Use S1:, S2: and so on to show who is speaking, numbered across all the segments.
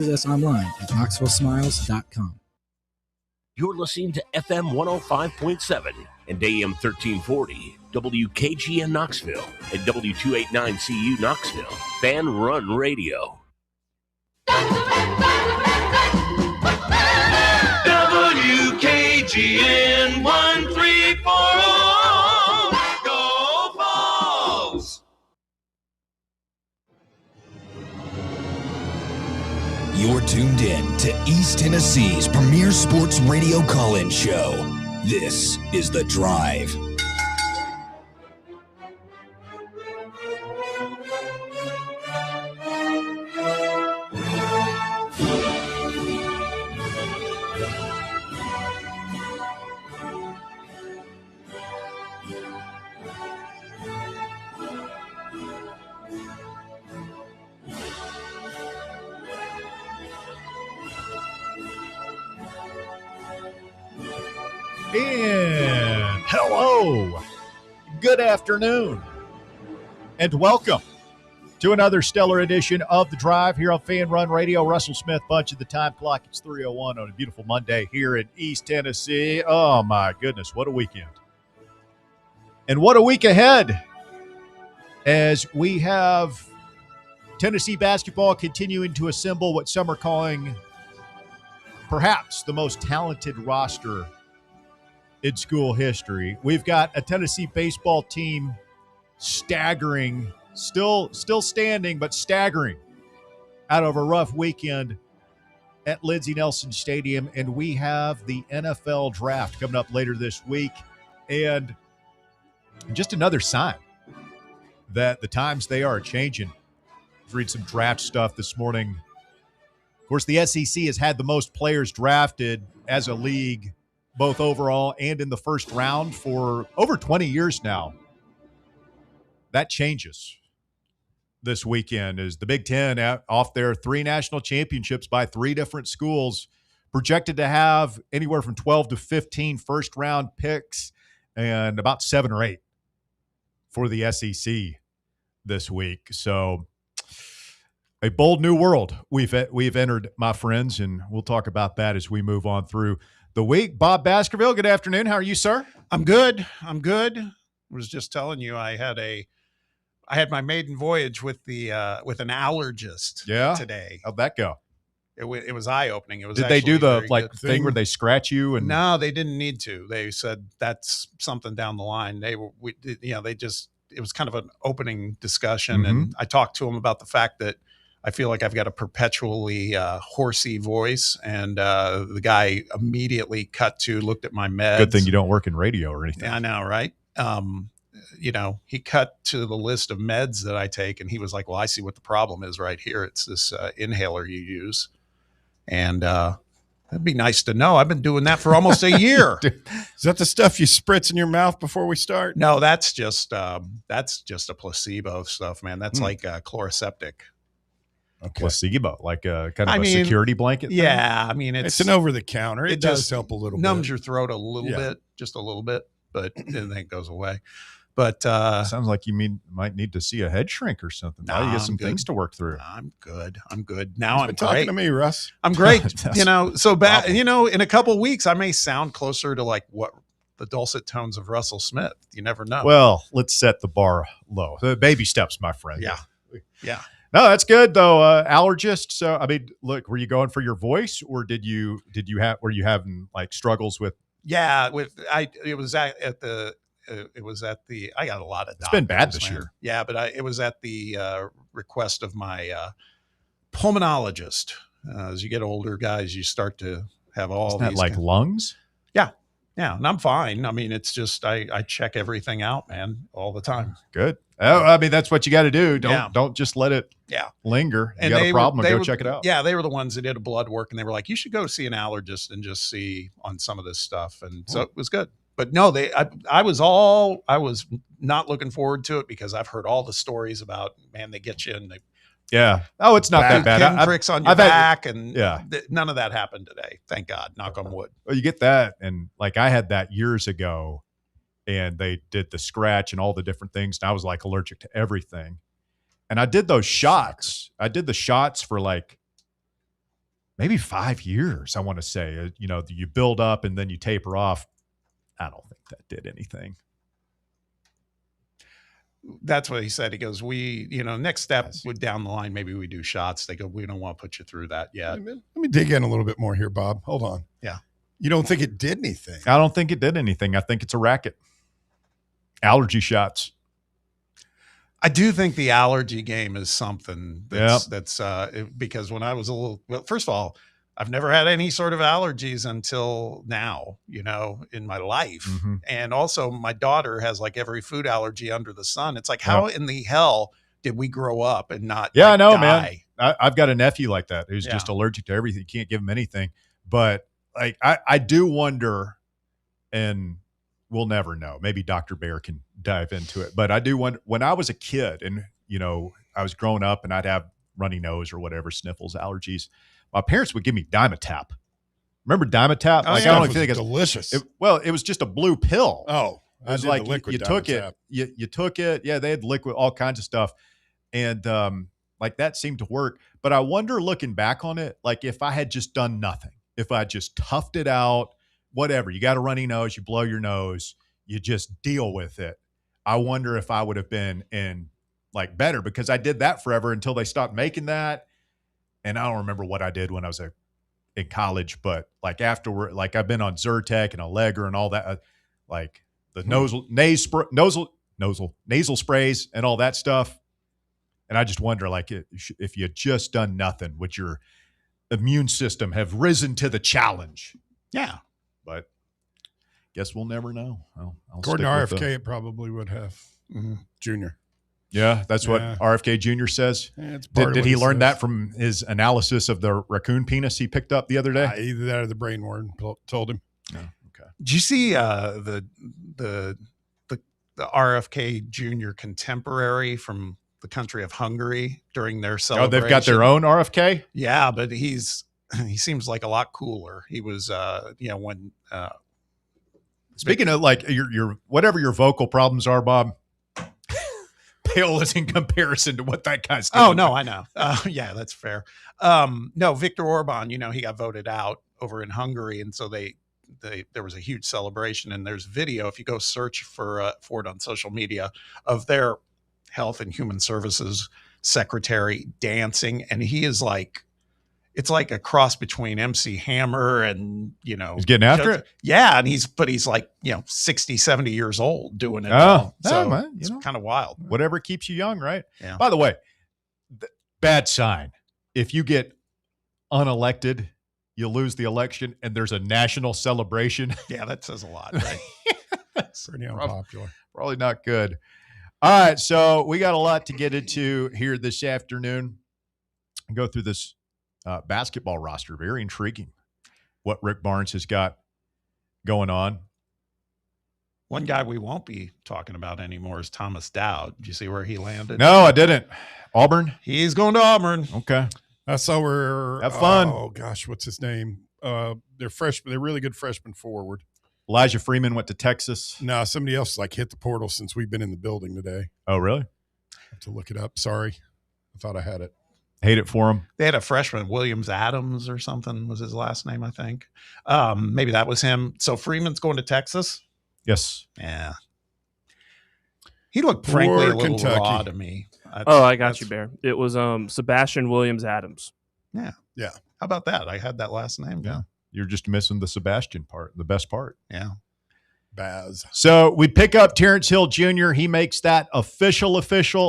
S1: Visit us online at knoxvillesmiles.com.
S2: You're listening to FM 105.7 and AM 1340, WKGN Knoxville, and W289CU Knoxville, Fan Run Radio.
S3: WKGN 1340, go Vols!
S4: You're tuned in to East Tennessee's premier sports radio call-in show. This is The Drive.
S5: And hello, good afternoon, and welcome to another stellar edition of The Drive here on Fan Run Radio. Russell Smith, bunch of the time clock. It's 3:01 on a beautiful Monday here in East Tennessee. Oh, my goodness, what a weekend. And what a week ahead as we have Tennessee basketball continuing to assemble what some are calling perhaps the most talented roster in school history. We've got a Tennessee baseball team staggering, still standing, but staggering out of a rough weekend at Lindsey Nelson Stadium. And we have the NFL draft coming up later this week. And just another sign that the times they are changing. Let's read some draft stuff this morning. Of course, the SEC has had the most players drafted as a league, both overall and in the first round, for over 20 years now. That changes this weekend as the Big Ten off their 3 national championships by 3 different schools, projected to have anywhere from 12 to 15 first-round picks and about 7 or 8 for the SEC this week. So a bold new world we've entered, my friends, and we'll talk about that as we move on through the week. Bob Baskerville, good afternoon. How are you, sir?
S6: I'm good. I was just telling you I had my maiden voyage with with an allergist today.
S5: How'd that go?
S6: It was eye-opening. It was.
S5: Did they do the thing where they scratch you? And
S6: no, they didn't need to. They said that's something down the line. It was kind of an opening discussion, and I talked to them about the fact that I feel like I've got a perpetually horsey voice, and the guy immediately looked at my meds.
S5: Good thing you don't work in radio or anything.
S6: I know, right? He cut to the list of meds that I take, and he was like, well, I see what the problem is right here. It's this inhaler you use. And that'd be nice to know. I've been doing that for almost a year.
S7: Is that the stuff you spritz in your mouth before we start?
S6: No, that's just a placebo stuff, man. That's like chloroseptic.
S5: Okay. Placebo, like a kind of a security blanket thing?
S6: Yeah, I mean,
S7: it's an over-the-counter. It does help a little bit.
S6: Numbs your throat a little bit, just a little bit, but then it goes away. But
S5: sounds like you might need to see a head shrink or something. Now you get some things to work through.
S6: I'm good. Now I'm
S7: talking to me, Russ.
S6: I'm great. So bad. In a couple of weeks, I may sound closer to like what the dulcet tones of Russell Smith. You never know.
S5: Well, let's set the bar low. The baby steps, my friend.
S6: Yeah.
S5: No, that's good though. Allergist. So, I mean, look, were you going for your voice, or were you having like struggles with?
S6: Yeah, it was at the I got a lot of.
S5: It's been bad this year.
S6: Yeah, but it was at the request of my pulmonologist. As you get older, guys, you start to have all
S5: Isn't that
S6: these
S5: like lungs.
S6: Yeah, and I'm fine. I mean, it's just I check everything out, man, all the time.
S5: Good. I mean, that's what you got to do. Don't just let it linger. You got a problem, go check it out.
S6: Yeah, they were the ones that did a blood work, and they were like, you should go see an allergist and just see on some of this stuff. And so it was good. But no, I was not looking forward to it because I've heard all the stories about, man, they get you and they.
S5: Yeah. Oh, it's not that bad.
S6: Pricks on your back, and none of that happened today. Thank God. Knock on wood.
S5: Well, you get that, and like I had that years ago, and they did the scratch and all the different things, and I was like allergic to everything. And I did those shots. I did the shots for like maybe 5 years, I want to say. You build up and then you taper off. I don't think that did anything.
S6: That's what he said. He goes, next step would down the line, maybe we do shots. They go, we don't want to put you through that yet.
S7: Let me dig in a little bit more here, Bob. Hold on.
S6: Yeah.
S7: You don't think it did anything?
S5: I don't think it did anything. I think it's a racket. Allergy shots.
S6: I do think the allergy game is something that's because when I was first of all, I've never had any sort of allergies until now, in my life.
S5: Mm-hmm.
S6: And also my daughter has like every food allergy under the sun. It's like, how in the hell did we grow up and not
S5: I know,
S6: die?
S5: man. I've got a nephew like that who's just allergic to everything. You can't give him anything. But like, I do wonder, and we'll never know. Maybe Dr. Bear can dive into it. But I do wonder, when I was a kid and, I was growing up and I'd have runny nose or whatever, sniffles, allergies, my parents would give me Dimetap. Remember Dimetap?
S7: Oh,
S5: like,
S7: yeah,
S5: I don't
S7: it
S5: think
S7: was
S5: it's
S7: delicious.
S5: It was just a blue pill.
S7: Oh,
S5: it was like you took it. You took it. Yeah, they had liquid, all kinds of stuff. And like that seemed to work. But I wonder, looking back on it, like if I had just done nothing, if I just toughed it out, whatever, you got a runny nose, you blow your nose, you just deal with it. I wonder if I would have been like better, because I did that forever until they stopped making that. And I don't remember what I did when I was in college, but like afterward, like I've been on Zyrtec and Allegra and all that, like the nasal sprays and all that stuff. And I just wonder, like, if you had just done nothing, would your immune system have risen to the challenge?
S6: Yeah.
S5: But guess we'll never know.
S7: According to RFK, it probably would have.
S6: Mm-hmm.
S7: Junior.
S5: Yeah, that's what RFK Jr. says.
S7: Yeah,
S5: did he learn that from his analysis of the raccoon penis he picked up the other day?
S7: Either that or the brain ward told him.
S5: No. Okay.
S6: Did you see the RFK Jr. contemporary from the country of Hungary during their celebration?
S5: Oh, they've got their own RFK?
S6: Yeah, but he seems like a lot cooler. He was, when.
S5: Speaking of like your whatever your vocal problems are, Bob, pale is in comparison to what that guy's doing.
S6: Oh, no, I know. Yeah, that's fair. No, Viktor Orban, he got voted out over in Hungary. And so there was a huge celebration, and there's video, if you go search for it on social media, of their Health and Human Services secretary dancing. And he is like, it's like a cross between MC Hammer and,
S5: he's getting after it.
S6: Yeah. And he's like, 60, 70 years old doing it.
S5: Oh,
S6: so
S5: man,
S6: it's kind of wild.
S5: Whatever keeps you young, right?
S6: Yeah.
S5: By the way, bad sign. If you get unelected, you lose the election and there's a national celebration.
S6: Yeah, that says a lot, right?
S7: It's pretty unpopular.
S5: Probably not good. All right. So we got a lot to get into here this afternoon. Go through this basketball roster. Very intriguing what Rick Barnes has got going on.
S6: One guy we won't be talking about anymore is Thomas Dowd. Did you see where he landed?
S5: No, I didn't. Auburn?
S6: He's going to Auburn.
S5: Okay.
S7: I saw where.
S5: Have fun.
S7: Oh, gosh. What's his name? They're freshmen. They're really good freshman forward.
S5: Elijah Freeman went to Texas.
S7: No, somebody else hit the portal since we've been in the building today.
S5: Oh, really?
S7: I have to look it up. Sorry. I thought I had it.
S5: Hate it for him.
S6: They had a freshman, Williams Adams or something was his last name, I think. Maybe that was him. So Freeman's going to Texas?
S5: Yes.
S6: Yeah. He looked, frankly, a little
S7: Kentucky.
S6: raw to me.
S8: I got you, Bear. It was Sebastian Williams Adams.
S6: Yeah.
S7: Yeah.
S6: How about that? I had that last name.
S5: Yeah. You're just missing the Sebastian part, the best part.
S6: Yeah.
S7: Baz.
S5: So we pick up Terrance Hill Jr. He makes that official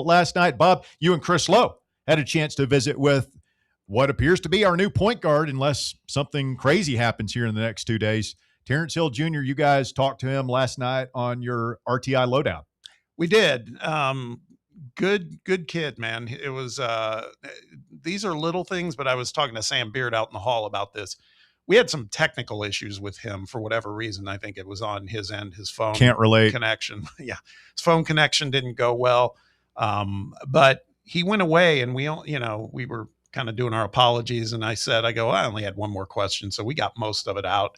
S5: last night. Bob, you and Chris Lowe had a chance to visit with what appears to be our new point guard, unless something crazy happens here in the next 2 days. Terrance Hill Jr., you guys talked to him last night on your RTI lowdown.
S6: We did. Good kid, man. It was, these are little things, but I was talking to Sam Beard out in the hall about this. We had some technical issues with him for whatever reason. I think it was on his end, his phone
S5: Can't relate.
S6: connection. Yeah. His phone connection didn't go well. But he went away and we were kind of doing our apologies. And I only had one more question. So we got most of it out.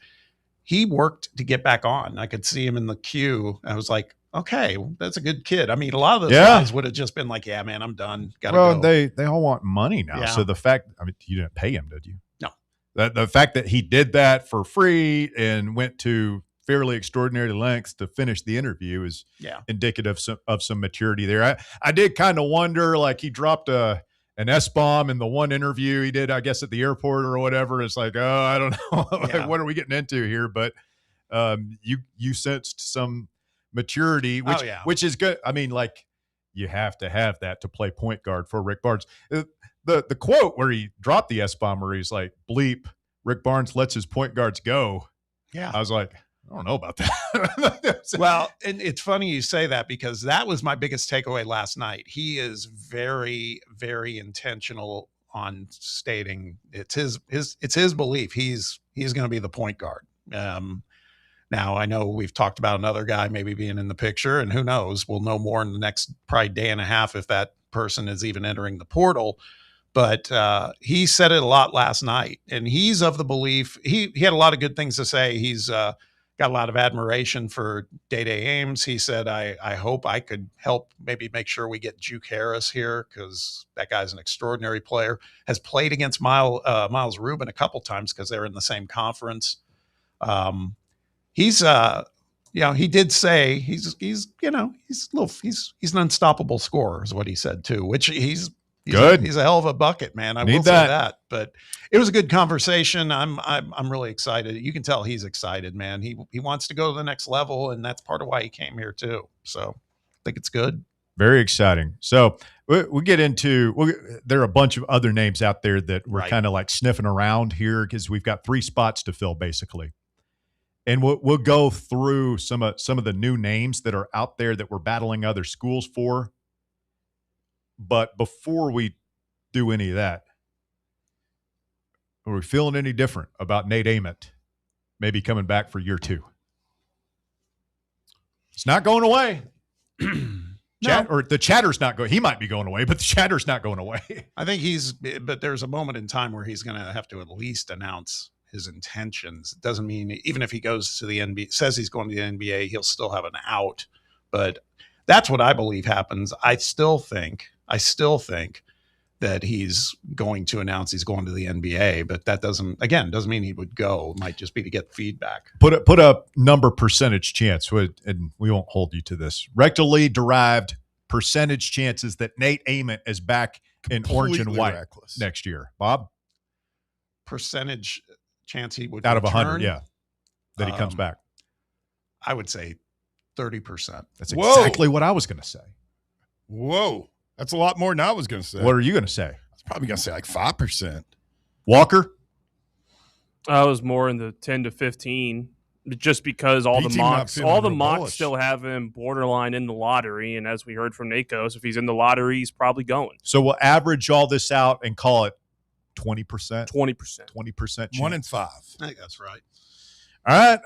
S6: He worked to get back on. I could see him in the queue. I was like, okay, that's a good kid. I mean, a lot of those guys would have just been like, yeah, man, I'm done. Gotta go.
S5: They all want money now.
S6: Yeah.
S5: So the fact, you didn't pay him, did you?
S6: No.
S5: The fact that he did that for free and went to fairly extraordinary lengths to finish the interview is indicative of some maturity there. I did kind of wonder, like, he dropped an S-bomb in the one interview he did, I guess, at the airport or whatever. It's like, oh, I don't know. Like, what are we getting into here? But you sensed some maturity, which is good. I mean, like, you have to have that to play point guard for Rick Barnes. The quote where he dropped the S-bomb, where he's like, bleep, Rick Barnes lets his point guards go.
S6: Yeah.
S5: I was like, I don't know about that.
S6: Well, and it's funny you say that, because that was my biggest takeaway last night. He is very, very intentional on stating it's his belief he's going to be the point guard. Now, I know we've talked about another guy maybe being in the picture, and who knows, we'll know more in the next probably day and a half if that person is even entering the portal. But he said it a lot last night, and he's of the belief he had a lot of good things to say. He's got a lot of admiration for Day-Day Ames. He said, I hope I could help maybe make sure we get Juke Harris here, because that guy's an extraordinary player. Has played against Miles Rubin a couple times because they're in the same conference. He's he did say he's an unstoppable scorer, is what he said too, which he's good. He's a hell of a bucket, man. I will say that. But it was a good conversation. I'm really excited. You can tell he's excited, man. He wants to go to the next level, and that's part of why he came here too. So I think it's good.
S5: Very exciting. So we'll get into there are a bunch of other names out there that we're kind of like sniffing around here, because we've got 3 spots to fill basically. And we'll go through some of the new names that are out there that we're battling other schools for. But before we do any of that, are we feeling any different about Nate Ament maybe coming back for year 2? It's not going away. The chatter's not going. He might be going away, but the chatter's not going away.
S6: I think but there's a moment in time where he's going to have to at least announce his intentions. It doesn't mean even if he goes to the NBA, says he's going to the NBA, he'll still have an out. But that's what I believe happens. I still think that he's going to announce he's going to the NBA, but that doesn't mean he would go. It might just be to get feedback.
S5: Put a number percentage chance, and we won't hold you to this. Rectally derived percentage chances that Nate Ament is back in orange and white next year. Bob?
S6: Percentage chance he would
S5: out of 100, that he comes back.
S6: I would say 30%.
S5: That's exactly what I was going to say.
S7: Whoa. That's a lot more than I was going to say.
S5: What are you going to say?
S7: I was probably going to say like 5%.
S5: Walker?
S8: I was more in the 10 to 15, just because all the mocks still have him borderline in the lottery. And as we heard from Nakos, if he's in the lottery, he's probably going.
S5: So we'll average all this out and call it 20%.
S8: 20%.
S7: 1 in 5.
S6: I think that's right.
S5: All right.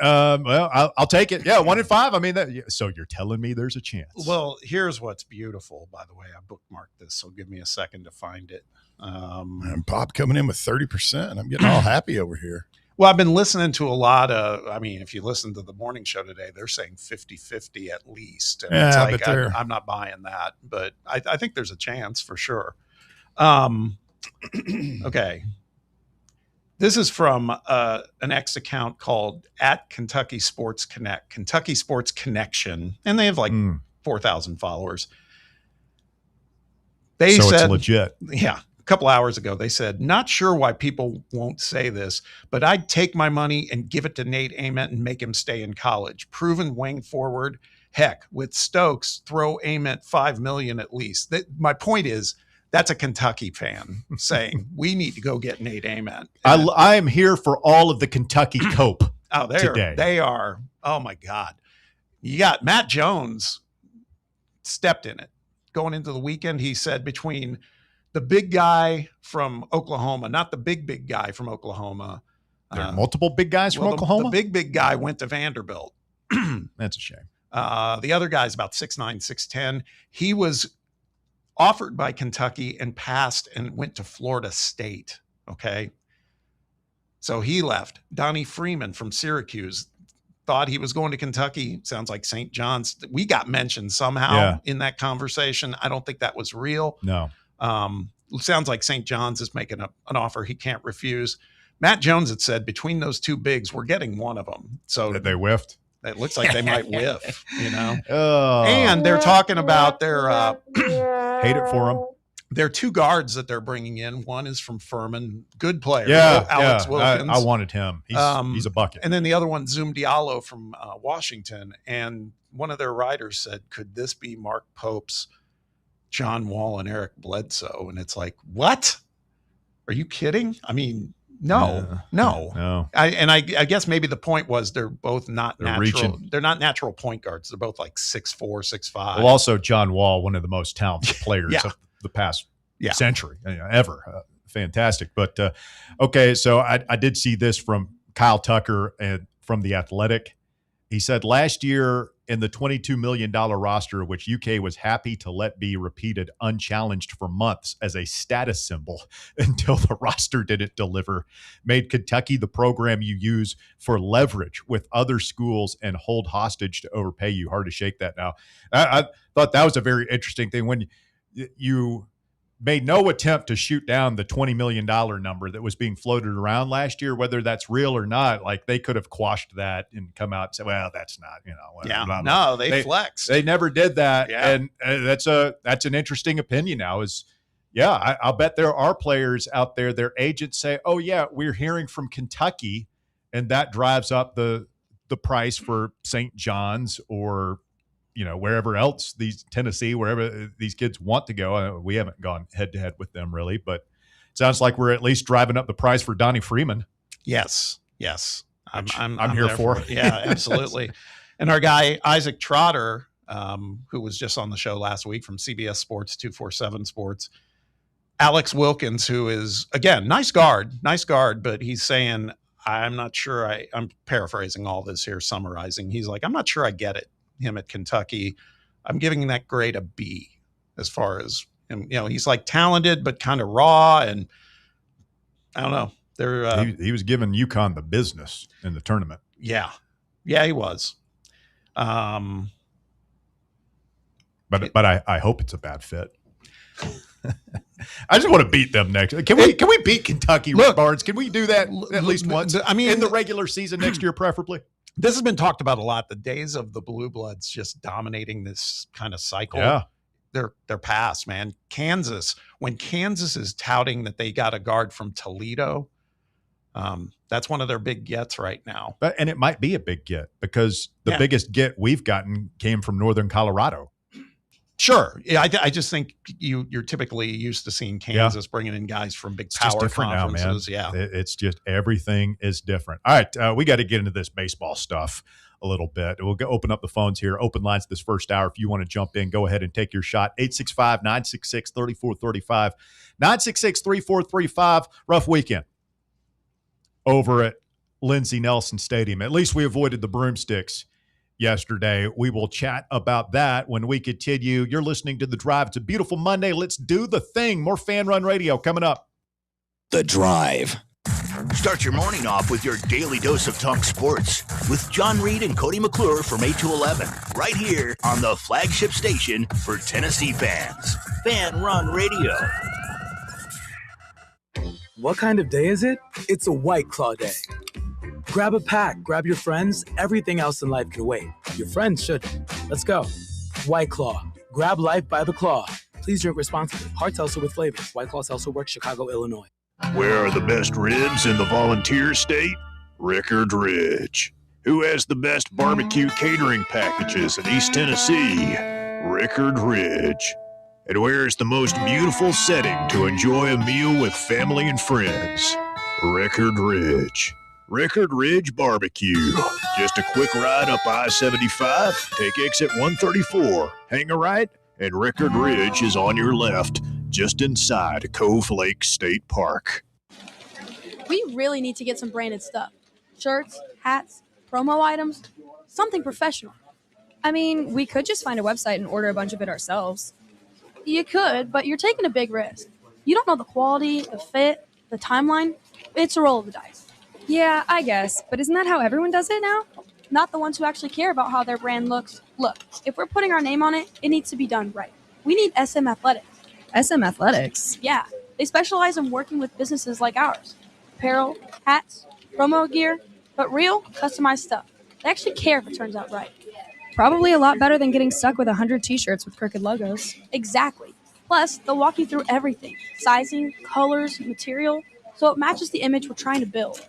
S5: Well, I'll take it. Yeah, 1 in 5. I mean, so you're telling me there's a chance.
S6: Well, here's what's beautiful, by the way. I bookmarked this, so give me a second to find it.
S7: And Bob coming in with 30%. I'm getting all happy over here.
S6: Well, I've been listening to a lot of, I mean, if you listen to the morning show today, they're saying 50-50 at least. And it's like, I'm not buying that, but I think there's a chance for sure. Okay. This is from an X account called @Kentucky Sports Connect, Kentucky Sports Connection, and they have like 4,000 followers. They said,
S5: it's legit.
S6: Yeah. A couple hours ago, they said, not sure why people won't say this, but I'd take my money and give it to Nate Ament and make him stay in college. Proven wing forward. Heck, with Stokes, throw Ament $5 million at least. My point is, that's a Kentucky fan saying we need to go get Nate Ament.
S5: I am here for all of the Kentucky cope.
S6: They are. Oh my God. You got Matt Jones stepped in it. Going into the weekend, he said between the big guy from Oklahoma, not the big guy from Oklahoma.
S5: There are multiple big guys from Oklahoma?
S6: The big guy went to Vanderbilt.
S5: That's a shame.
S6: The other guy's about 6'9", 6'10". He was offered by Kentucky and passed and went to Florida State. Okay. So he left. Donnie Freeman from Syracuse thought he was going to Kentucky. Sounds like St. John's. We got mentioned somehow in that conversation. I don't think that was real.
S5: No.
S6: Sounds like St. John's is making an offer he can't refuse. Matt Jones had said between those two bigs, we're getting one of them. So
S5: That they whiffed.
S6: It looks like they might whiff,
S5: Oh.
S6: And they're talking about their
S5: hate it for them.
S6: There are two guards that they're bringing in. One is from Furman, good player.
S5: Alex
S6: Wilkins.
S5: I wanted him. He's a bucket.
S6: And then the other one, Zoom Diallo from Washington. And one of their writers said, could this be Mark Pope's John Wall and Eric Bledsoe? And it's like, what? Are you kidding? I mean, no. I guess maybe the point was they're both not natural.
S5: Reaching.
S6: They're not natural point guards. They're both like 6'4", 6'5".
S5: Well, also John Wall, one of the most talented players of the past century, ever. Fantastic. But okay, so I did see this from Kyle Tucker and from The Athletic. He said last year in the $22 million roster, which UK was happy to let be repeated unchallenged for months as a status symbol until the roster didn't deliver, made Kentucky the program you use for leverage with other schools and hold hostage to overpay you. Hard to shake that now. I thought that was a very interesting thing when you made no attempt to shoot down the $20 million number that was being floated around last year, whether that's real or not. Like they could have quashed that and come out and say, well, that's not,
S6: blah, blah. No, they flexed.
S5: They never did that. Yeah. And that's an interesting opinion now I'll bet there are players out there, their agents say, oh yeah, we're hearing from Kentucky. And that drives up the price for St. John's or, wherever else, Tennessee, wherever these kids want to go. We haven't gone head to head with them really, but it sounds like we're at least driving up the price for Donnie Freeman.
S6: Yes. I'm
S5: here for
S6: it. Yeah, absolutely. And our guy, Isaac Trotter, who was just on the show last week from CBS Sports, 247 Sports, Alex Wilkins, who is, again, nice guard, but he's saying, I'm not sure I'm paraphrasing all this here, summarizing. He's like, I'm not sure I get it. Him at Kentucky, I'm giving that grade a B as far as him. He's like talented but kind of raw, and I don't know.
S5: He was giving UConn the business in the tournament.
S6: Yeah, he was.
S5: But I hope it's a bad fit. I just want to beat them next. Can we beat Kentucky, Rick Barnes? Can we do that at least once? I mean, in the regular season next year, preferably.
S6: This has been talked about a lot. The days of the Blue Bloods just dominating this kind of cycle.
S5: Yeah.
S6: They're past, man. Kansas, when Kansas is touting that they got a guard from Toledo, that's one of their big gets right now.
S5: And it might be a big get because the biggest get we've gotten came from Northern Colorado.
S6: Sure. Yeah, I just think you're typically used to seeing Kansas bringing in guys from big power conferences.
S5: Now, man. It's just everything is different. All right, we got to get into this baseball stuff a little bit. We'll open up the phones here, open lines this first hour. If you want to jump in, go ahead and take your shot. 865-966-3435. 966-3435. Rough weekend over at Lindsey Nelson Stadium. At least we avoided the broomsticks yesterday. We will chat about that when we continue. You're listening to The Drive. It's a beautiful Monday. Let's do the thing. More Fan Run Radio coming up.
S4: The Drive.
S9: Start your morning off with your daily dose of talk sports with John Reed and Cody McClure from 8 to 11, right here on the flagship station for Tennessee fans. Fan Run Radio.
S10: What kind of day is it? It's a White Claw day. Grab a pack, grab your friends. Everything else in life can wait. Your friends shouldn't. Let's go. White Claw. Grab life by the claw. Please drink responsibly. Hard seltzer with flavors. White Claw Seltzer Works, Chicago, Illinois.
S11: Where are the best ribs in the Volunteer State? Rickard Ridge. Who has the best barbecue catering packages in East Tennessee? Rickard Ridge. And where is the most beautiful setting to enjoy a meal with family and friends? Rickard Ridge. Rickard Ridge Barbecue. Just a quick ride up I-75, take exit 134, hang a right, and Rickard Ridge is on your left, just inside Cove Lake State Park.
S12: We really need to get some branded stuff. Shirts, hats, promo items, something professional.
S13: I mean, we could just find a website and order a bunch of it ourselves.
S12: You could, but you're taking a big risk. You don't know the quality, the fit, the timeline. It's a roll of the dice.
S13: Yeah, I guess. But isn't that how everyone does it now?
S12: Not the ones who actually care about how their brand looks. Look, if we're putting our name on it, it needs to be done right. We need SM Athletics.
S13: SM Athletics?
S12: Yeah. They specialize in working with businesses like ours. apparel, hats, promo gear, but real, customized stuff. They actually care if it turns out right.
S13: Probably a lot better than getting stuck with 100 t-shirts with crooked logos.
S12: Exactly. Plus, they'll walk you through everything, sizing, colors, material, so it matches the image we're trying to build.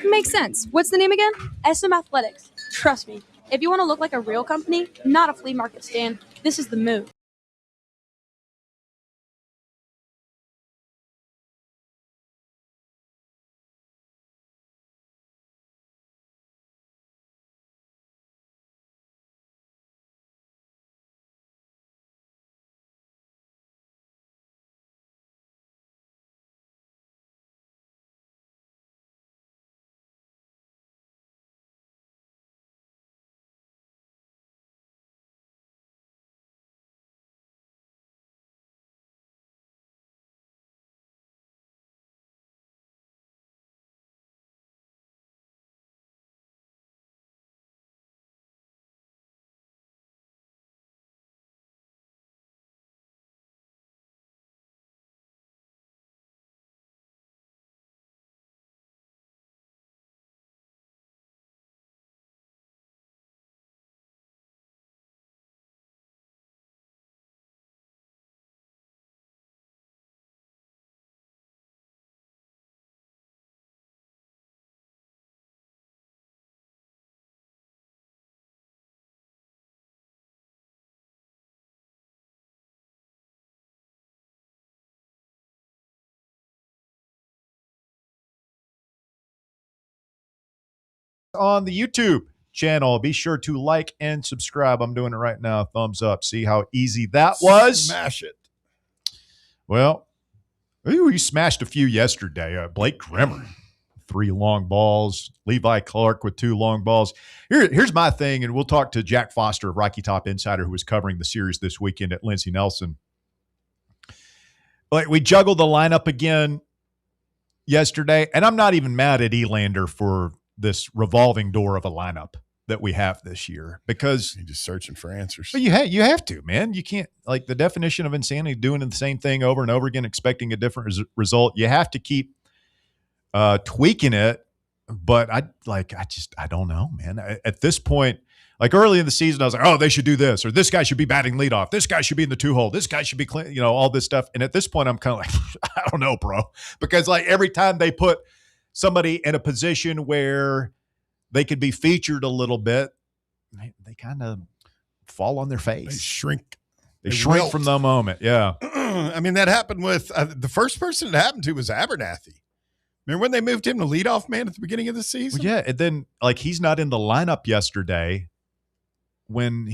S13: Makes sense. What's the name again?
S12: SM Athletics. Trust me, if you want to look like a real company, not a flea market stand, this is the move.
S5: On the YouTube channel, be sure to like and subscribe. I'm doing it right now. Thumbs up. See how easy that was?
S7: Smash it.
S5: Well, we smashed a few yesterday. Blake Grimmer, 3 long balls. Levi Clark with 2 long balls. Here's my thing, and we'll talk to Jack Foster of Rocky Top Insider, who was covering the series this weekend at Lindsey Nelson. But we juggled the lineup again yesterday, and I'm not even mad at Elander for this revolving door of a lineup that we have this year, because
S7: you're just searching for answers.
S5: But you have to, man. You can't, like, the definition of insanity, doing the same thing over and over again, expecting a different result. You have to keep tweaking it. But I don't know, man. At this point, like early in the season, I was like, oh, they should do this, or this guy should be batting leadoff. This guy should be in the 2-hole. This guy should be clean, all this stuff. And at this point, I'm kind of like, I don't know, bro, because like every time they put somebody in a position where they could be featured a little bit, they kind of fall on their face.
S7: They shrink.
S5: They shrink from the moment. Yeah.
S7: I mean, that happened with the first person it happened to was Abernathy. Remember when they moved him to leadoff man at the beginning of the season?
S5: Well, yeah. And then like he's not in the lineup yesterday when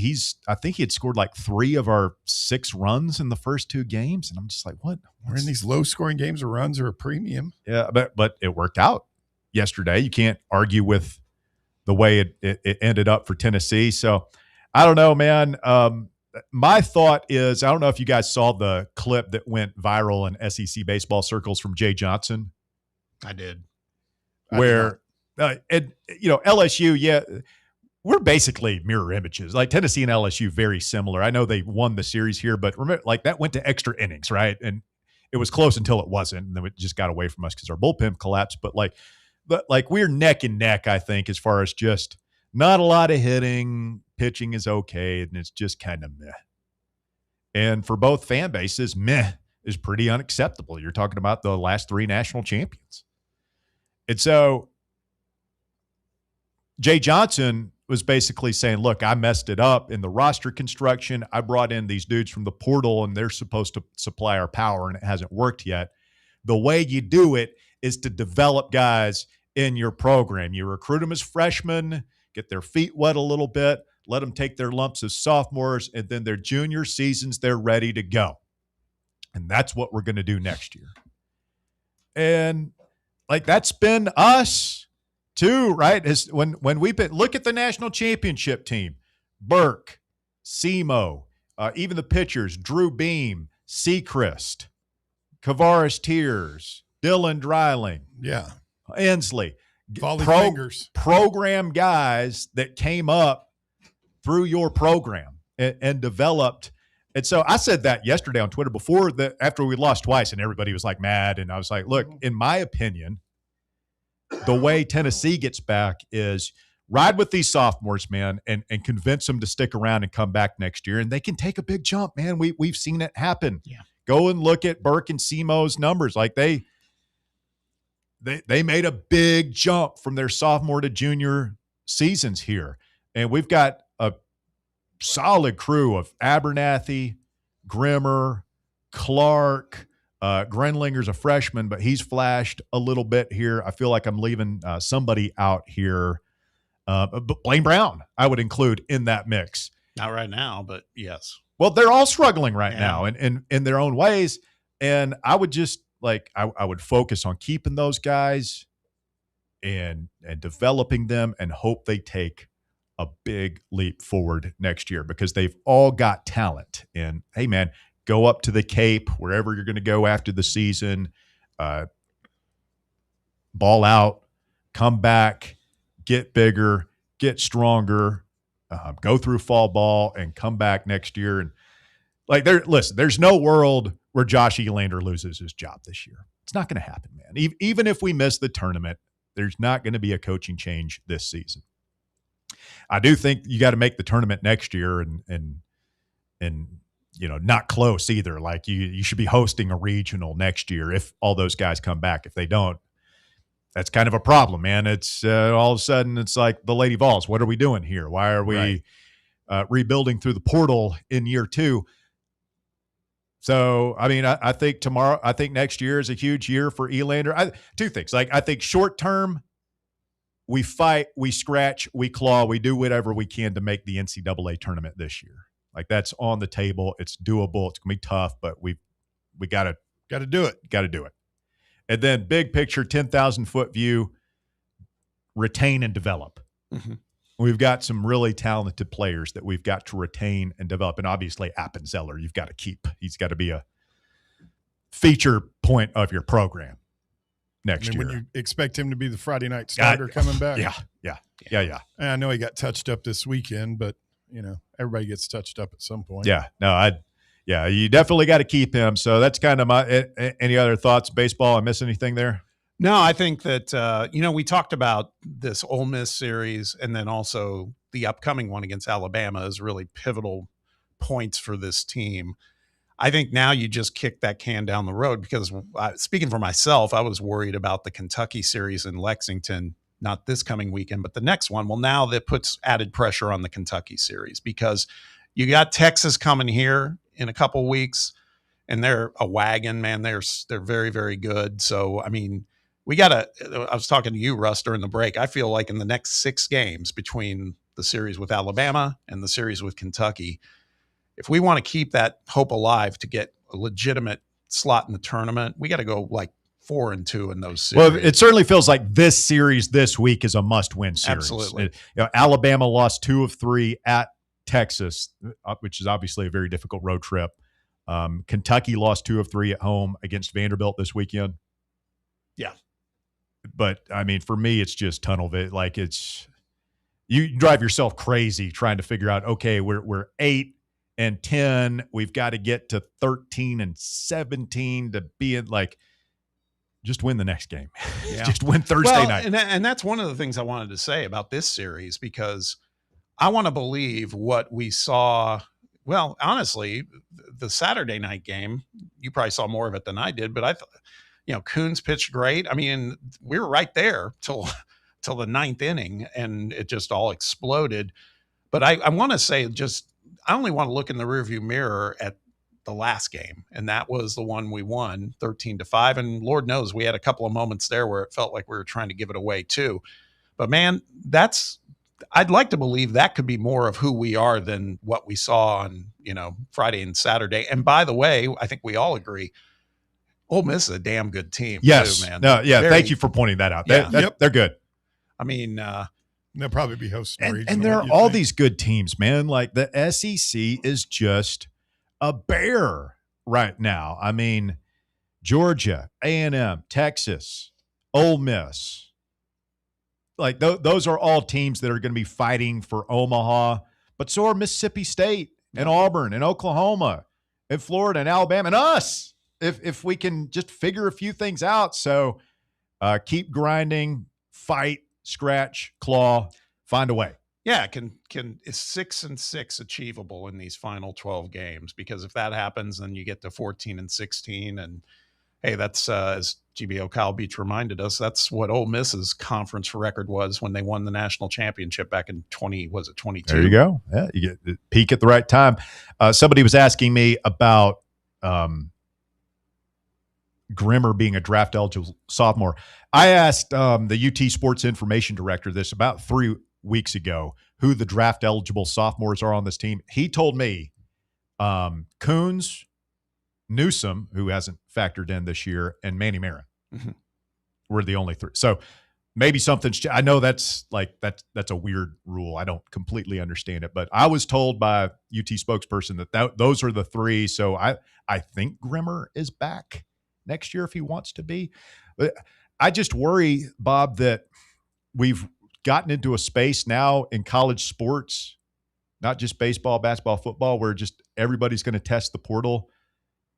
S5: I think he had scored like 3 of our 6 runs in the first 2 games. And I'm just like, what?
S7: We're in these low scoring games where runs are a premium.
S5: Yeah. But it worked out yesterday. You can't argue with the way it ended up for Tennessee. So I don't know, man. My thought is, I don't know if you guys saw the clip that went viral in SEC baseball circles from Jay Johnson.
S7: I did.
S5: Where, LSU, yeah, we're basically mirror images. Like Tennessee and LSU, very similar. I know they won the series here, but remember, like that went to extra innings, right? And it was close until it wasn't, and then it just got away from us because our bullpen collapsed. But we're neck and neck, I think, as far as just not a lot of hitting. Pitching is okay, and it's just kind of meh. And for both fan bases, meh is pretty unacceptable. You're talking about the last 3 national champions. And so Jay Johnson was basically saying, look, I messed it up in the roster construction. I brought in these dudes from the portal, and they're supposed to supply our power, and it hasn't worked yet. The way you do it is to develop guys in your program. You recruit them as freshmen, get their feet wet a little bit, let them take their lumps as sophomores, and then their junior seasons, they're ready to go. And that's what we're going to do next year. And like that's been us too, right? When we've been, look at the national championship team, Burke, Semo, even the pitchers, Drew Beam, Sechrist, Kavaris Tears, Dylan Dreiling, Inslee, program guys that came up through your program and developed. And so I said that yesterday on Twitter after we lost twice, and everybody was like mad. And I was like, look, in my opinion, the way Tennessee gets back is ride with these sophomores, man, and convince them to stick around and come back next year, and they can take a big jump, man. We've seen it happen.
S7: Yeah.
S5: Go and look at Burke and Simo's numbers. Like they made a big jump from their sophomore to junior seasons here, and we've got a solid crew of Abernathy, Grimmer, Clark. Grenlinger's a freshman, but he's flashed a little bit here. I feel like I'm leaving somebody out here. But Blaine Brown, I would include in that mix.
S6: Not right now, but yes.
S5: Well, they're all struggling right now in their own ways. And I would just I would focus on keeping those guys and developing them and hope they take a big leap forward next year because they've all got talent. And hey, man, go up to the Cape, wherever you're going to go after the season, ball out, come back, get bigger, get stronger, go through fall ball, and come back next year. And there's no world where Josh Elander loses his job this year. It's not going to happen, man. Even if we miss the tournament, there's not going to be a coaching change this season. I do think you got to make the tournament next year and not close either. Like you should be hosting a regional next year if all those guys come back. If they don't, that's kind of a problem, man. It's all of a sudden it's like the Lady Vols. What are we doing here? Why are we rebuilding through the portal in year 2? So, I mean, I think next year is a huge year for Elander. Two things. I think short term, we fight, we scratch, we claw, we do whatever we can to make the NCAA tournament this year. That's on the table. It's doable. It's gonna be tough, but we gotta
S7: do it.
S5: Got to do it. And then big picture, 10,000-foot view, retain and develop.
S6: Mm-hmm.
S5: We've got some really talented players that we've got to retain and develop. And obviously Appenzeller, you've got to keep. He's got to be a feature point of your program next year.
S7: When you expect him to be the Friday night starter coming back.
S5: Yeah.
S7: And I know he got touched up this weekend, but everybody gets touched up at some point.
S5: You definitely got to keep him. So that's kind of my any other thoughts? Baseball, I miss anything there?
S6: No, I think that, we talked about this Ole Miss series and then also the upcoming one against Alabama is really pivotal points for this team. I think now you just kick that can down the road because speaking for myself, I was worried about the Kentucky series in Lexington, not this coming weekend, but the next one. Well, now that puts added pressure on the Kentucky series because you got Texas coming here in a couple weeks and they're a wagon, man. They're very, very good. So, I mean, I was talking to you, Russ, during the break. I feel like in the next 6 games between the series with Alabama and the series with Kentucky, if we want to keep that hope alive to get a legitimate slot in the tournament, we got to go 4-2 in those series.
S5: Well, it certainly feels like this series this week is a must-win series.
S6: Absolutely.
S5: Alabama lost 2 of 3 at Texas, which is obviously a very difficult road trip. Kentucky lost 2 of 3 at home against Vanderbilt this weekend.
S6: Yeah.
S5: But I mean, for me, it's just tunnel vision. You drive yourself crazy trying to figure out, okay, we're 8 and 10. We've got to get to 13 and 17 to be in just win the next game.
S6: Yeah.
S5: Just win Thursday night.
S6: And that's one of the things I wanted to say about this series because I want to believe what we saw. Well, honestly, the Saturday night game, you probably saw more of it than I did, but I thought, Coons pitched great. I mean, we were right there till the 9th inning and it just all exploded. But I want to say I only want to look in the rearview mirror at the last game. And that was the one we won 13-5. And Lord knows we had a couple of moments there where it felt like we were trying to give it away too. But man, I'd like to believe that could be more of who we are than what we saw on, Friday and Saturday. And by the way, I think we all agree, Ole Miss is a damn good team.
S5: Yes.
S6: Too, man.
S5: No, yeah. Thank you for pointing that out.
S6: Yeah.
S5: They're good.
S6: I mean,
S7: they'll probably be hosting.
S5: And there are all these good teams, man. Like the SEC is just a bear right now. I mean, Georgia, A&M, Texas, Ole Miss. Those are all teams that are going to be fighting for Omaha, but so are Mississippi State and Auburn and Oklahoma and Florida and Alabama and us. If we can just figure a few things out. So keep grinding, fight, scratch, claw, find a way.
S6: Yeah, is 6-6 achievable in these final 12 games? Because if that happens, then you get to 14-16, and hey, that's as GBO Kyle Beach reminded us, that's what Ole Miss's conference record was when they won the national championship back in 22?
S5: There you go. Yeah, you get the peak at the right time. Somebody was asking me about Grimmer being a draft eligible sophomore. I asked the UT Sports Information Director this about 3 weeks ago, who the draft eligible sophomores are on this team. He told me Coons, Newsom, who hasn't factored in this year, and Manny Marin were the only three. So maybe something's. I know that's a weird rule. I don't completely understand it, but I was told by UT spokesperson that those are the three. So I think Grimmer is back next year if he wants to be. But I just worry, Bob, that we've gotten into a space now in college sports, not just baseball, basketball, football, where just everybody's going to test the portal.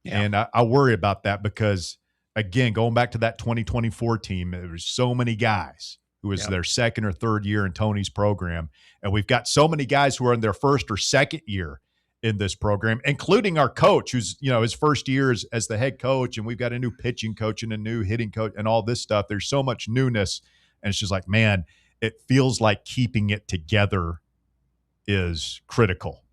S5: Yeah. And I worry about that because, again, going back to that 2024 team, there was so many guys who was their second or third year in Tony's program. And we've got so many guys who are in their first or second year in this program, including our coach, who's, his first year as the head coach. And we've got a new pitching coach and a new hitting coach and all this stuff. There's so much newness. And it's just like, man, it feels like keeping it together is critical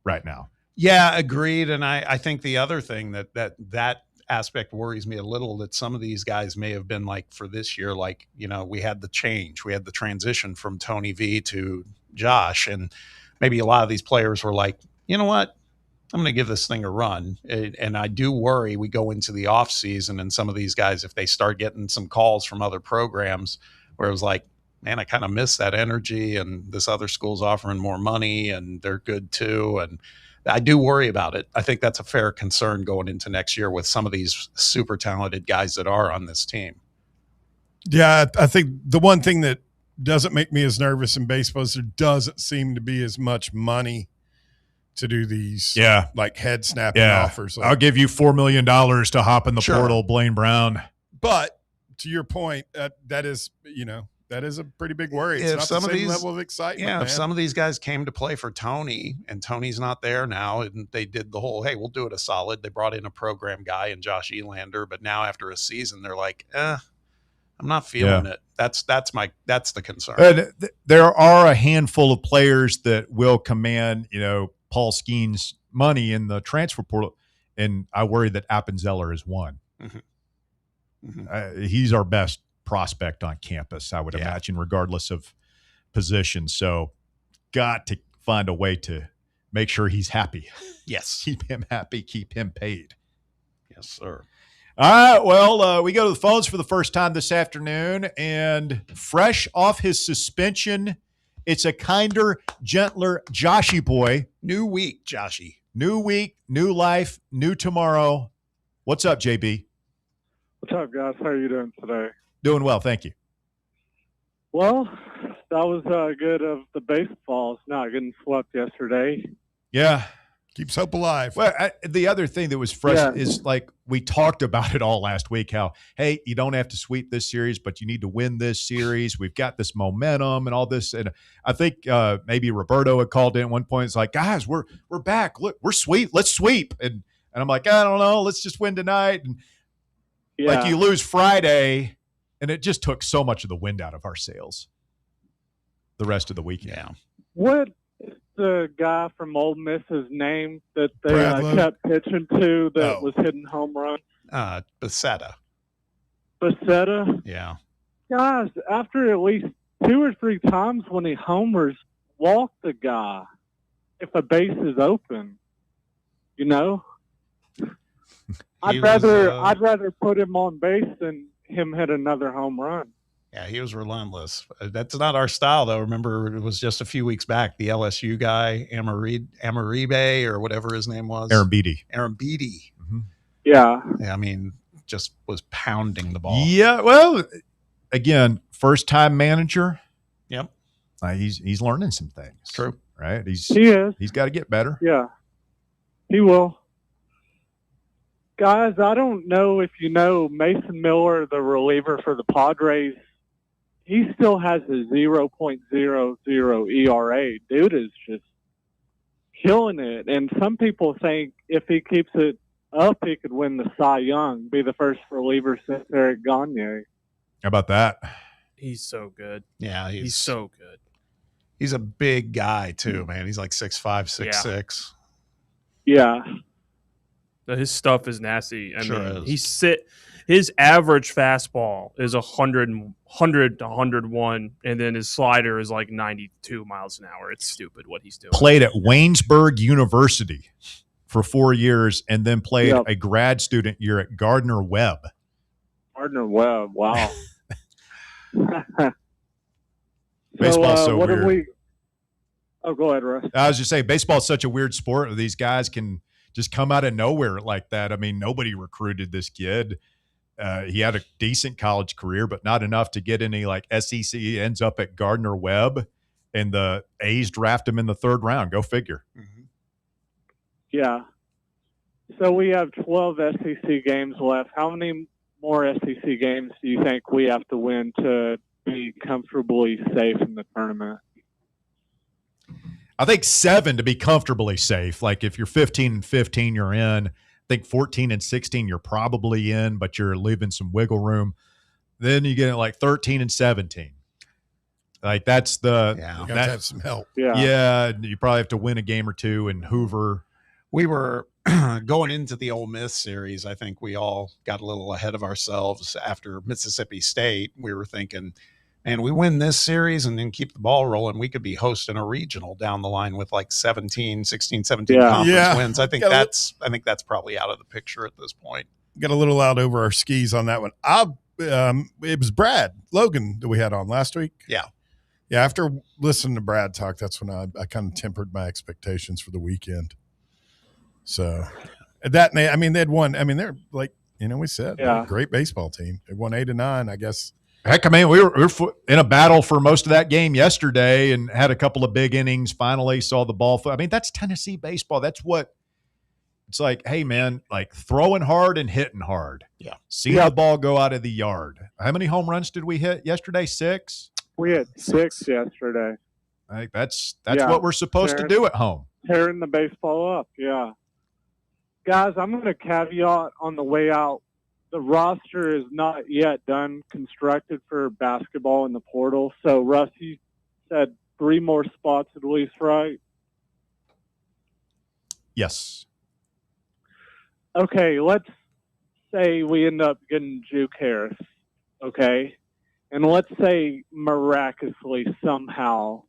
S5: right now.
S6: Yeah, agreed. And I think the other thing that aspect worries me a little, that some of these guys may have been like for this year, like, we had the change, we had the transition from Tony V to Josh. And maybe a lot of these players were like, you know what, I'm going to give this thing a run. And I do worry we go into the off season and some of these guys, if they start getting some calls from other programs where it was like, man, I kind of miss that energy and this other school's offering more money and they're good too. And I do worry about it. I think that's a fair concern going into next year with some of these super talented guys that are on this team.
S7: Yeah, I think the one thing that doesn't make me as nervous in baseball is there doesn't seem to be as much money to do these like head snapping offers. Like,
S5: I'll give you $4 million to hop in the portal, Blaine Brown.
S7: But to your point, that is, that is a pretty big worry. It's not the same level of excitement.
S6: Yeah,
S7: man.
S6: if some of these guys came to play for Tony and Tony's not there now, and they did the whole, hey, we'll do it a solid. They brought in a program guy and Josh Elander, but now after a season, they're like, I'm not feeling it. That's the concern.
S5: There are a handful of players that will command, Paul Skeen's money in the transfer portal, and I worry that Appenzeller is one. He's our best prospect on campus, I would imagine, regardless of position. So got to find a way to make sure he's happy.
S6: Yes.
S5: Keep him happy, keep him paid.
S6: Yes, sir.
S5: All right, well, we go to the phones for the first time this afternoon, and fresh off his suspension, it's a kinder, gentler Joshy boy.
S6: New week, Joshy.
S5: New week, new life, new tomorrow. What's up, JB?
S14: What's up, guys? How are you doing today?
S5: Doing well, thank you.
S14: Well, that was good of the baseballs not getting swept yesterday.
S5: Yeah.
S7: Keeps hope alive.
S5: Well, the other thing that was fresh is like we talked about it all last week, how, hey, you don't have to sweep this series, but you need to win this series. We've got this momentum and all this. And I think maybe Roberto had called in at one point. It's like, guys, we're back. Look, we're sweep. Let's sweep. And I'm like, I don't know. Let's just win tonight. And like you lose Friday, and it just took so much of the wind out of our sails the rest of the weekend.
S6: Yeah.
S14: What is the guy from Ole Miss's name that they kept pitching to that was hitting home runs?
S6: Becerra.
S14: Becerra?
S6: Yeah.
S14: Guys, after at least 2 or 3 times when he homers, walk the guy if a base is open. I'd rather put him on base than him hit another home run.
S6: Yeah, he was relentless. That's not our style, though. Remember, it was just a few weeks back, the LSU guy, Amaribe, or whatever his name was.
S5: Aaron Beatty.
S6: Mm-hmm.
S14: Yeah.
S6: I mean, just was pounding the ball.
S5: Yeah, well, again, first-time manager.
S6: Yep.
S5: He's learning some things.
S6: True.
S5: Right?
S14: He is.
S5: He's got to get better.
S14: Yeah. He will. Guys, I don't know if you know Mason Miller, the reliever for the Padres. he still has a 0.00 ERA. Dude is just killing it. And some people think if he keeps it up, he could win the Cy Young, be the first reliever since Eric Gagne.
S5: How about that?
S8: He's so good.
S6: Yeah,
S8: he's so good.
S6: He's a big guy too, man. He's like 6'5", 6'6".
S14: Yeah.
S8: His stuff is nasty. I
S6: Sure
S8: mean,
S6: is.
S8: His average fastball is 100 to 101, and then his slider is like 92 miles an hour. It's stupid what he's doing.
S5: Played at Waynesburg University for 4 years, and then played a grad student year at Gardner Webb.
S14: Gardner Webb, wow.
S5: Baseball's so
S14: what
S5: weird.
S14: Oh, go ahead, Russ.
S5: I was just saying, baseball's such a weird sport. These guys can just come out of nowhere like that. I mean, nobody recruited this kid. He had a decent college career, but not enough to get any like SEC. He ends up at Gardner Webb, and the A's draft him in the 3rd round. Go figure.
S6: Mm-hmm.
S14: Yeah. So we have 12 SEC games left. How many more SEC games do you think we have to win to be comfortably safe in the tournament?
S5: I think 7 to be comfortably safe. Like if you're 15-15, you're in. I think 14-16, you're probably in, but you're leaving some wiggle room. Then you get like 13-17. Like that's the
S7: you got to have some help.
S5: Yeah, you probably have to win a game or two in Hoover.
S6: We were going into the Ole Miss series. I think we all got a little ahead of ourselves after Mississippi State. We were thinking, and we win this series and then keep the ball rolling, we could be hosting a regional down the line with like 16, 17 conference wins. I think that's probably out of the picture at this point.
S7: Got a little out over our skis on that one. It was Brad Logan that we had on last week.
S6: Yeah.
S7: Yeah, after listening to Brad talk, that's when I kind of tempered my expectations for the weekend. So that, I mean, they'd won. I mean, they're like, we said, they're a great baseball team. They won 8-9, I guess.
S5: Heck, I mean, we were in a battle for most of that game yesterday and had a couple of big innings. Finally saw the ball. I mean, that's Tennessee baseball. That's what it's like. Hey, man, like throwing hard and hitting hard.
S6: Yeah.
S5: See the ball go out of the yard. How many home runs did we hit yesterday? 6?
S14: We had 6 yesterday.
S5: I think that's what we're supposed to do at home.
S14: Tearing the baseball up, yeah. Guys, I'm going to caveat on the way out. The roster is not yet done constructed for basketball in the portal. So, Russ, you said 3 more spots at least, right?
S5: Yes.
S14: Okay, let's say we end up getting Juke Harris, okay? And let's say miraculously somehow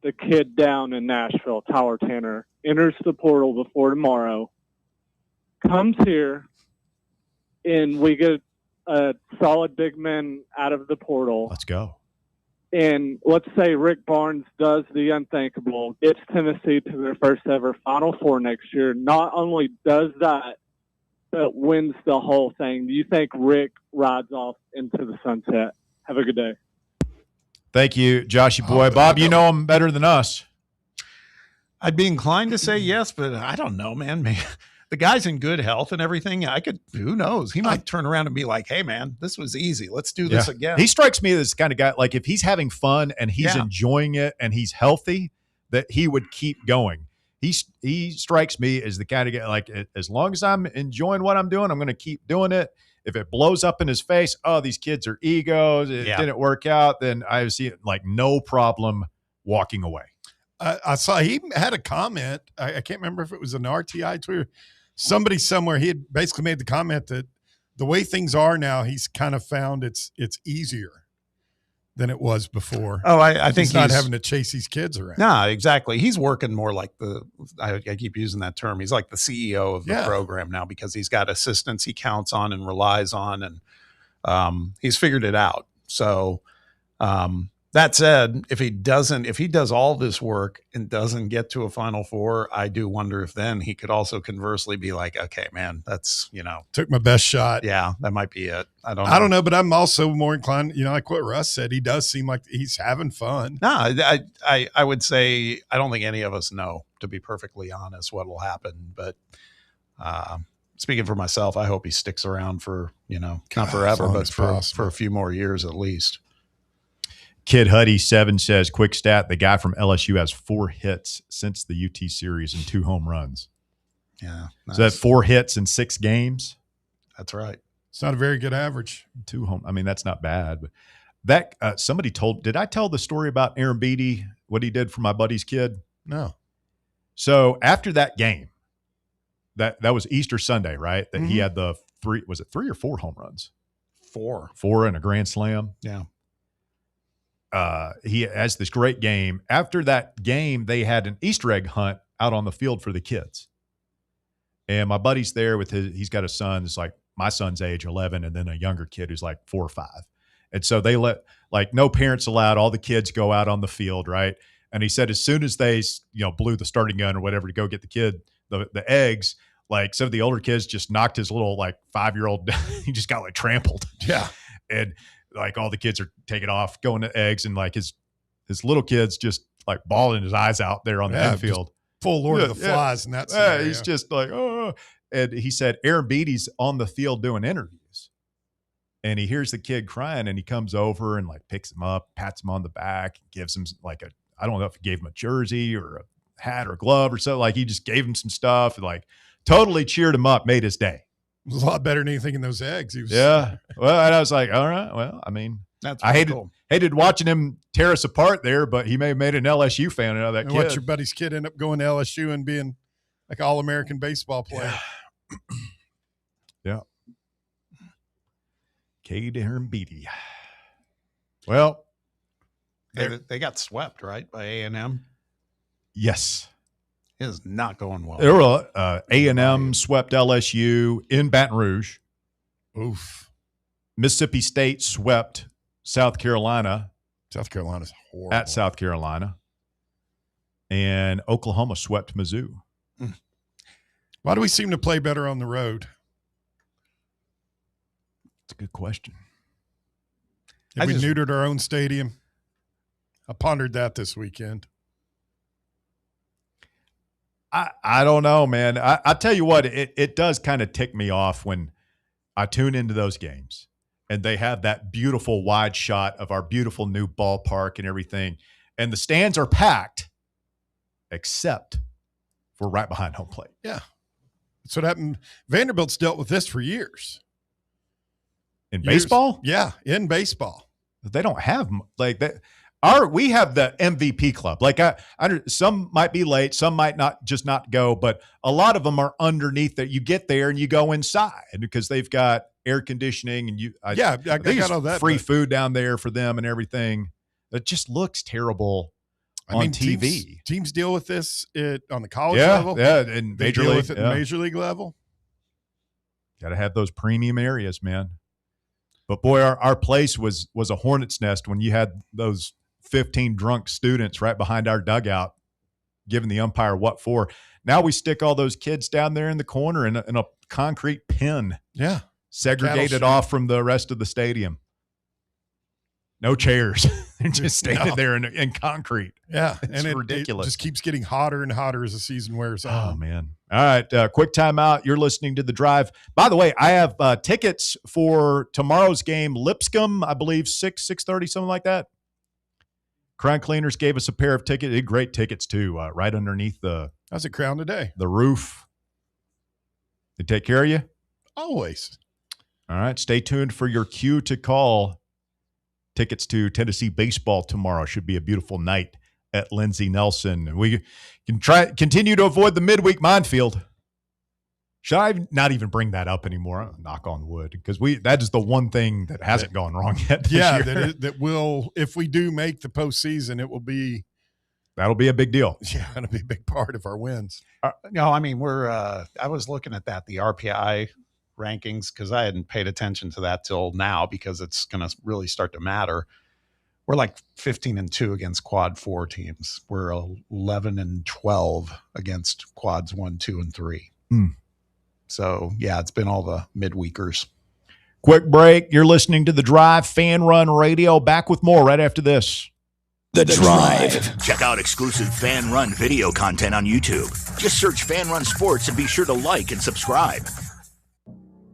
S14: the kid down in Nashville, Tyler Tanner, enters the portal before tomorrow, comes here, and we get a solid big man out of the portal.
S5: Let's go.
S14: And let's say Rick Barnes does the unthinkable, gets Tennessee to their first ever Final Four next year. Not only does that, but wins the whole thing. Do you think Rick rides off into the sunset? Have a good day.
S5: Thank you, Joshy boy. Bob, you know him better than us.
S6: I'd be inclined to say yes, but I don't know, man. The guy's in good health and everything. Who knows? He might turn around and be like, hey, man, this was easy. Let's do this again.
S5: He strikes me as the kind of guy, like if he's having fun and he's enjoying it and he's healthy, that he would keep going. He strikes me as the kind of guy, like as long as I'm enjoying what I'm doing, I'm going to keep doing it. If it blows up in his face, oh, these kids are egos, it didn't work out, then I see it like no problem walking away.
S7: I saw he had a comment. I can't remember if it was an RTI Twitter. Somebody somewhere, he had basically made the comment that the way things are now, he's kind of found it's easier than it was before.
S6: Oh, I think
S7: he's not having to chase these kids around.
S6: No, exactly. He's working more like I keep using that term. He's like the CEO of the program now because he's got assistants he counts on and relies on, and he's figured it out. So that said, if he does all this work and doesn't get to a Final Four, I do wonder if then he could also conversely be like, okay, man, that's,
S7: took my best shot.
S6: Yeah, that might be it. I
S7: don't know, but I'm also more inclined, like what Russ said, he does seem like he's having fun.
S6: No, I would say, I don't think any of us know, to be perfectly honest, what will happen. But speaking for myself, I hope he sticks around for, not forever, but for a few more years at least.
S5: Kid Huddy7 says, quick stat, the guy from LSU has 4 hits since the UT series and 2 home runs.
S6: Yeah. Nice.
S5: So that's 4 hits in 6 games.
S6: That's right.
S7: It's not a very good average.
S5: 2 home. I mean, that's not bad. But that somebody told, did I tell the story about Aaron Beatty, what he did for my buddy's kid?
S7: No.
S5: So after that game, that was Easter Sunday, right? That he had the 3 or 4 home runs?
S6: 4
S5: and a grand slam.
S6: Yeah.
S5: He has this great game. After that game, they had an Easter egg hunt out on the field for the kids. And my buddy's there with he's got a son that's like my son's age, 11, and then a younger kid who's like 4 or 5. And so they let, like, no parents allowed, all the kids go out on the field, right? And he said as soon as they, blew the starting gun or whatever to go get the kid, the eggs, like some of the older kids just knocked his little like 5-year-old, he just got like trampled.
S7: Yeah.
S5: And like all the kids are taking off, going to eggs, and like his little kid's just like bawling his eyes out there on the infield.
S7: Full Lord of the Flies in that scenario.
S5: He's just like, oh. And he said Aaron Beatty's on the field doing interviews. And he hears the kid crying, and he comes over and like picks him up, pats him on the back, gives him like I don't know if he gave him a jersey or a hat or a glove or something. Like he just gave him some stuff and like totally cheered him up, made his day.
S7: It was a lot better than anything in those eggs. He was,
S5: yeah. Well, and I was like, all right. Well, I mean, I hated watching him tear us apart there, but he may have made an LSU fan out of that
S7: and
S5: kid.
S7: watch your buddy's kid end up going to LSU and being like an All-American baseball player.
S5: Yeah. Cade Aaron Beatty. Well,
S6: they got swept, right, by A&M?
S5: Yes.
S6: It is not going well.
S5: There were A&M swept LSU in Baton Rouge.
S7: Oof.
S5: Mississippi State swept South Carolina.
S7: South Carolina's horrible.
S5: At South Carolina. And Oklahoma swept Mizzou.
S7: Why do we seem to play better on the road?
S5: It's a good question.
S7: Have we neutered our own stadium? I pondered that this weekend.
S5: I don't know, man. I tell you what, it does kind of tick me off when I tune into those games and they have that beautiful wide shot of our beautiful new ballpark and everything. And the stands are packed, except for right behind home plate.
S7: Yeah. That's what happened. Vanderbilt's dealt with this for years.
S5: In baseball?
S7: Yeah, in baseball.
S5: They don't have like that. We have the MVP club. Like some might be late, some might not go, but a lot of them are underneath that. You get there and you go inside because they've got air conditioning and I got all that free food down there for them and everything. It just looks terrible on TV.
S7: Teams deal with this on the college level.
S5: Yeah, and major league,
S7: with it in major league level.
S5: Got to have those premium areas, man. But boy, our place was a hornet's nest when you had those 15 drunk students right behind our dugout giving the umpire what for. Now we stick all those kids down there in the corner in a concrete pen.
S7: Yeah.
S5: Segregated off from the rest of the stadium. No chairs. They're just standing there in concrete.
S7: Yeah.
S5: It's ridiculous.
S7: It just keeps getting hotter and hotter as the season wears on.
S5: Oh, man. All right. Quick timeout. You're listening to The Drive. By the way, I have tickets for tomorrow's game. Lipscomb, I believe, 6:30, something like that. Crown Cleaners gave us a pair of tickets. Great tickets, too, right underneath the –
S7: how's it Crown today?
S5: The roof. They take care of you?
S7: Always.
S5: All right. Stay tuned for your cue to call. Tickets to Tennessee baseball tomorrow. Should be a beautiful night at Lindsey Nelson. We can continue to avoid the midweek minefield. Should I not even bring that up anymore? Knock on wood, because that is the one thing that hasn't gone wrong yet this year.
S7: That will, if we do make the postseason,
S5: that'll be a big deal.
S7: Yeah, it'll be a big part of our wins.
S6: No, I mean I was looking at the RPI rankings, because I hadn't paid attention to that till now, because it's going to really start to matter. We're like 15-2 against quad 4 teams. We're 11-12 against quads 1, 2, and 3. So yeah, it's been all the midweekers.
S5: Quick break. You're listening to The Drive, Fan Run Radio. Back with more right after this.
S9: The Drive. Check out exclusive Fan Run video content on YouTube. Just search Fan Run Sports and be sure to like and subscribe.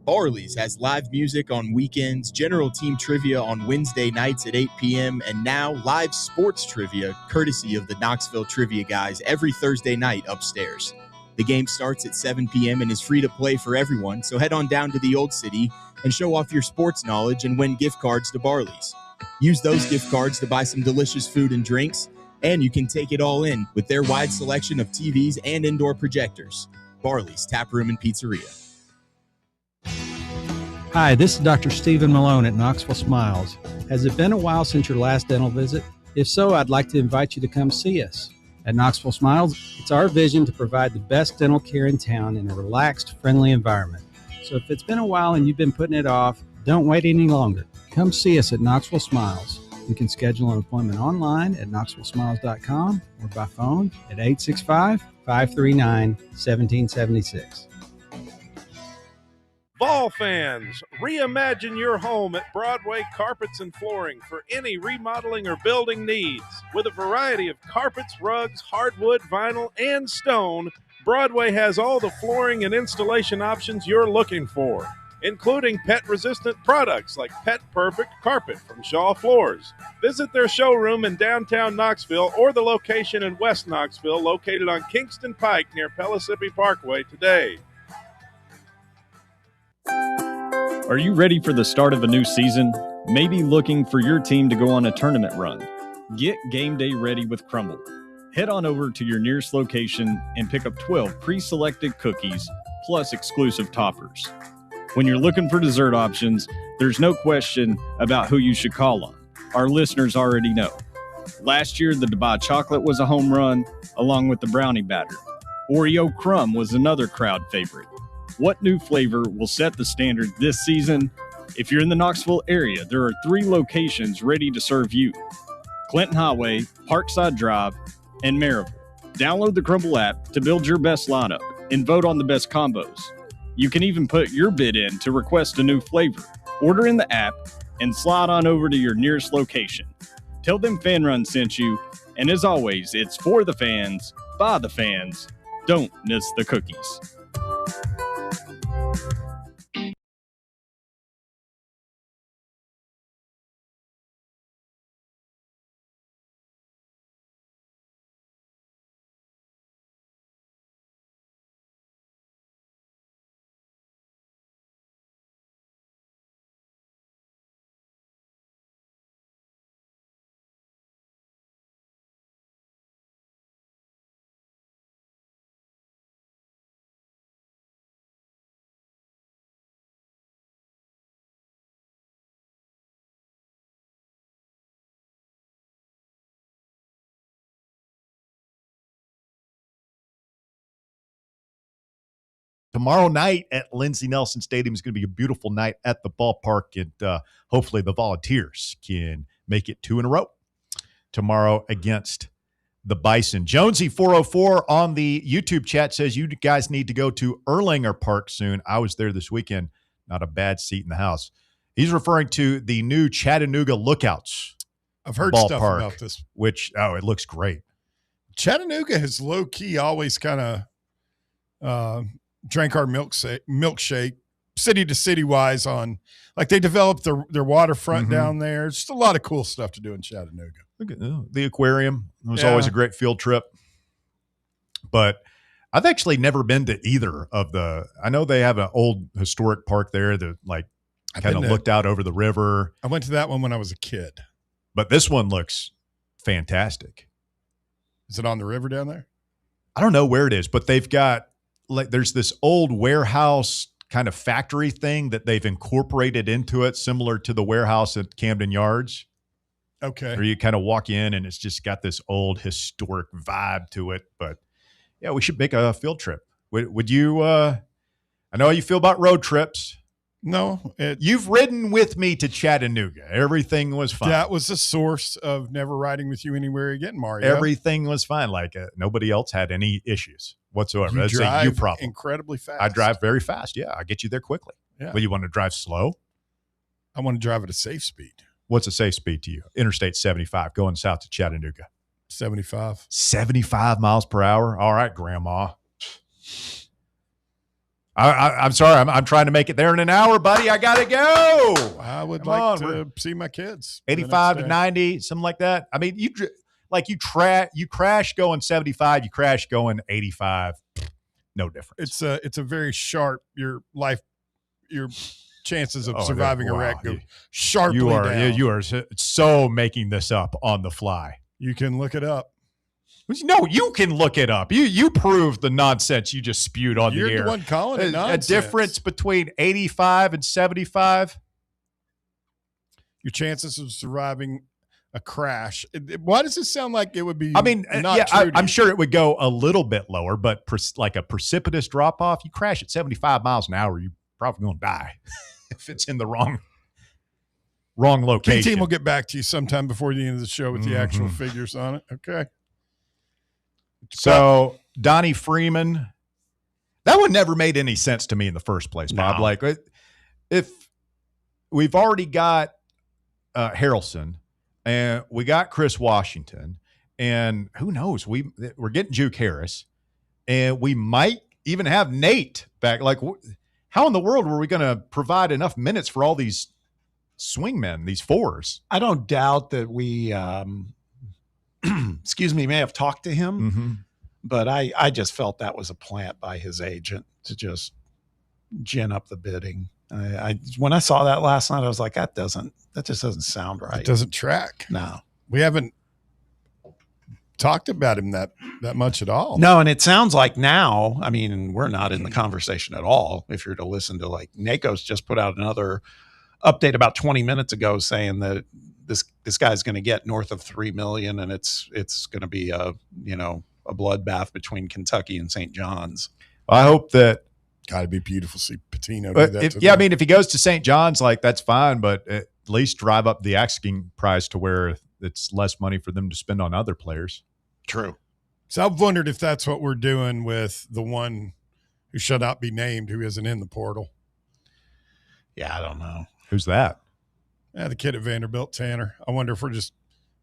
S15: Barley's has live music on weekends, general team trivia on Wednesday nights at 8 p.m., and now live sports trivia courtesy of the Knoxville Trivia Guys every Thursday night upstairs. The game starts at 7 p.m. and is free to play for everyone, so head on down to the Old City and show off your sports knowledge and win gift cards to Barley's. Use those gift cards to buy some delicious food and drinks, and you can take it all in with their wide selection of TVs and indoor projectors. Barley's Tap Room and Pizzeria.
S16: Hi, this is Dr. Stephen Malone at Knoxville Smiles. Has it been a while since your last dental visit? If so, I'd like to invite you to come see us. At Knoxville Smiles, it's our vision to provide the best dental care in town in a relaxed, friendly environment. So if it's been a while and you've been putting it off, don't wait any longer. Come see us at Knoxville Smiles. You can schedule an appointment online at knoxvillesmiles.com or by phone at 865-539-1776.
S17: Vol fans, reimagine your home at Broadway Carpets and Flooring for any remodeling or building needs. With a variety of carpets, rugs, hardwood, vinyl, and stone, Broadway has all the flooring and installation options you're looking for, including pet-resistant products like Pet Perfect Carpet from Shaw Floors. Visit their showroom in downtown Knoxville or the location in West Knoxville located on Kingston Pike near Pellissippi Parkway today.
S18: Are you ready for the start of a new season? Maybe looking for your team to go on a tournament run? Get game day ready with Crumble. Head on over to your nearest location and pick up 12 pre-selected cookies plus exclusive toppers. When you're looking for dessert options, there's no question about who you should call on. Our listeners already know. Last year, the Dubai chocolate was a home run, along with the brownie batter. Oreo crumb was another crowd favorite. What new flavor will set the standard this season? If you're in the Knoxville area, there are 3 locations ready to serve you: Clinton Highway, Parkside Drive, and Maryville. Download the Crumble app to build your best lineup and vote on the best combos. You can even put your bid in to request a new flavor. Order in the app and slide on over to your nearest location. Tell them Fan Run sent you, and as always, it's for the fans, by the fans. Don't miss the cookies.
S5: Tomorrow night at Lindsey Nelson Stadium is going to be a beautiful night at the ballpark, and hopefully the Volunteers can make it 2 in a row tomorrow against the Bison. Jonesy 404 on the YouTube chat says you guys need to go to Erlanger Park soon. I was there this weekend. Not a bad seat in the house. He's referring to the new Chattanooga Lookouts.
S7: I've heard
S5: ballpark,
S7: stuff about this.
S5: Which, it looks great.
S7: Chattanooga has low-key always kind of drank our milkshake city to city wise on, like, they developed their waterfront down there. Just a lot of cool stuff to do in Chattanooga.
S5: Look at the aquarium. It was always a great field trip. But I've actually never been to either of I know they have an old historic park there that, like, kind of looked out over the river.
S7: I went to that one when I was a kid.
S5: But this one looks fantastic.
S7: Is it on the river down there?
S5: I don't know where it is, but they've got, like, there's this old warehouse kind of factory thing that they've incorporated into it, similar to the warehouse at Camden Yards.
S7: Okay.
S5: Where you kind of walk in and it's just got this old historic vibe to it. But yeah, we should make a field trip. Would you, I know how you feel about road trips.
S7: No.
S5: You've ridden with me to Chattanooga. Everything was fine.
S7: That was a source of never riding with you anywhere again, Mario.
S5: Everything was fine. Like, nobody else had any issues whatsoever.
S7: You drive
S5: you problem.
S7: Incredibly fast.
S5: I drive very fast. Yeah, I get you there quickly.
S7: Yeah.
S5: Well, you want to drive slow?
S7: I want to drive at a safe speed.
S5: What's a safe speed to you? Interstate 75 going south to Chattanooga.
S7: 75.
S5: 75 miles per hour? All right, Grandma. I'm sorry. I'm trying to make it there in an hour, buddy. I gotta go.
S7: I would
S5: Come on.
S7: to see my kids.
S5: 85 to 90, something like that. I mean, you crash going 75, you crash going 85. No difference.
S7: It's a very sharp your chances of surviving a wreck go sharply down.
S5: You are so making this up on the fly.
S7: You can look it up.
S5: No, you can look it up. You proved the nonsense you just spewed on the air.
S7: You're the one calling it nonsense.
S5: A difference between 85 and 75.
S7: Your chances of surviving a crash. Why does this sound like it would be?
S5: I mean,
S7: not
S5: I'm sure it would go a little bit lower, but like a precipitous drop off, you crash at 75 miles an hour, you're probably going to die if it's in the wrong location.
S7: P-Team will get back to you sometime before the end of the show with the actual figures on it. Okay.
S5: So Donnie Freeman, that one never made any sense to me in the first place, Bob.
S6: No.
S5: Like, if we've already got Harrelson and we got Chris Washington, and who knows, we're getting Juke Harris, and we might even have Nate back. Like, how in the world were we going to provide enough minutes for all these swingmen, these fours?
S6: I don't doubt that we may have talked to him, but I just felt that was a plant by his agent to just gin up the bidding. When I saw that last night, I was like, that just doesn't sound right.
S7: It doesn't track.
S6: No,
S7: we haven't talked about him that much at all.
S6: No, and it sounds like now, I mean, we're not in the conversation at all. If you're to listen to, like, NACO's just put out another update about 20 minutes ago saying that this guy's going to get north of $3 million, and it's going to be a bloodbath between Kentucky and St. John's.
S5: I hope that.
S7: Got to be beautiful to see Patino do that.
S5: I mean, if he goes to St. John's, like, that's fine, but at least drive up the asking price to where it's less money for them to spend on other players.
S6: True.
S7: So I've wondered if that's what we're doing with the one who shall not be named, who isn't in the portal.
S6: Yeah, I don't know.
S5: Who's that?
S7: The kid at Vanderbilt, Tanner. I wonder if we're just,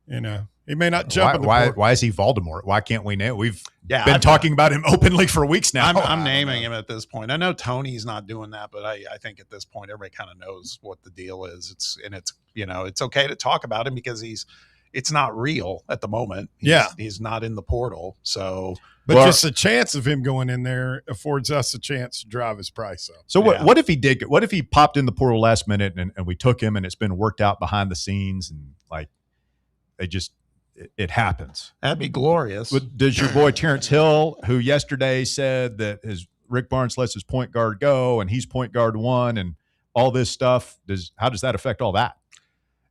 S7: he may not jump in the portal.
S5: Why is he Voldemort? Why can't we name? We've been talking about him openly for weeks now.
S6: I'm naming him at this point. I know Tony's not doing that, but I think at this point everybody kind of knows what the deal is. It's okay to talk about him because it's not real at the moment. He's not in the portal. So,
S7: but just the chance of him going in there affords us a chance to drive his price up.
S5: So what if he did? What if he popped in the portal last minute and we took him and it's been worked out behind the scenes and like it happens?
S6: That'd be glorious.
S5: But does your boy Terrance Hill, who yesterday said that Rick Barnes lets his point guard go and he's point guard one and all this stuff, how does that affect all that?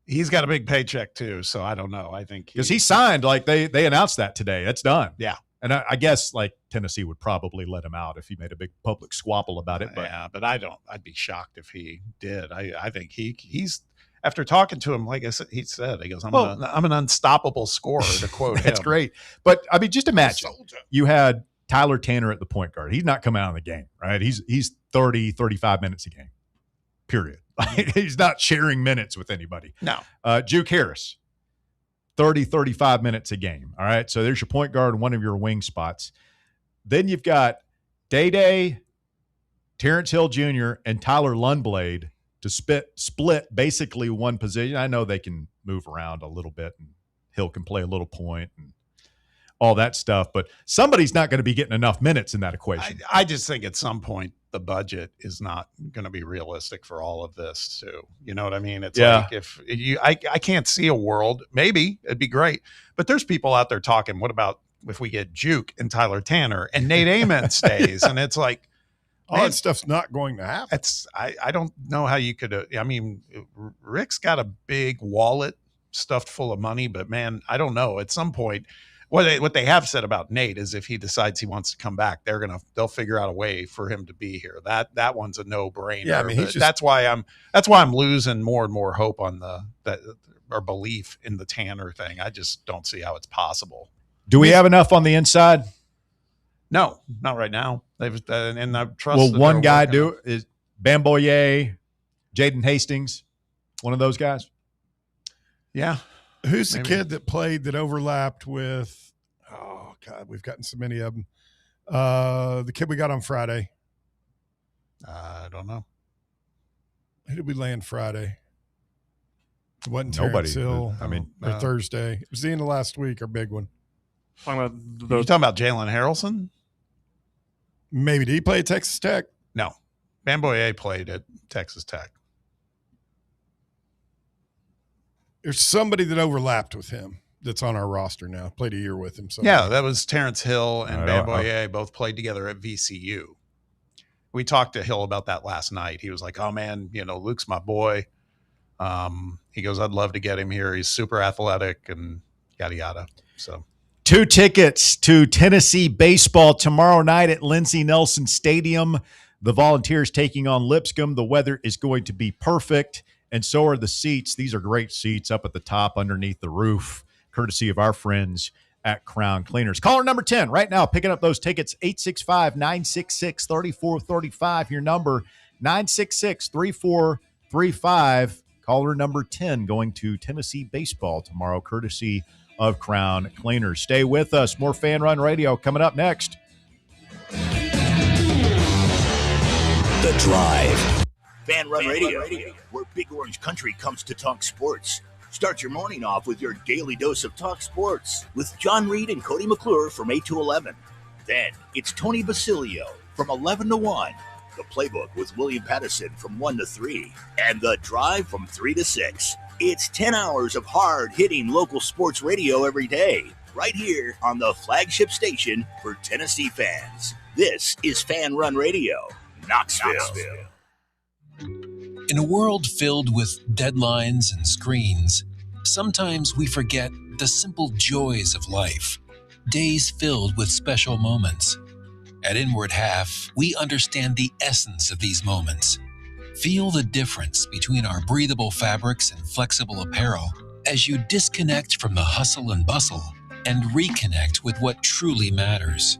S6: He's got a big paycheck too, so I don't know. I think
S5: because he signed, like they announced that today. It's done.
S6: Yeah,
S5: and I guess like Tennessee would probably let him out if he made a big public squabble about it. But
S6: but I don't. I'd be shocked if he did. I think he's after talking to him, like I said, he goes, I'm an unstoppable scorer, to quote him.
S5: That's great. But I mean, just imagine you had Tyler Tanner at the point guard. He's not coming out of the game, right? He's 30, 35 minutes a game. Period. He's not sharing minutes with anybody.
S6: No.
S5: Juke Harris, 30, 35 minutes a game. All right. So there's your point guard and one of your wing spots. Then you've got Day, Terrance Hill Jr., and Tyler Lundblade to split basically one position. I know they can move around a little bit and Hill can play a little point and all that stuff, but somebody's not going to be getting enough minutes in that equation.
S6: I just think at some point the budget is not going to be realistic for all of this too. You know what I mean? It's like I can't see a world, maybe it'd be great, but there's people out there talking, what about if we get Juke and Tyler Tanner and Nate Amen stays? And it's like,
S7: all that stuff's not going to happen.
S6: I don't know how you could, Rick's got a big wallet stuffed full of money, but man, I don't know. At some point, what they have said about Nate is if he decides he wants to come back, they'll figure out a way for him to be here. That one's a no-brainer.
S7: Yeah, I mean,
S6: that's why I'm losing more and more hope on or belief in the Tanner thing. I just don't see how it's possible.
S5: Do we have enough on the inside?
S6: No, not right now. And I trust.
S5: Will one guy do is Bamboye, Jaden Hastings, one of those guys?
S6: Yeah.
S7: Who's the kid that played that overlapped with? Oh God, we've gotten so many of them. The kid we got on Friday.
S6: I don't know.
S7: Who did we land Friday? It wasn't
S5: Nobody.
S7: Terrance Hill. Or Thursday. It was the end of last week, our big one.
S6: You talking about Jalen Harrelson?
S7: Maybe. Did he play at Texas Tech?
S6: No. Bamboye played at Texas Tech.
S7: There's somebody that overlapped with him that's on our roster now. Played a year with him.
S6: Yeah, that was Terrance Hill and Bamboye both played together at VCU. We talked to Hill about that last night. He was like, oh, man, Luke's my boy. He goes, I'd love to get him here. He's super athletic and yada, yada. So
S5: 2 tickets to Tennessee baseball tomorrow night at Lindsey Nelson Stadium. The Volunteers taking on Lipscomb. The weather is going to be perfect, and so are the seats. These are great seats up at the top underneath the roof, courtesy of our friends at Crown Cleaners. Caller number 10 right now, picking up those tickets, 865-966-3435. Your number, 966-3435. Caller number 10 going to Tennessee baseball tomorrow, courtesy of Crown Cleaners. Stay with us. More Fan Run Radio coming up next.
S9: The Drive. Fan Run Radio, where Big Orange Country comes to talk sports. Start your morning off with your daily dose of talk sports with John Reed and Cody McClure from 8 to 11. Then it's Tony Basilio from 11 to 1. The Playbook with William Pattison from 1 to 3. And The Drive from 3 to 6. It's 10 hours of hard-hitting local sports radio every day, right here on the flagship station for Tennessee fans. This is Fan Run Radio, Knoxville.
S19: In a world filled with deadlines and screens, sometimes we forget the simple joys of life, days filled with special moments. At Inward Half, we understand the essence of these moments. Feel the difference between our breathable fabrics and flexible apparel as you disconnect from the hustle and bustle and reconnect with what truly matters.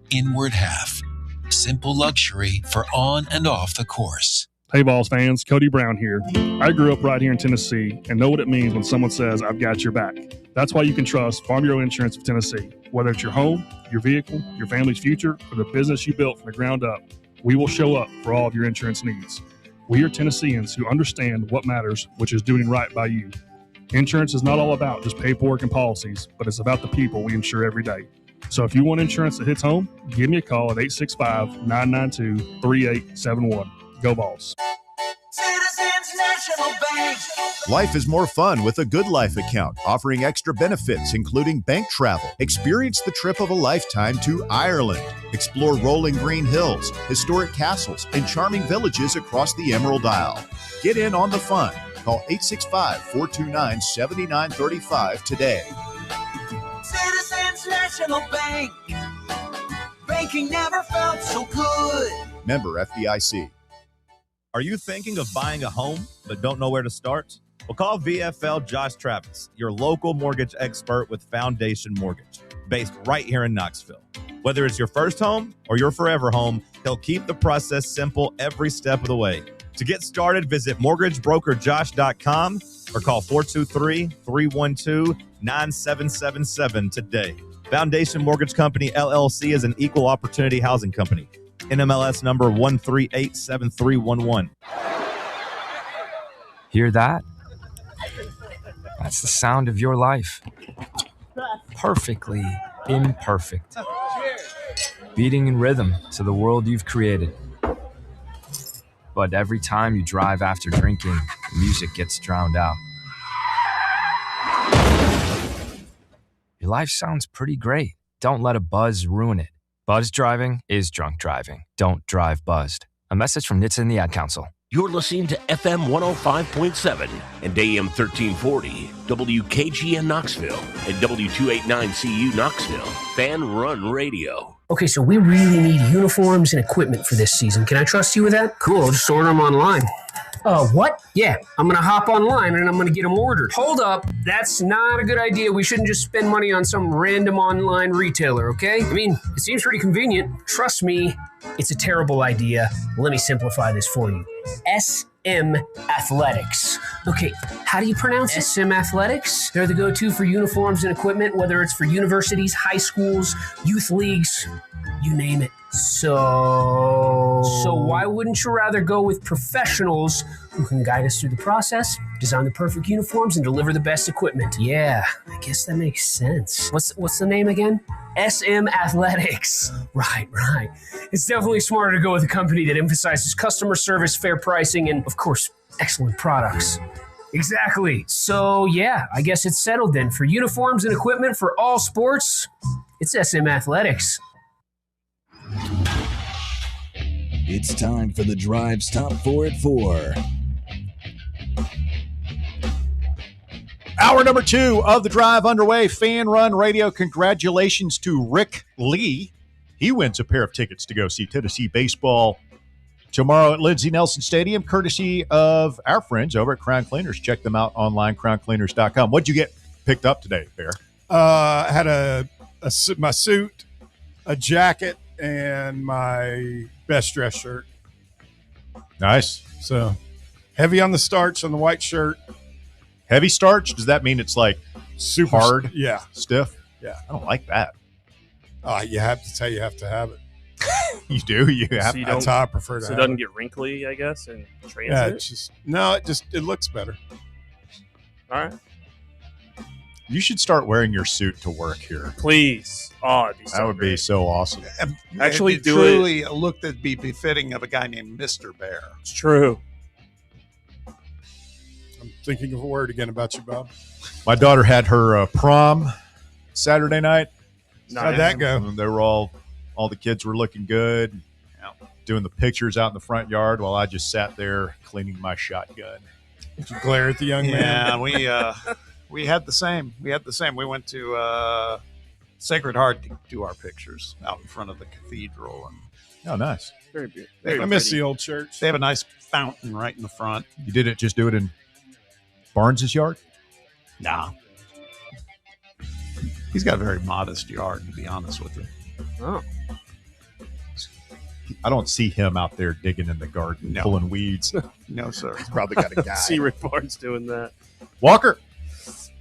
S19: Inward Half, simple luxury for on and off the course.
S20: Hey, Vols fans, Cody Brown here. I grew up right here in Tennessee and know what it means when someone says, I've got your back. That's why you can trust Farm Bureau Insurance of Tennessee. Whether it's your home, your vehicle, your family's future, or the business you built from the ground up, we will show up for all of your insurance needs. We are Tennesseans who understand what matters, which is doing right by you. Insurance is not all about just paperwork and policies, but it's about the people we insure every day. So if you want insurance that hits home, give me a call at 865-992-3871. Go Vols.
S3: Citizens National Bank.
S5: Life is more fun with a Good Life account, offering extra benefits, including bank travel. Experience the trip of a lifetime to Ireland. Explore rolling green hills, historic castles, and charming villages across the Emerald Isle. Get in on the fun. Call 865-429-7935 today.
S3: Citizens National Bank. Banking never felt so good.
S5: Member FDIC.
S21: Are you thinking of buying a home but don't know where to start? Well, call VFL Josh Travis, your local mortgage expert with Foundation Mortgage, based right here in Knoxville. Whether it's your first home or your forever home, he'll keep the process simple every step of the way. To get started, visit mortgagebrokerjosh.com or call 423-312-9777 today. Foundation Mortgage Company, LLC is an equal opportunity housing company. NMLS number 1387311.
S22: Hear that? That's the sound of your life. Perfectly imperfect. Beating in rhythm to the world you've created. But every time you drive after drinking, the music gets drowned out. Your life sounds pretty great. Don't let a buzz ruin it. Buzz driving is drunk driving. Don't drive buzzed. A message from NHTSA and the Ad Council.
S2: You're listening to FM 105.7 and AM 1340, WKGN Knoxville, and W289CU Knoxville. Fan Run Radio.
S23: Okay, so we really need uniforms and equipment for this season. Can I trust you with that? Cool, just order them online. What? Yeah, I'm going to hop online and I'm going to get them ordered. Hold up. That's not a good idea. We shouldn't just spend money on some random online retailer, okay? I mean, it seems pretty convenient. Trust me, it's a terrible idea. Let me simplify this for you. SM Athletics. Okay, how do you pronounce it? SM Athletics? They're the go-to for uniforms and equipment, whether it's for universities, high schools, youth leagues, you name it. So So why wouldn't you rather go with professionals who can guide us through the process, design the perfect uniforms, and deliver the best equipment? Yeah, I guess that makes sense. What's the name again? SM Athletics. Right. It's definitely smarter to go with a company that emphasizes customer service, fair pricing, and, of course, excellent products. Exactly. So, yeah, I guess it's settled then. For uniforms and equipment for all sports, it's SM Athletics.
S1: It's time for the Drive's Top 4 at 4.
S5: Hour number 2 of the Drive underway. Fan Run Radio. Congratulations to Rick Lee. He wins a pair of tickets to go see Tennessee baseball tomorrow at Lindsey Nelson Stadium, courtesy of our friends over at Crown Cleaners. Check them out online, crowncleaners.com. What'd you get picked up today, Bear?
S7: I had my suit, a jacket, and my best dress shirt.
S5: Nice.
S7: So heavy on the starch on the white shirt.
S5: Heavy starch? Does that mean it's like super hard?
S7: Yeah.
S5: Stiff?
S7: Yeah.
S5: I don't like that.
S7: You have to have it.
S5: You do? You have
S8: So
S7: That's how I prefer to
S8: So
S7: have
S8: it doesn't
S7: it.
S8: get wrinkly, I guess, and transit?
S7: Yeah, it looks better.
S8: All right.
S5: You should start wearing your suit to work here.
S8: Please. Oh, it'd be so
S5: That would be so awesome.
S8: Actually,
S6: It'd
S8: do
S6: truly a look that'd be befitting of a guy named Mr. Bear.
S8: It's true.
S7: I'm thinking of a word again about you, Bob.
S5: My daughter had her prom Saturday night.
S7: How'd that go?
S5: They were all the kids were looking good, doing the pictures out in the front yard while I just sat there cleaning my shotgun.
S7: Did you glare at the young man?
S6: Yeah, we had the same. We went to Sacred Heart to do our pictures out in front of the cathedral. And
S5: Oh, nice.
S8: Very beautiful.
S7: I miss the old church.
S6: They have a nice fountain right in the front.
S5: You didn't just do it in Barnes's yard?
S6: Nah. He's got a very modest yard, to be honest with you.
S8: Oh.
S5: I don't see him out there digging in the garden, pulling weeds.
S6: No, sir.
S5: He's probably got a guy.
S8: See Rick Barnes doing that.
S5: Walker.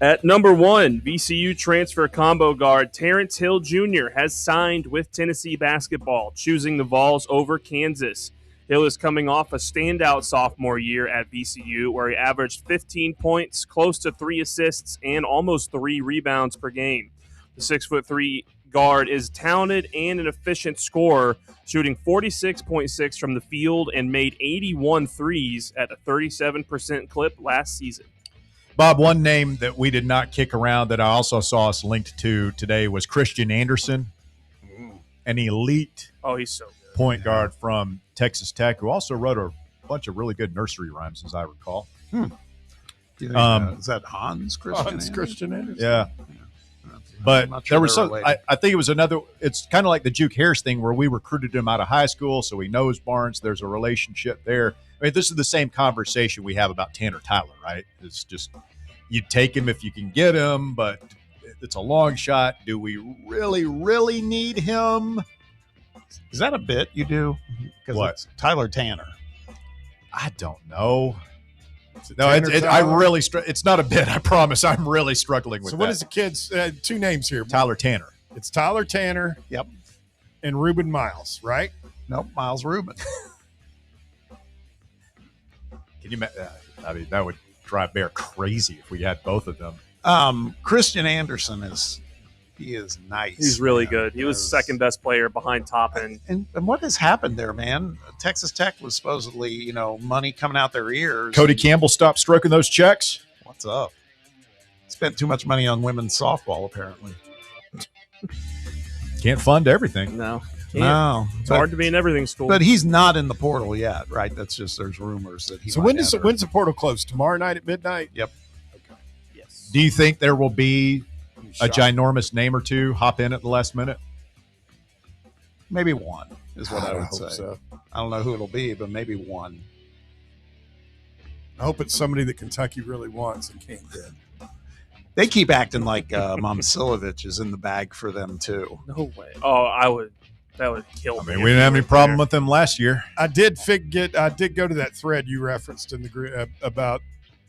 S8: At number 1, VCU transfer combo guard Terrance Hill Jr. has signed with Tennessee basketball, choosing the Vols over Kansas. Hill is coming off a standout sophomore year at VCU, where he averaged 15 points, close to 3 assists, and almost 3 rebounds per game. The 6'3" guard is talented and an efficient scorer, shooting 46.6 from the field and made 81 threes at a 37% clip last season.
S5: Bob, one name that we did not kick around that I also saw us linked to today was Christian Anderson, an elite
S8: he's so good.
S5: Point guard from Texas Tech, who also wrote a bunch of really good nursery rhymes, as I recall.
S6: Is that Hans Christian Anderson?
S7: Christian Anderson.
S5: Yeah.
S6: I'm
S5: But
S6: not sure
S5: there was
S6: they're
S5: some.
S6: related.
S5: I think it was another. It's kind of like the Juke Harris thing, where we recruited him out of high school, so he knows Barnes. There's a relationship there. I mean, this is the same conversation we have about Tanner Tyler, right? It's just you take him if you can get him, but it's a long shot. Do we really, really need him?
S6: Is that a bit you do? Because
S5: What?
S6: it's Tyler Tanner.
S5: I don't know. No,
S7: Tanner
S5: I
S7: Tyler?
S5: really. It's not a bit. I promise. I'm really struggling with
S7: So
S5: that.
S7: what is the kids? 2 names here.
S5: Tyler Tanner?
S7: It's Tyler Tanner.
S6: Yep.
S7: And Ruben Miles, right?
S6: Nope, Miles Rubin.
S5: Can you? I mean, that would drive Bear crazy if we had both of them.
S6: Christian Anderson he is nice.
S8: He's really
S6: man.
S8: good. He was second best player behind Toppin.
S6: And what has happened there, man? Texas Tech was supposedly, money coming out their ears.
S5: Cody Campbell stopped stroking those checks.
S6: What's up? Spent too much money on women's softball, apparently.
S5: Can't fund everything.
S8: No.
S6: No.
S8: It's hard to be in everything school.
S6: But he's not in the portal yet, right? That's just there's rumors that he.
S7: So
S6: might
S7: when's the portal close? Tomorrow night at midnight?
S6: Yep.
S8: Yes.
S5: Do you think there will be a
S7: Shocked.
S5: ginormous name or two hop in at the last minute?
S6: Maybe one is what I would
S7: hope
S6: say.
S7: so.
S6: I don't know who it'll be, but maybe one.
S7: I hope it's somebody that Kentucky really wants and can't get.
S6: They keep acting like Momcilovic is in the bag for them too.
S8: No way. Oh, that would kill
S5: I
S8: me.
S5: mean, we didn't have any problem with them last year.
S7: I did go to that thread you referenced in the group about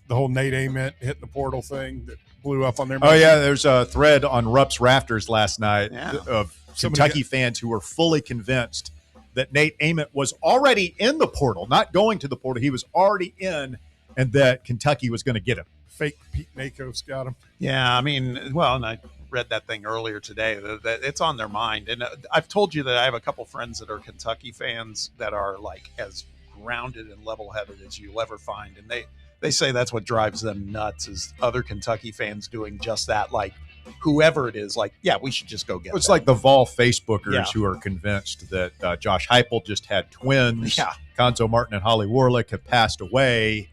S7: the whole Nate Ament hitting the portal thing that blew up on their.
S5: Oh yeah, there's a thread on Rupp's Rafters last night
S6: Yeah.
S5: of
S7: Somebody
S5: Kentucky fans who were fully convinced that Nate Ament was already in the portal, not going to the portal. He was already in, and that Kentucky was going to get him.
S7: Fake Pete Nakos got him.
S6: Yeah, I mean, well, and I read that thing earlier today that it's on their mind. And I've told you that I have a couple friends that are Kentucky fans that are like as grounded and level-headed as you'll ever find. And they say that's what drives them nuts is other Kentucky fans doing just that. Like whoever it is, like, yeah, we should just go get
S5: It's
S6: them.
S5: like the Vol Facebookers who are convinced that Josh Heupel just had twins.
S6: Yeah.
S5: Konzo Martin and Holly Warlick have passed away.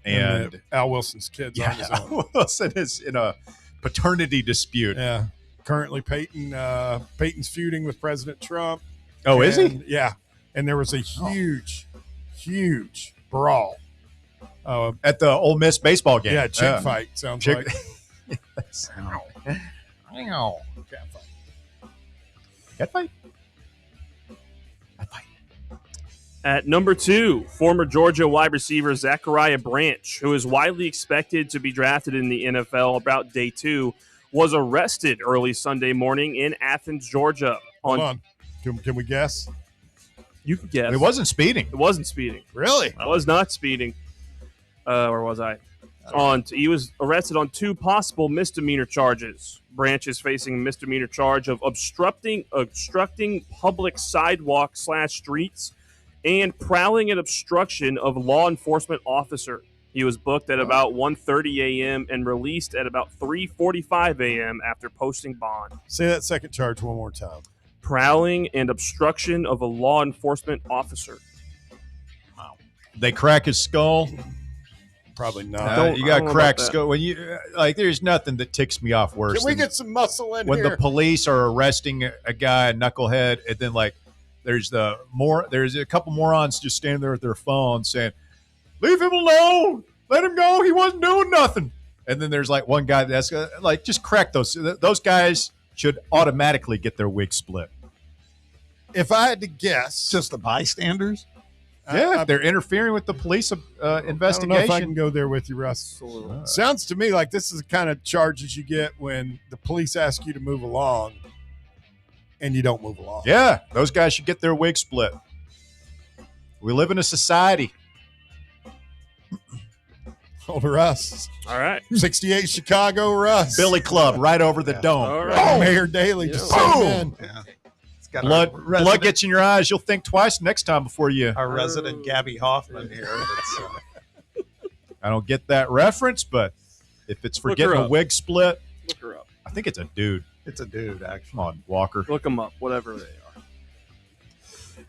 S5: And
S7: Al Wilson's kids on his own.
S5: Al Wilson is in a paternity dispute.
S7: Yeah. Currently, Peyton's feuding with President Trump.
S5: Oh, is he?
S7: Yeah. And there was a huge brawl.
S5: At the Ole Miss baseball game.
S7: Yeah, chick fight, sounds like.
S5: Yes.
S7: Ow.
S5: Cat fight?
S8: At number 2, former Georgia wide receiver Zachariah Branch, who is widely expected to be drafted in the NFL about day 2, was arrested early Sunday morning in Athens, Georgia.
S7: Hold on. Can we guess?
S8: You can guess.
S5: It wasn't speeding.
S8: It wasn't speeding.
S7: Really?
S8: I was not speeding. Where was I? He was arrested on 2 possible misdemeanor charges. Branch is facing a misdemeanor charge of obstructing public sidewalk/streets and prowling and obstruction of law enforcement officer. He was booked at about 1:30 a.m. and released at about 3:45 a.m. after posting bond.
S7: Say that second charge one more time.
S8: Prowling and obstruction of a law enforcement officer.
S5: Wow. They crack his skull.
S7: Probably not.
S5: You got cracked skull. When you there's nothing that ticks me off worse.
S7: Can we get some muscle in
S5: when
S7: here?
S5: the police are arresting a guy, a knucklehead, and then there's a couple morons just standing there with their phone saying, "Leave him alone, let him go. He wasn't doing nothing." And then there's one guy that's just crack those. Those guys should automatically get their wig split.
S7: If I had to guess,
S6: just the bystanders.
S5: Yeah, they're interfering with the police investigation.
S7: I don't know if I can go there with you, Russ. Sounds to me like this is the kind of charges you get when the police ask you to move along and you don't move along.
S5: Yeah, those guys should get their wig split. We live in a society.
S7: Older Russ.
S8: All right.
S7: 68 Chicago Russ.
S5: Billy Club right over the dome.
S8: All right.
S7: Mayor Daley just came in.
S6: Yeah.
S5: Blood gets in your eyes. You'll think twice next time before you.
S6: Our resident Gabby Hoffman here.
S5: I don't get that reference, but if it's for getting a wig split,
S8: look her up.
S5: I think it's a dude.
S6: It's a dude, actually.
S5: Come on, Walker.
S8: Look them up, whatever they are.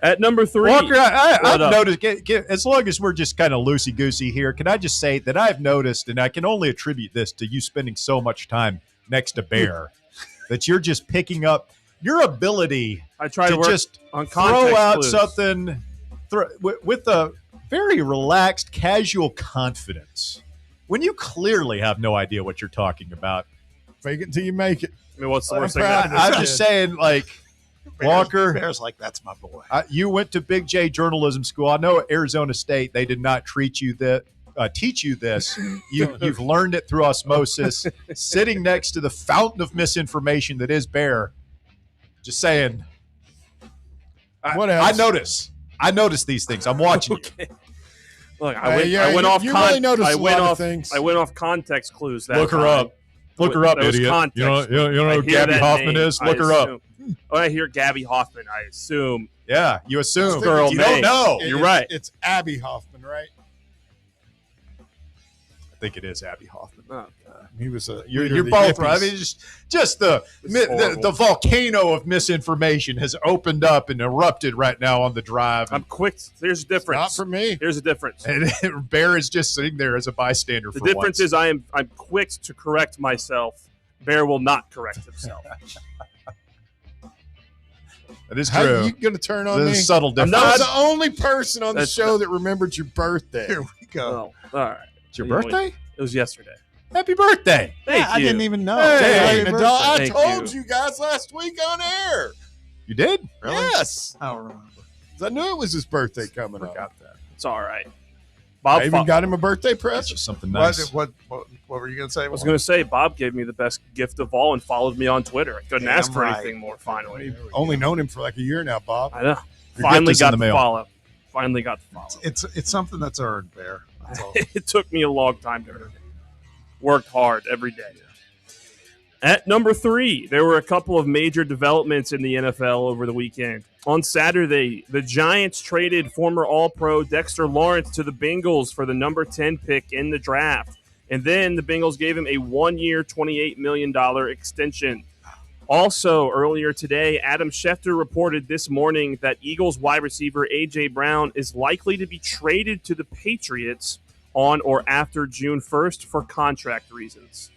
S8: At number 3,
S5: Walker, I've noticed. As long as we're just kind of loosey goosey here, can I just say that I've noticed, and I can only attribute this to you spending so much time next to Bear, that you're just picking up your ability.
S8: I try to work
S5: just
S8: on
S5: throw out
S8: clues.
S5: something with a very relaxed, casual confidence when you clearly have no idea what you're talking about.
S7: Fake it until you make it.
S8: I mean, what's the worst thing?
S5: I'm just saying, Walker.
S6: Bear's like, that's my boy.
S5: You went to Big J journalism school. I know at Arizona State they did not teach you this. You've learned it through osmosis, sitting next to the fountain of misinformation that is Bear. Just saying.
S7: What else?
S5: I notice these things. I'm watching you.
S8: Look, I went off.
S7: You really noticed a lot of things.
S8: I went off context clues.
S5: Look her up. Look her up, idiot. You know who Gabby Hoffman is? Look her up.
S8: When I hear Gabby Hoffman, I assume.
S5: Yeah, you assume.
S8: Girl
S5: you don't know.
S8: You're right.
S7: It's Abby Hoffman, right?
S5: I think it is Abby Hoffman.
S8: Oh, God.
S7: He was a.
S5: You're both right. I mean, just the volcano of misinformation has opened up and erupted right now on the drive.
S8: I'm quick. There's a difference.
S7: Not for me.
S8: Here's a difference.
S5: And Bear is just sitting there as a bystander.
S8: The difference is I'm quick to correct myself. Bear will not correct himself.
S5: That is
S7: How
S5: true.
S7: are you going to turn on me?
S5: There's a subtle difference.
S7: I'm not the only person on the show that remembered your birthday.
S6: Here we go.
S8: Oh, all right.
S5: It's your birthday?
S8: It was yesterday.
S5: Happy birthday.
S8: Thank you.
S6: I didn't even know.
S5: Hey,
S7: I told you guys last week on air.
S5: You did?
S6: Really?
S7: Yes.
S6: I don't remember.
S7: I knew it was his birthday coming up.
S5: Forgot that.
S8: It's all right.
S7: I even got him a birthday
S5: That's
S7: present.
S5: just something nice.
S6: What were you going to say?
S8: I was going to say Bob gave me the best gift of all and followed me on Twitter. I couldn't ask for anything more. Finally,
S7: We've only known him for like a year now, Bob.
S8: I know. Finally got the follow. Finally got the follow.
S6: It's something that's earned, Bear. That's all.
S8: It took me a long time to earn it. Worked hard every day. At number 3, there were a couple of major developments in the NFL over the weekend. On Saturday, the Giants traded former All-Pro Dexter Lawrence to the Bengals for the number 10 pick in the draft. And then the Bengals gave him a 1-year, $28 million extension. Also, earlier today, Adam Schefter reported this morning that Eagles wide receiver A.J. Brown is likely to be traded to the Patriots on or after June 1st for contract reasons.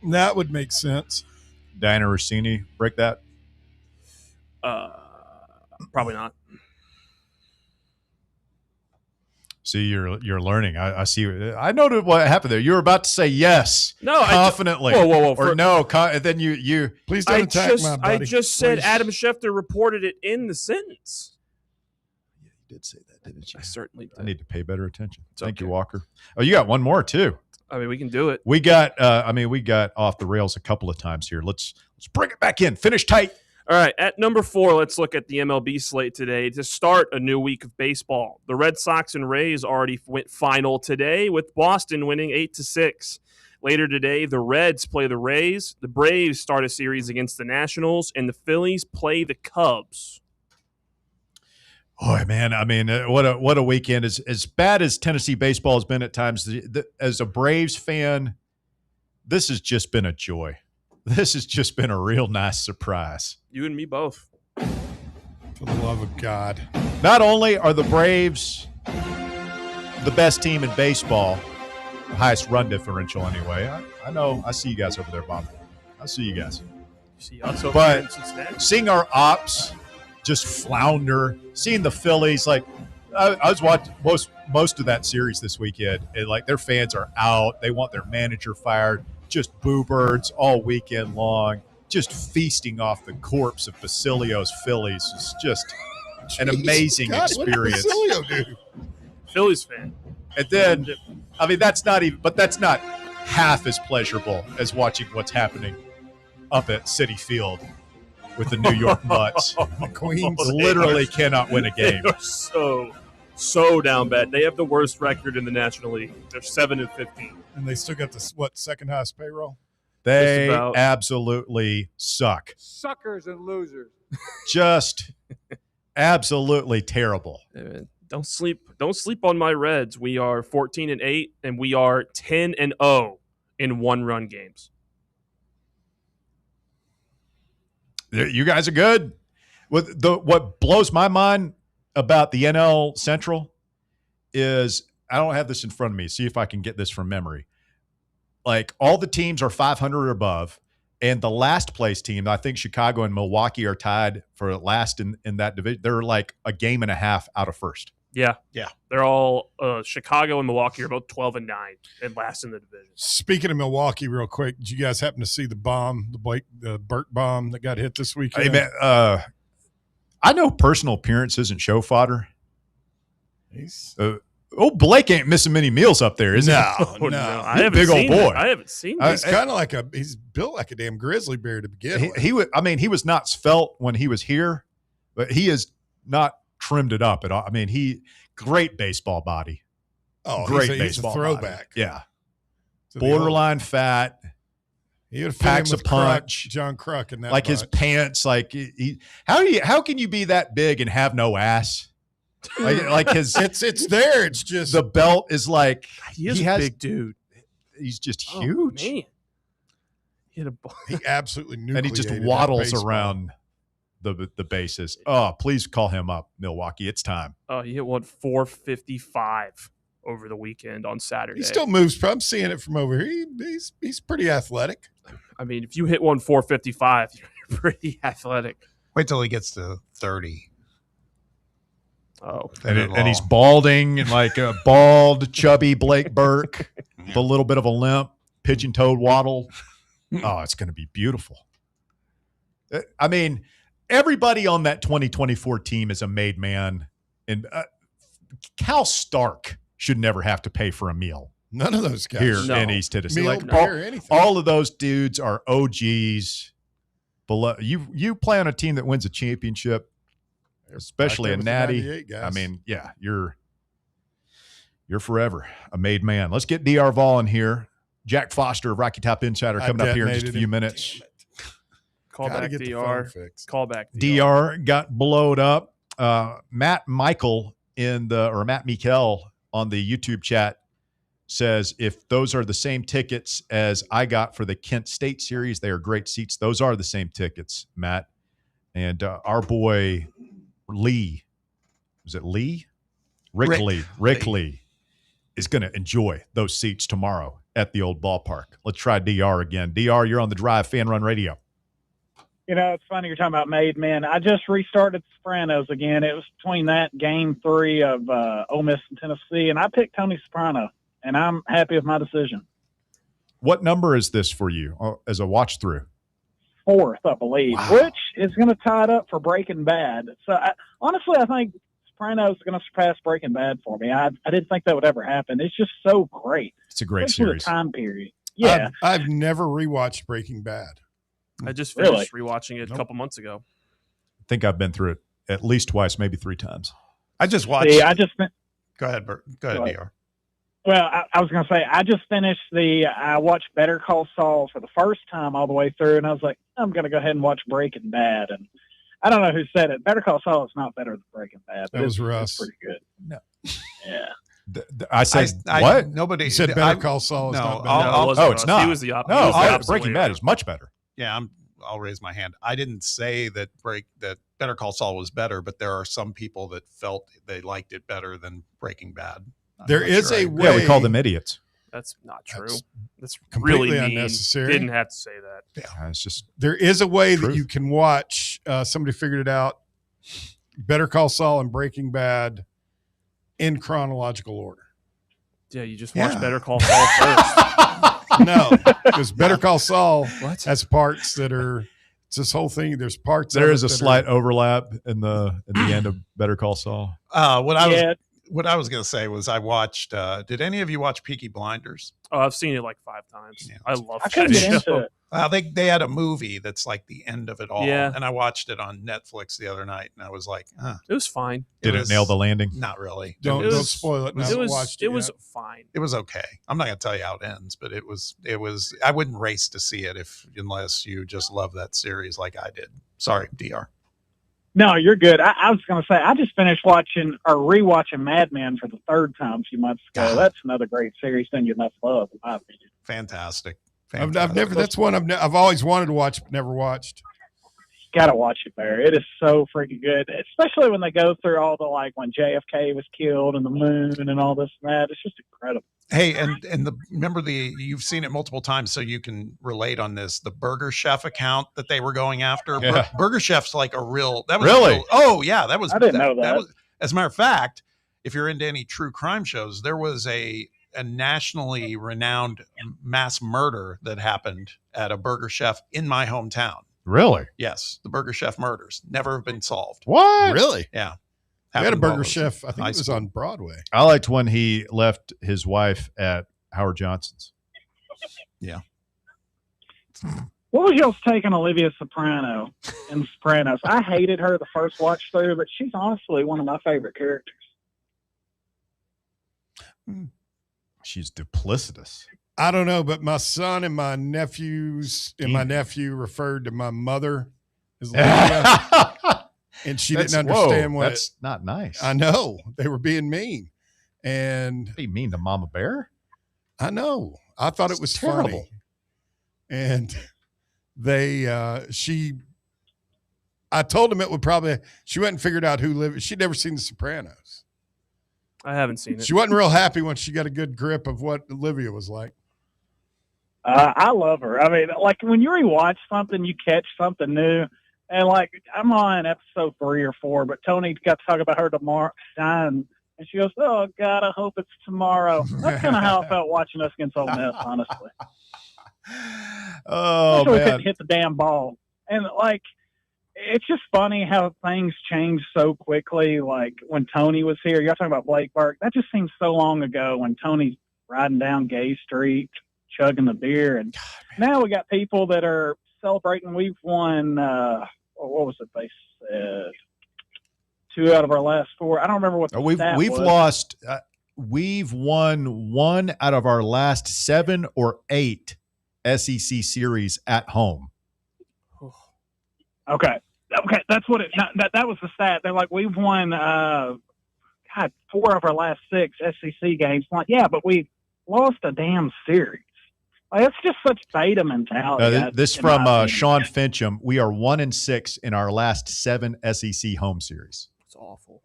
S7: That would make sense.
S5: Diana Rossini, break that?
S8: Probably not.
S5: See, you're learning. I see. I know what happened there. You were about to say yes, confidently.
S8: Whoa.
S5: Then you.
S7: Please don't attack my buddy.
S8: I just said Adam Schefter reported it in the sentence.
S5: Yeah, you did say that, didn't you?
S8: I certainly did.
S5: I need to pay better attention. Thank you, Walker. Oh, you got one more too.
S8: I mean, we can do it.
S5: We got. We got off the rails a couple of times here. Let's bring it back in. Finish tight.
S8: All right, at number 4, let's look at the MLB slate today to start a new week of baseball. The Red Sox and Rays already went final today, with Boston winning 8-6. Later today, the Reds play the Rays, the Braves start a series against the Nationals, and the Phillies play the Cubs.
S5: Oh man, I mean, what a weekend! As bad as Tennessee baseball has been at times, as a Braves fan, this has just been a joy. This has just been a real nice surprise.
S8: You and me both.
S7: For the love of God.
S5: Not only are the Braves the best team in baseball, the highest run differential anyway. I know. I see you guys over there, Bob. I see you guys.
S8: You see us over
S5: there
S8: in Cincinnati?
S5: Seeing our ops just flounder, seeing the Phillies, like I was watching most of that series this weekend, and like their fans are out. They want their manager fired. Just boo birds all weekend long, just feasting off the corpse of Basilio's Phillies. It's just an amazing experience.
S7: What did Basilio do?
S8: Phillies fan.
S5: And then, I mean, that's not half as pleasurable as watching what's happening up at Citi Field with the New York Mutts.
S7: The Queens
S5: literally cannot win a game.
S8: They are so down bad. They have the worst record in the National League. They're 7-15.
S7: And they still got the second highest payroll?
S5: They absolutely suck.
S4: Suckers and losers.
S5: Just absolutely terrible.
S8: Don't sleep on my Reds. We are 14-8, and we are 10-0 in one-run games.
S5: You guys are good. What blows my mind about the NL Central is, I don't have this in front of me. See if I can get this from memory. Like, all the teams are 500 or above, and the last place team, I think Chicago and Milwaukee are tied for last in that division. They're like a game and a half out of first.
S8: Yeah. They're all Chicago and Milwaukee are both 12-9 and last in the division.
S7: Speaking of Milwaukee, real quick, did you guys happen to see the Burt bomb that got hit this weekend?
S5: Hey, man, I know personal appearance isn't show fodder. Blake ain't missing many meals up there, is he?
S7: No.
S8: I haven't seen boy. I haven't seen
S7: He's kind of he's built like a damn grizzly bear to begin with.
S5: He was not svelte when he was here, but he is not trimmed it up at all. I mean, great baseball body.
S7: Oh,
S5: great
S7: he's
S5: baseball
S7: a throwback.
S5: Body. Yeah. Borderline fat.
S7: He would
S5: packs a punch.
S7: John Kruk in that.
S5: Like bunch. His pants, like how can you be that big and have no ass? Like his
S7: it's there. It's just
S5: the belt is like
S8: he has a big dude.
S5: He's just huge.
S8: Man.
S7: He absolutely nucleated
S5: and he just waddles around the bases. Oh, please call him up, Milwaukee. It's time.
S8: Oh, he hit 455 over the weekend on Saturday.
S7: He still moves. I'm seeing it from over here. He's pretty athletic.
S8: I mean, if you hit 455, you're pretty athletic.
S6: Wait till he gets to 30.
S8: Oh,
S5: and he's balding, like a bald, chubby Blake Burke with a little bit of a limp, pigeon-toed waddle. Oh, it's going to be beautiful. I mean, everybody on that 2024 team is a made man, and Cal Stark should never have to pay for a meal.
S7: None of those guys
S5: here in East Tennessee.
S7: Meal,
S5: like
S7: beer,
S5: all of those dudes are OGs. Below you play on a team that wins a championship. especially a
S7: Back
S5: natty.
S7: there with the 98 guys.
S5: I mean, yeah, you're forever a made man. Let's get DR Vol in here. Jack Foster of Rocky Top Insider coming up here in just a few minutes.
S8: Call back DR. Call back
S5: DR got blowed up. Matt Michael Matt Mikel on the YouTube chat says if those are the same tickets as I got for the Kent State series, they are great seats. Those are the same tickets, Matt. And our boy Lee, was it Lee? Rick Lee is going to enjoy those seats tomorrow at the old ballpark. Let's try DR again. DR, you're on the Drive, Fan Run Radio.
S4: You know, it's funny you're talking about made men. I just restarted Sopranos again. It was between that game 3 of Ole Miss and Tennessee, and I picked Tony Soprano, and I'm happy with my decision.
S5: What number is this for you as a watch through?
S4: 4th, I believe, which is going to tie it up for Breaking Bad. So, honestly, I think Sopranos is going to surpass Breaking Bad for me. I didn't think that would ever happen. It's just so great.
S5: It's a great
S4: especially
S5: series.
S4: The time period. Yeah.
S7: I've never rewatched Breaking Bad.
S8: I just finished rewatching it a couple months ago.
S5: I think I've been through it at least twice, maybe 3 times.
S6: I just watched. Go ahead, Bert. Go ahead, DR.
S4: Well, I was going to say, I just finished I watched Better Call Saul for the first time all the way through, and I was like, I'm going to go ahead and watch Breaking Bad. And I don't know who said it. Better Call Saul is not better than Breaking Bad.
S7: That was Russ.
S4: It's pretty good.
S5: No.
S4: Yeah.
S5: I said, what?
S6: Nobody
S7: said Better Call Saul is not
S5: better.
S8: It's
S5: not.
S8: He was the opposite.
S5: No, Breaking Bad is much better.
S6: Yeah, I'll raise my hand. I didn't say that Better Call Saul was better, but there are some people that felt they liked it better than Breaking Bad.
S7: There is a way.
S5: Yeah, we call them idiots.
S8: That's not true. That's
S7: completely
S8: really mean.
S7: unnecessary.
S8: Didn't have to say that.
S5: Yeah, it's just
S7: there is a way that you can watch. Somebody figured it out. Better Call Saul and Breaking Bad in chronological order.
S8: Yeah, you just watch Better Call Saul first.
S7: No, because Better Call Saul has parts that are. It's this whole thing. There's parts.
S5: There is a slight overlap in the end of Better Call Saul.
S6: What I was going to say was I watched. Did any of you watch Peaky Blinders?
S8: Oh, I've seen it like 5 times. Yeah. I love
S4: I couldn't get into it.
S6: They had a movie that's like the end of it all.
S8: Yeah.
S6: And I watched it on Netflix the other night, and I was like,
S8: it was fine.
S5: Did it nail the landing?
S6: Not really.
S7: Don't spoil it.
S8: It was fine.
S6: It was okay. I'm not going to tell you how it ends, but it was. I wouldn't race to see it unless you just love that series like I did. Sorry, DR.
S4: No, you're good. I was going to say, I just finished rewatching Mad Men for the 3rd time a few months ago. That's another great series thing you must love, in my opinion.
S6: Fantastic.
S7: I've never. That's one I've always wanted to watch, but never watched.
S4: You got to watch it, Barry. It is so freaking good, especially when they go through all the when JFK was killed and the moon and all this and that. It's just incredible.
S6: Hey, remember you've seen it multiple times, so you can relate on this. The Burger Chef account that they were going after.
S5: Yeah.
S6: Burger Chef's like a real. That was
S5: really.
S6: Oh yeah, that was.
S4: I didn't know that.
S6: As a matter of fact, if you're into any true crime shows, there was a nationally renowned mass murder that happened at a Burger Chef in my hometown.
S5: Really?
S6: Yes, the Burger Chef murders never have been solved.
S5: What?
S7: Really?
S6: Yeah.
S7: We had a Burger Chef. I think it was on Broadway.
S5: I liked when he left his wife at Howard Johnson's.
S6: Yeah.
S4: What was y'all's take on Olivia Soprano in Sopranos? I hated her the first watch through, but she's honestly one of my favorite characters.
S5: She's duplicitous.
S7: I don't know, but my son and my nephews and my nephew referred to my mother as Olivia. And she didn't understand what.
S5: That's not nice.
S7: I know. They were being mean. And
S5: what do you mean to Mama Bear?
S7: I know. I thought it was
S5: terrible.
S7: Funny. And I told him it would probably, she went and figured out who lived. She'd never seen The Sopranos.
S8: I haven't seen it.
S7: She wasn't real happy when she got a good grip of what Olivia was like.
S4: I love her. I mean, when you rewatch something, you catch something new. And I'm on episode 3 or 4, but Tony got to talk about her tomorrow, and she goes, "Oh God, I hope it's tomorrow." That's kind of how I felt watching us against Ole Miss, honestly.
S5: Oh
S4: man, we
S5: man,
S4: couldn't hit the damn ball, and it's just funny how things change so quickly. Like when Tony was here, y'all talking about Blake Burke. That just seems so long ago when Tony's riding down Gay Street, chugging the beer, and now we got people that are celebrating. We've won. What was it they said? 2 out of our last 4. I don't remember what the stat
S5: we've
S4: was.
S5: lost. We've won 1 out of our last 7 or 8 SEC series at home.
S4: Okay, that's what it. That was the stat. They're like, we've won, 4 of our last 6 SEC games. I'm like, yeah, but we lost a damn series. Like, it's just such beta mentality.
S5: This from Sean Fincham. We are 1-6 in our last 7 SEC home series.
S8: It's awful.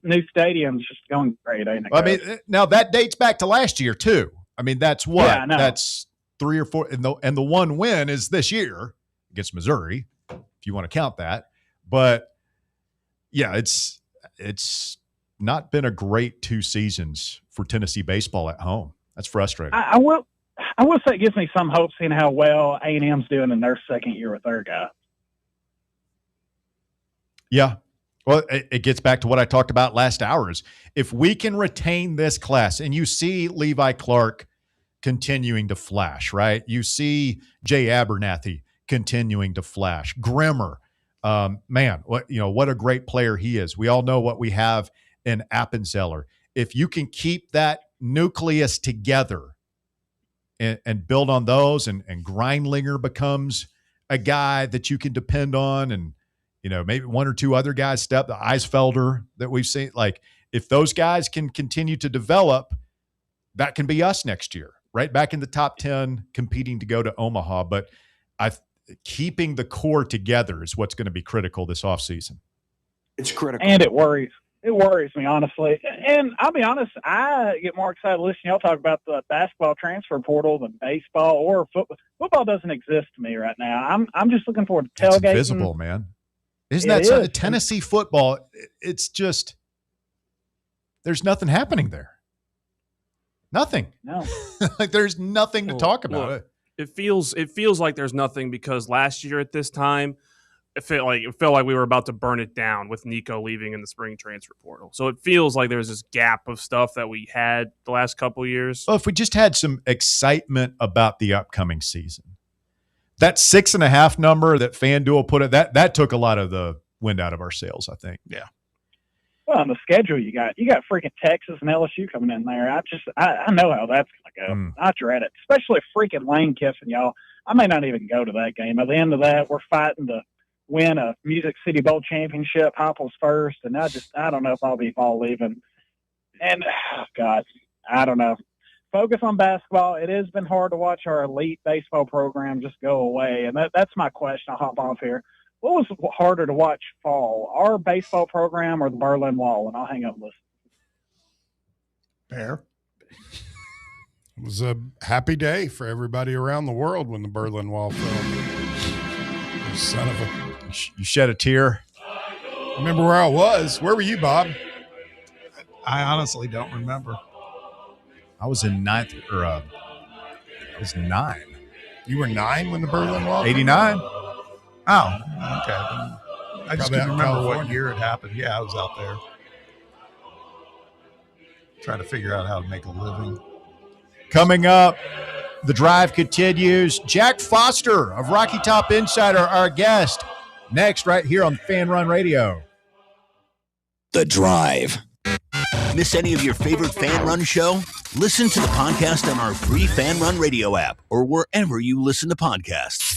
S4: New stadium's just going great, ain't it?
S5: I mean, now that dates back to last year too. I mean, that's what?
S4: Yeah, I know.
S5: That's 3 or 4, and the one win is this year against Missouri, if you want to count that. But yeah, it's not been a great 2 seasons for Tennessee baseball at home. That's frustrating.
S4: I will say it gives me some hope seeing how well A&M's doing in their second year with their guy.
S5: Yeah. Well, it gets back to what I talked about last hours. If we can retain this class, and you see Levi Clark continuing to flash, right? You see Jay Abernathy continuing to flash. Grimmer, man, what a great player he is. We all know what we have in Appenzeller. If you can keep that nucleus together and build on those, and Grindlinger becomes a guy that you can depend on, and maybe 1 or 2 other guys step, the Eisfelder that we've seen. Like, if those guys can continue to develop, that can be us next year, right back in the top 10, competing to go to Omaha. But keeping the core together is what's going to be critical this offseason.
S4: It's critical. And it worries. It worries me, honestly. And I'll be honest, I get more excited listening to y'all talk about the basketball transfer portal than baseball or football. Football doesn't exist to me right now. I'm just looking forward to tailgating.
S5: It's invisible, man. Isn't that something? Tennessee football, it's just, there's nothing happening there. Nothing.
S4: No.
S5: Like, there's nothing to talk about.
S8: Look, it feels like there's nothing, because last year at this time, it felt like we were about to burn it down with Nico leaving in the spring transfer portal. So it feels like there's this gap of stuff that we had the last couple of years.
S5: Well, if we just had some excitement about the upcoming season. That 6.5 number that FanDuel put it, that took a lot of the wind out of our sails, I think.
S6: Yeah.
S4: Well, on the schedule you got freaking Texas and LSU coming in there. I know how that's going to go. I dread it, especially freaking Lane Kiffin, y'all. I may not even go to that game. At the end of that, we're fighting to win a Music City Bowl championship. Heupel's first, and I don't know if I'll be all leaving. And God, I don't know. Focus on basketball. It has been hard to watch our elite baseball program just go away, and that's my question. I'll hop off here. What was harder to watch fall, our baseball program or the Berlin Wall? And I'll hang up and listen.
S7: Bear. It was a happy day for everybody around the world when the Berlin Wall fell. Son of a...
S5: You shed a tear?
S7: I remember where I was. Where were you, Bob?
S6: I honestly don't remember.
S5: I was in 9th, I was 9.
S7: You were 9 when the Berlin Wall?
S5: 89.
S6: Oh, okay. I just can't remember what year it happened. Yeah, I was out there trying to figure out how to make a living.
S5: Coming up, the drive continues. Jack Foster of Rocky Top Insider, our guest. Next, right here on Fan Run Radio.
S9: The Drive. Miss any of your favorite Fan Run show? Listen to the podcast on our free Fan Run Radio app or wherever you listen to podcasts.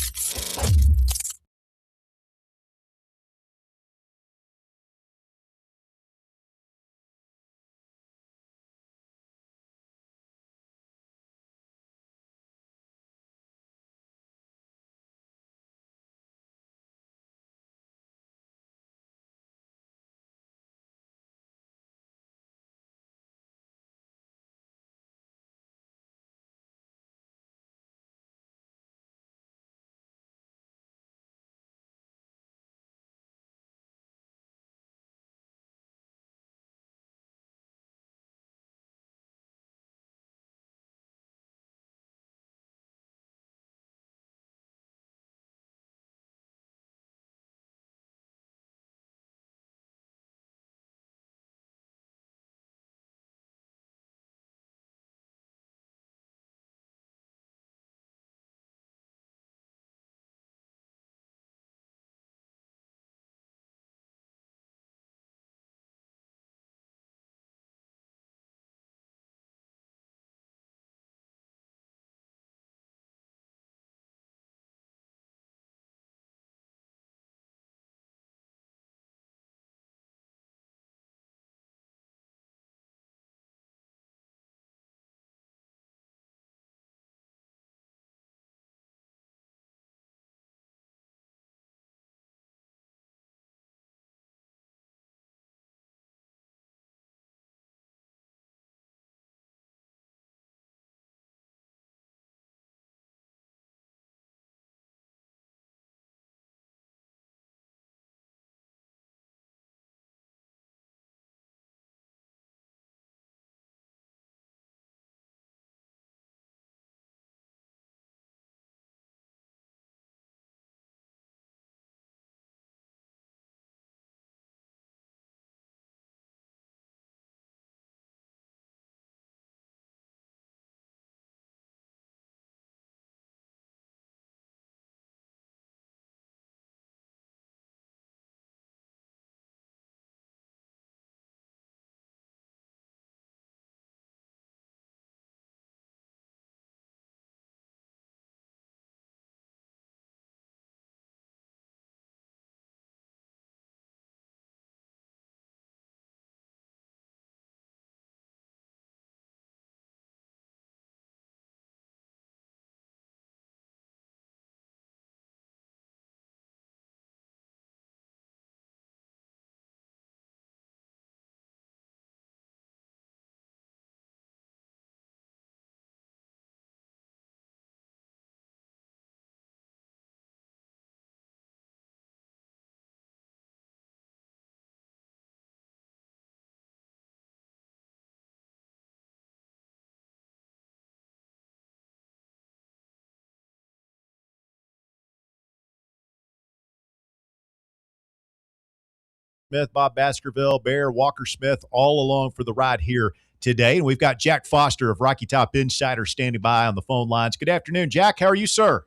S5: Smith, Bob Baskerville, Bear, Walker Smith, all along for the ride here today. And we've got Jack Foster of Rocky Top Insider standing by on the phone lines. Good afternoon, Jack. How are you, sir?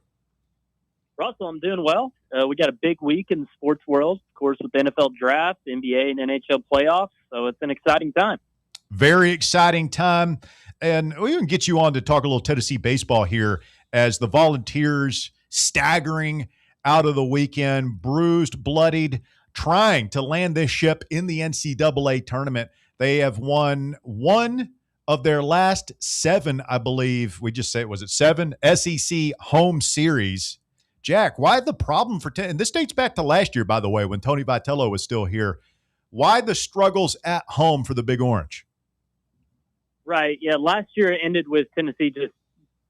S10: Russell, I'm doing well. We got a big week in the sports world, of course, with the NFL draft, NBA, and NHL playoffs. So it's an exciting time.
S5: Very exciting time. And we can get you on to talk a little Tennessee baseball here as the Volunteers staggering out of the weekend, bruised, bloodied, trying to land this ship in the NCAA tournament. They have won one of their last 7, I believe. We just said, was it 7 SEC home series? Jack, why the problem for and this dates back to last year, by the way, when Tony Vitello was still here. Why the struggles at home for the Big Orange?
S10: Right. Yeah. Last year it ended with Tennessee just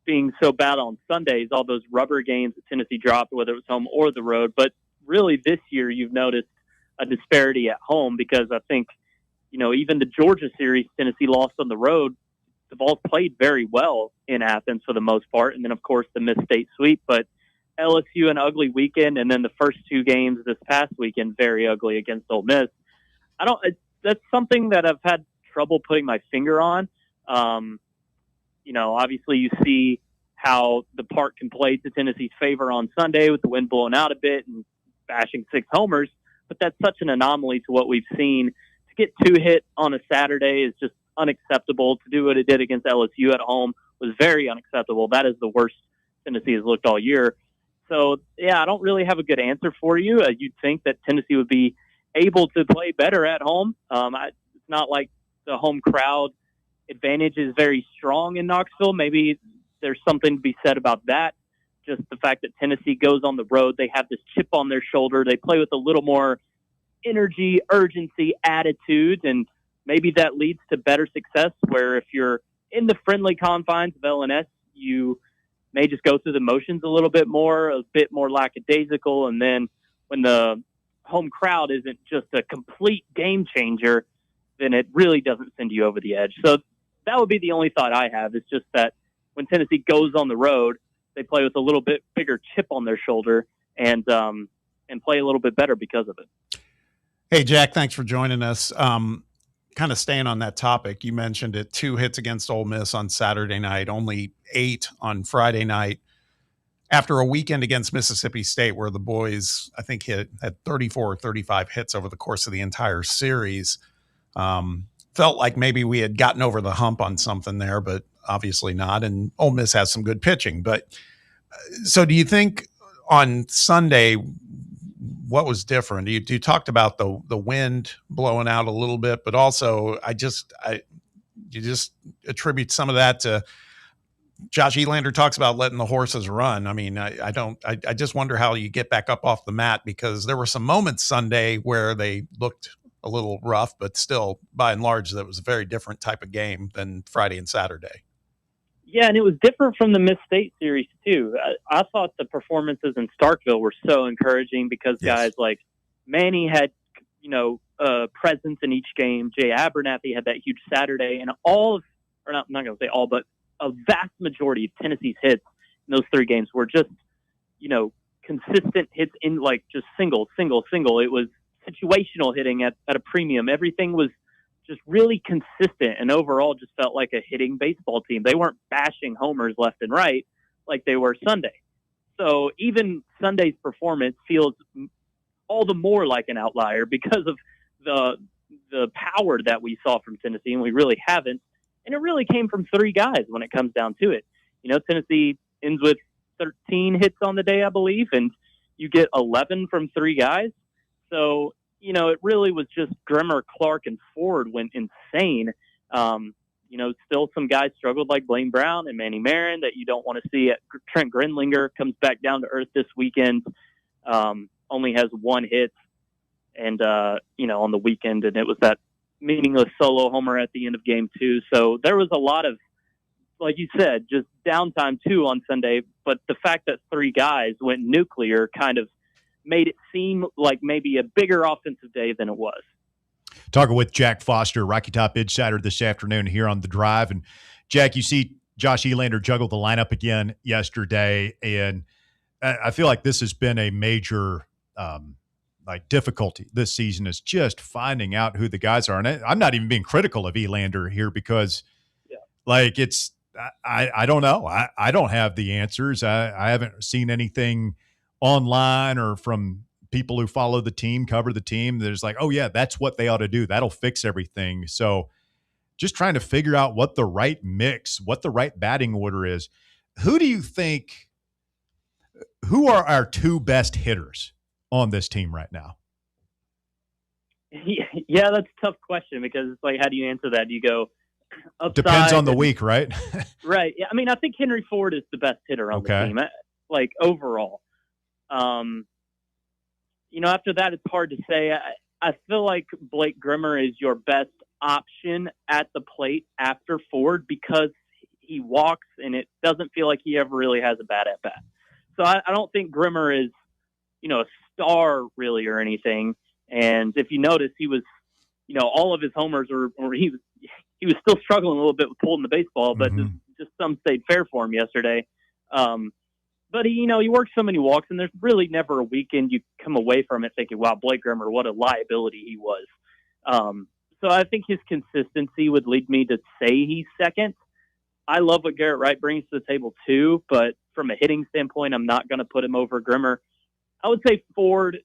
S10: being so bad on Sundays, all those rubber games that Tennessee dropped, whether it was home or the road. But really this year you've noticed a disparity at home because I think, even the Georgia series, Tennessee lost on the road. The Vols played very well in Athens for the most part. And then, of course, the Miss State sweep. But LSU, an ugly weekend. And then the first 2 games this past weekend, very ugly against Ole Miss. That's something that I've had trouble putting my finger on. Obviously you see how the park can play to Tennessee's favor on Sunday with the wind blowing out a bit and bashing 6 homers, but that's such an anomaly to what we've seen. To get 2 hit on a Saturday is just unacceptable. To do what it did against LSU at home was very unacceptable. That is the worst Tennessee has looked all year. So, yeah, I don't really have a good answer for you. You'd think that Tennessee would be able to play better at home. It's not like the home crowd advantage is very strong in Knoxville. Maybe there's something to be said about that. Just the fact that Tennessee goes on the road, they have this chip on their shoulder. They play with a little more energy, urgency, attitude, and maybe that leads to better success where if you're in the friendly confines of LNS, you may just go through the motions a little bit more, lackadaisical, and then when the home crowd isn't just a complete game changer, then it really doesn't send you over the edge. So that would be the only thought I have, is just that when Tennessee goes on the road, they play with a little bit bigger chip on their shoulder and play a little bit better because of it.
S6: Hey, Jack, thanks for joining us. Kind of staying on that topic, you mentioned it, 2 hits against Ole Miss on Saturday night, only 8 on Friday night. After a weekend against Mississippi State where the boys, I think, had 34 or 35 hits over the course of the entire series, felt like maybe we had gotten over the hump on something there, but obviously not. And Ole Miss has some good pitching. But so do you think on Sunday, what was different? You talked about the wind blowing out a little bit, but also you just attribute some of that to Josh Elander talks about letting the horses run. I mean, I just wonder how you get back up off the mat, because there were some moments Sunday where they looked a little rough, but still, by and large, that was a very different type of game than Friday and Saturday.
S10: Yeah, and it was different from the Miss State series, too. I thought the performances in Starkville were so encouraging because guys like Manny had, presence in each game. Jay Abernathy had that huge Saturday, and I'm not going to say all, but a vast majority of Tennessee's hits in those 3 games were just, consistent hits in just single. It was situational hitting at a premium. Everything was just really consistent and overall just felt like a hitting baseball team. They weren't bashing homers left and right like they were Sunday. So even Sunday's performance feels all the more like an outlier because of the power that we saw from Tennessee, and we really haven't. And it really came from 3 guys when it comes down to it. Tennessee ends with 13 hits on the day, I believe, and you get 11 from 3 guys. So, it really was just Grimmer, Clark, and Ford went insane. Still some guys struggled like Blaine Brown and Manny Marin that you don't want to see. Trent Grenlinger comes back down to earth this weekend, only has 1 hit, and, on the weekend, and it was that meaningless solo homer at the end of game 2. So there was a lot of, like you said, just downtime too on Sunday. But the fact that 3 guys went nuclear kind of made it seem like maybe a bigger offensive day than it was.
S5: Talking with Jack Foster, Rocky Top Insider, this afternoon here on The Drive. And Jack, you see Josh Elander juggle the lineup again yesterday, and I feel like this has been a major like difficulty this season is just finding out who the guys are. And I'm not even being critical of Elander here because like I don't know. I don't have the answers. I haven't seen anything online or from people who follow the team, cover the team. There's like, oh yeah, that's what they ought to do. That'll fix everything. So just trying to figure out what the right mix, what the right batting order is. Who do you think, who are our two best hitters on this team right now?
S10: Yeah, that's a tough question because it's like, how do you answer that? Do you go upside?
S5: Depends on the week, right?
S10: Right. Yeah, I mean, I think Henry Ford is the best hitter on the team, like overall. After that, it's hard to say. I feel like Blake Grimmer is your best option at the plate after Ford because he walks and it doesn't feel like he ever really has a bad at bat. So I don't think Grimmer is, a star really or anything. And if you notice, he was, all of his homers he was still struggling a little bit with pulling the baseball, but just some stayed fair for him yesterday. But he works so many walks, and there's really never a weekend you come away from it thinking, wow, Blake Grimmer, what a liability he was. So I think his consistency would lead me to say he's second. I love what Garrett Wright brings to the table too, but from a hitting standpoint, I'm not going to put him over Grimmer. I would say Ford,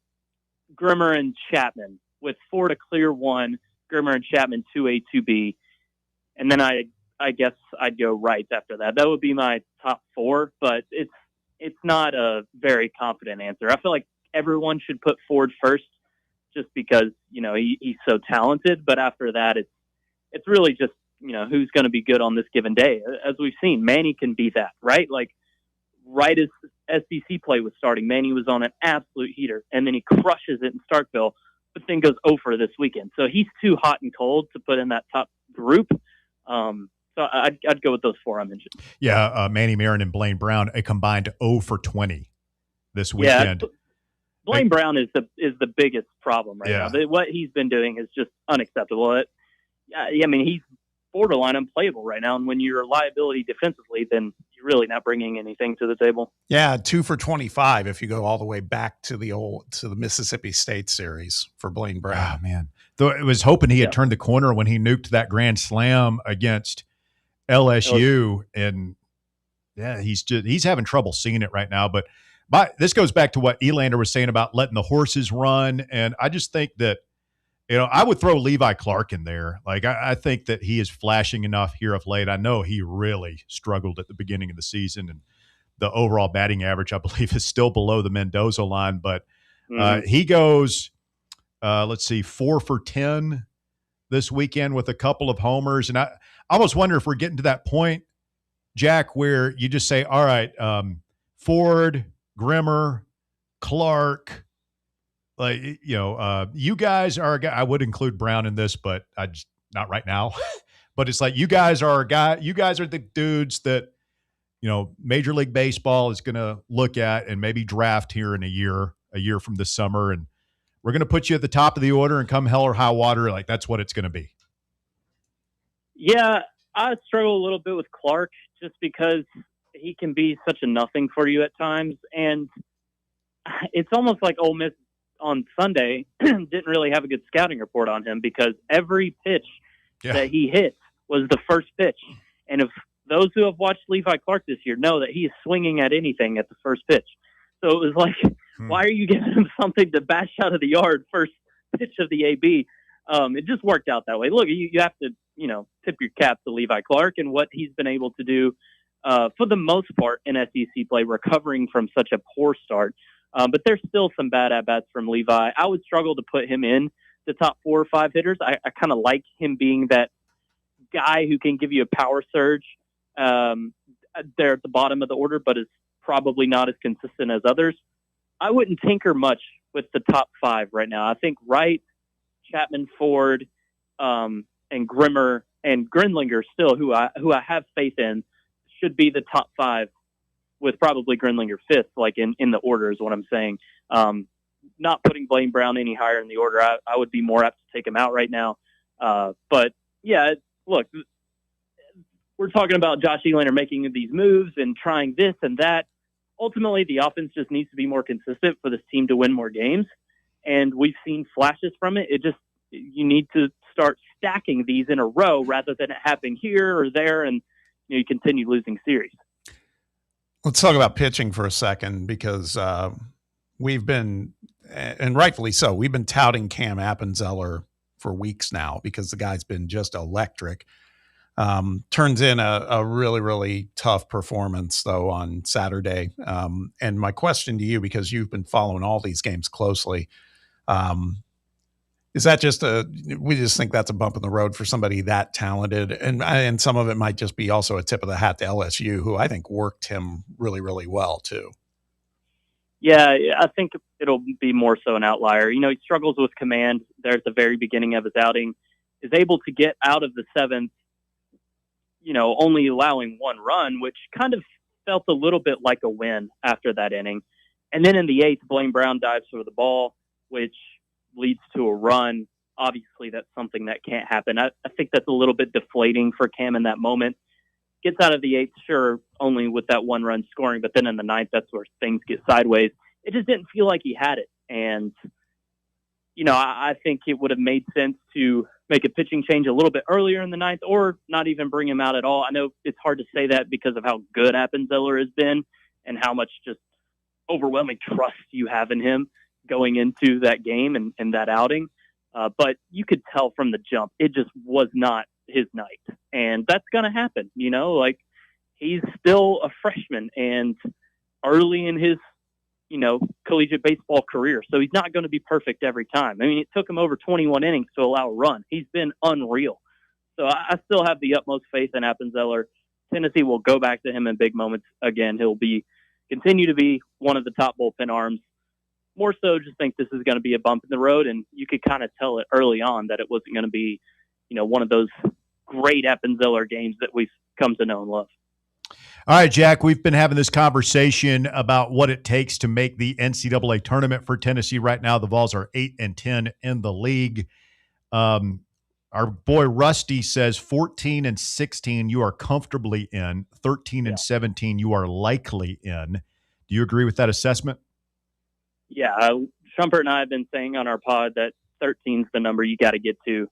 S10: Grimmer, and Chapman, with Ford a clear 1, Grimmer and Chapman 2A, 2B. And then I guess I'd go Wright after that. That would be my top 4, but it's not a very confident answer. I feel like everyone should put Ford first just because, he's so talented. But after that, it's really just, who's going to be good on this given day. As we've seen, Manny can be that, right? Like right as SEC play was starting, Manny was on an absolute heater, and then he crushes it in Starkville, but then goes 0 for this weekend. So he's too hot and cold to put in that top group. So I'd go with those 4 I mentioned.
S5: Yeah, Manny Marin and Blaine Brown, a combined 0 for 20 this weekend.
S10: Yeah, Blaine Brown is the biggest problem right now. What he's been doing is just unacceptable. He's borderline unplayable right now, and when you're a liability defensively, then you're really not bringing anything to the table.
S6: Yeah, 2 for 25 if you go all the way back to the Mississippi State series for Blaine Brown.
S5: Oh, man. Though I was hoping he had turned the corner when he nuked that grand slam against LSU, and he's having trouble seeing it right now. But this goes back to what Elander was saying about letting the horses run, and I just think that I would throw Levi Clark in there. Like I think that he is flashing enough here of late. I know he really struggled at the beginning of the season, and the overall batting average, I believe, is still below the Mendoza line. But he goes, 4 for 10 this weekend with a couple of homers, and I almost wonder if we're getting to that point, Jack, where you just say, all right, Ford, Grimmer, Clark, you guys are a guy. I would include Brown in this, but I just not right now. But it's like you guys are a guy. You guys are the dudes that Major League Baseball is going to look at and maybe draft here in a year from this summer, and we're going to put you at the top of the order and come hell or high water. Like that's what it's going to be.
S10: Yeah, I struggle a little bit with Clark just because he can be such a nothing for you at times, and it's almost like Ole Miss on Sunday didn't really have a good scouting report on him because every pitch that he hit was the first pitch. And if those who have watched Levi Clark this year know that he is swinging at anything at the first pitch. So it was like, why are you giving him something to bash out of the yard first pitch of the AB? It just worked out that way. Look, you have to, tip your cap to Levi Clark and what he's been able to do for the most part in SEC play, recovering from such a poor start. But there's still some bad at-bats from Levi. I would struggle to put him in the top 4 or 5 hitters. I kind of like him being that guy who can give you a power surge there at the bottom of the order, but is probably not as consistent as others. I wouldn't tinker much with the top 5 right now. I think Wright, Chapman, Ford, and Grimmer and Grinlinger still, who I have faith in, should be the top 5. With probably Grinlinger 5th, like in the order is what I'm saying. Not putting Blaine Brown any higher in the order. I would be more apt to take him out right now. But yeah, look, we're talking about Josh Elander making these moves and trying this and that. Ultimately, the offense just needs to be more consistent for this team to win more games. and we've seen flashes from it. You need to start stacking these in a row rather than it happening here or there, and you continue losing series.
S6: Let's talk about pitching for a second, because we've been, and rightfully so, we've been touting Cam Appenzeller for weeks now because the guy's been just electric. Turns in a really, really tough performance, though, on Saturday. And my question to you, because you've been following all these games closely, is that we just think that's a bump in the road for somebody that talented? And some of it might just be also a tip of the hat to LSU, who I think worked him really, really well, too.
S10: Yeah, I think it'll be more so an outlier. He struggles with command there at the very beginning of his outing, is able to get out of the seventh, only allowing one run, which kind of felt a little bit like a win after that inning. And then in the eighth, Blaine Brown dives for the ball, which leads to a run. Obviously, that's something that can't happen. I think that's a little bit deflating for Cam in that moment. Gets out of the eighth, sure, only with that one run scoring, but then in the ninth, that's where things get sideways. It just didn't feel like he had it. And, I think it would have made sense to make a pitching change a little bit earlier in the ninth, or not even bring him out at all. I know it's hard to say that because of how good Appenzeller has been and how much just overwhelming trust you have in him going into that game and that outing. But you could tell from the jump, it just was not his night. And that's going to happen, he's still a freshman and early in his, collegiate baseball career. So he's not going to be perfect every time. I mean, it took him over 21 innings to allow a run. He's been unreal. So I still have the utmost faith in Appenzeller. Tennessee will go back to him in big moments again. He'll continue to be one of the top bullpen arms. More so, just think this is going to be a bump in the road, and you could kind of tell it early on that it wasn't going to be, one of those great Appenzeller games that we've come to know and love.
S5: All right, Jack, we've been having this conversation about what it takes to make the NCAA tournament for Tennessee. Right now, the Vols are 8-10 in the league. Our boy Rusty says 14-16, you are comfortably in. 13-17, you are likely in. Do you agree with that assessment?
S10: Yeah, Shumpert and I have been saying on our pod that 13 is the number you got to get to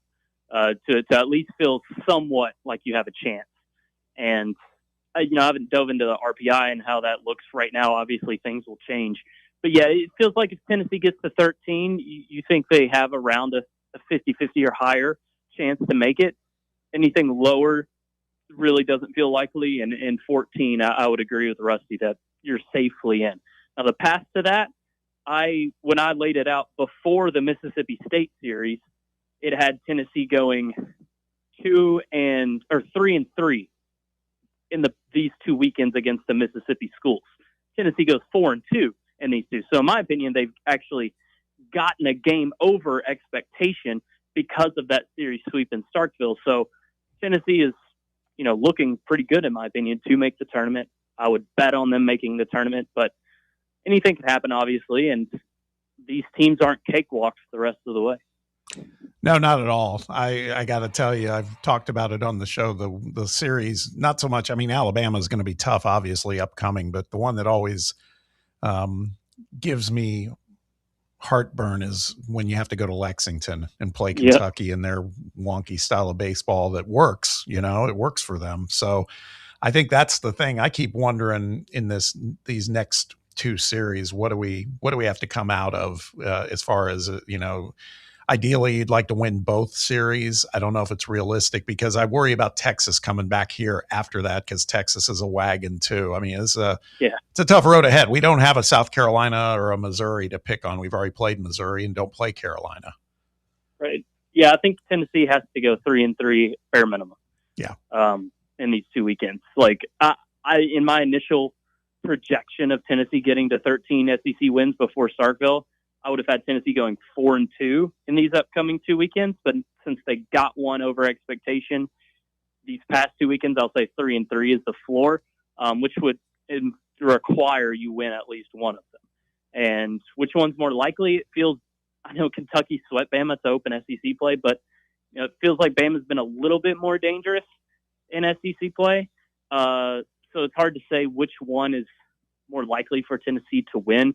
S10: at least feel somewhat like you have a chance. And I haven't dove into the RPI and how that looks right now. Obviously, things will change. But, yeah, it feels like if Tennessee gets to 13, you think they have around a 50-50 or higher chance to make it. Anything lower really doesn't feel likely. And in 14, I would agree with Rusty that you're safely in. Now, the path to that, when I laid it out before the Mississippi State series, it had Tennessee going 3-3 in these 2 weekends against the Mississippi schools. Tennessee goes 4-2 in these two. So in my opinion, they've actually gotten a game over expectation because of that series sweep in Starkville. So Tennessee is, looking pretty good in my opinion to make the tournament. I would bet on them making the tournament, but anything can happen, obviously, and these teams aren't cakewalks the rest of the way.
S6: No, not at all. I got to tell you, I've talked about it on the show, the series, not so much. I mean, Alabama is going to be tough, obviously, upcoming, but the one that always gives me heartburn is when you have to go to Lexington and play Kentucky in their wonky style of baseball that works, it works for them. So I think that's the thing. I keep wondering in these next two series, what do we have to come out of as far as, ideally, you'd like to win both series. I don't know if it's realistic because I worry about Texas coming back here after that because Texas is a wagon too. I mean, it's a tough road ahead. We don't have a South Carolina or a Missouri to pick on. We've already played Missouri and don't play Carolina.
S10: Right. Yeah, I think Tennessee has to go 3-3 bare minimum.
S6: Yeah.
S10: In these 2 weekends, I in my initial projection of Tennessee getting to 13 SEC wins before Starkville, I would have had Tennessee going 4-2 in these upcoming 2 weekends. But since they got one over expectation these past 2 weekends, I'll say 3-3 is the floor, which would require you win at least one of them. And which one's more likely? It feels, I know Kentucky swept Bama to open SEC play, but it feels like Bama's been a little bit more dangerous in SEC play. So it's hard to say which one is more likely for Tennessee to win.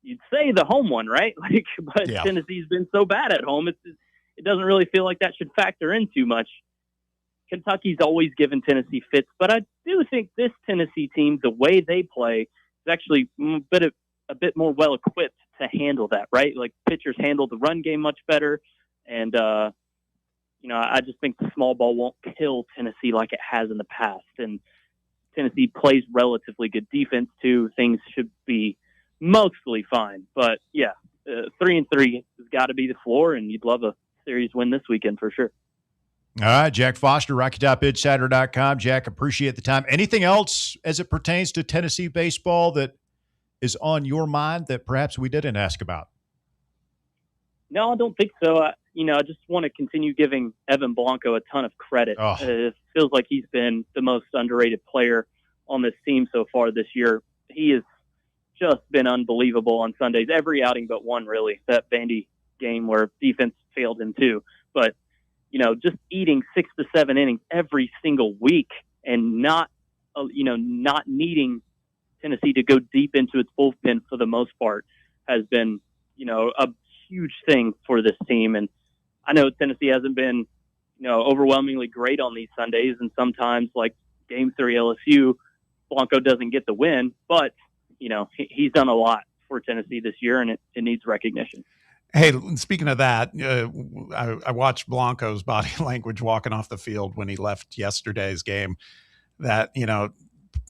S10: you'd say the home one, right? But Tennessee's been so bad at home, it doesn't really feel like that should factor in too much. Kentucky's always given Tennessee fits, but I do think this Tennessee team, the way they play, is actually a bit more well equipped to handle that, right? Like pitchers handle the run game much better, and I just think the small ball won't kill Tennessee like it has in the past. And Tennessee plays relatively good defense too. Things should be mostly fine, but 3-3 has got to be the floor, and you'd love a series win this weekend for sure.
S5: All right, Jack Foster, RockyTopInsider.com. Jack, appreciate the time. Anything else as it pertains to Tennessee baseball that is on your mind that perhaps we didn't ask about?
S10: No, I don't think so. I just want to continue giving Evan Blanco a ton of credit. It feels like he's been the most underrated player on this team so far this year. He has just been unbelievable on Sundays, every outing but one, really. That Vandy game where defense failed him too. But just eating 6 to 7 innings every single week and not needing Tennessee to go deep into its bullpen for the most part has been, a huge thing for this team. And I know Tennessee hasn't been, overwhelmingly great on these Sundays. And sometimes like Game 3 LSU, Blanco doesn't get the win, but, he's done a lot for Tennessee this year, and it needs recognition.
S6: Hey, speaking of that, I watched Blanco's body language walking off the field when he left yesterday's game. That,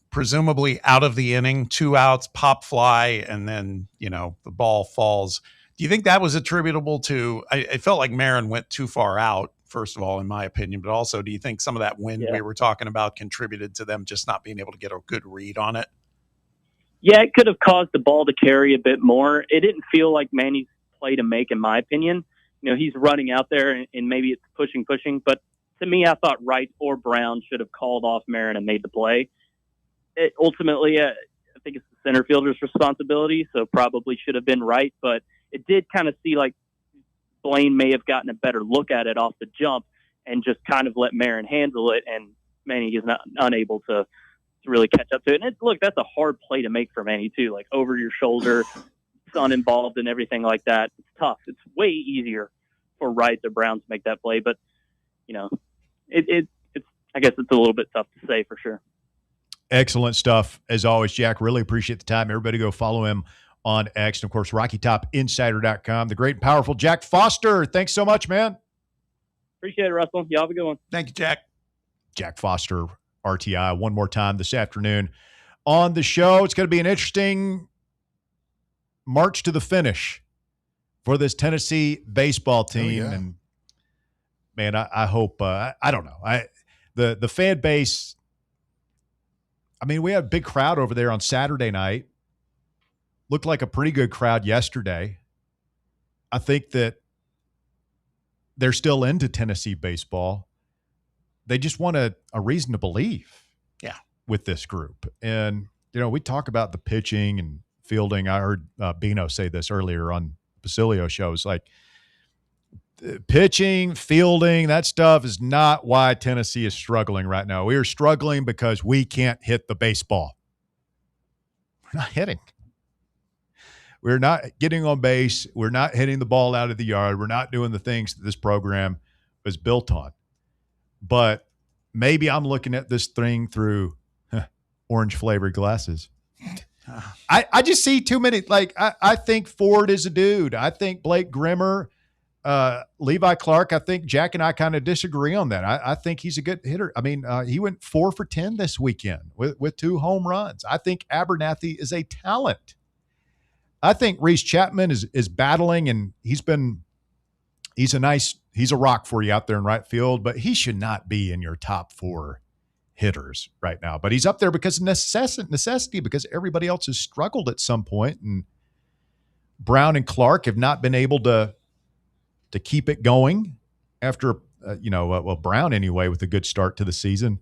S6: presumably out of the inning, 2 outs, pop fly, and then, the ball falls. Do you think that was attributable to, it felt like Marin went too far out, first of all, in my opinion, but also do you think some of that wind we were talking about contributed to them just not being able to get a good read on it?
S10: Yeah, it could have caused the ball to carry a bit more. It didn't feel like Manny's play to make, in my opinion. He's running out there and maybe it's pushing, but to me, I thought Wright or Brown should have called off Marin and made the play. Ultimately, I think it's the center fielder's responsibility, so probably should have been Wright, but it did kind of see like Blaine may have gotten a better look at it off the jump and just kind of let Marin handle it, and Manny is unable to really catch up to it. And that's a hard play to make for Manny too, like over your shoulder, sun involved and everything like that. It's tough. It's way easier for Wright or Brown to make that play, but it's I guess it's a little bit tough to say for sure.
S5: Excellent stuff as always, Jack. Really appreciate the time. Everybody go follow him on X, and of course RockyTopInsider.com. The great and powerful Jack Foster. Thanks so much, man.
S10: Appreciate it, Russell. Y'all have a good one.
S6: Thank you, Jack.
S5: Jack Foster, RTI, one more time this afternoon on the show. It's going to be an interesting march to the finish for this Tennessee baseball team. And man, I hope, I don't know. The fan base, I mean, we had a big crowd over there on Saturday night. Looked like a pretty good crowd yesterday. I think that they're still into Tennessee baseball. They just want a reason to believe with this group. And, we talk about the pitching and fielding. I heard Bino say this earlier on Basilio shows, like pitching, fielding, that stuff is not why Tennessee is struggling right now. We are struggling because we can't hit the baseball. We're not hitting. We're not getting on base. We're not hitting the ball out of the yard. We're not doing the things that this program was built on. But maybe I'm looking at this thing through orange-flavored glasses. I just see too many. Like, I think Ford is a dude. I think Blake Grimmer, Levi Clark, I think Jack and I kind of disagree on that. I think he's a good hitter. I mean, he went 4 for 10 this weekend with 2 home runs. I think Abernathy is a talent. I think Reese Chapman is battling, and he's a rock for you out there in right field, but he should not be in your top 4 hitters right now. But he's up there because of necessity, because everybody else has struggled at some point, and Brown and Clark have not been able to keep it going after, Brown anyway, with a good start to the season.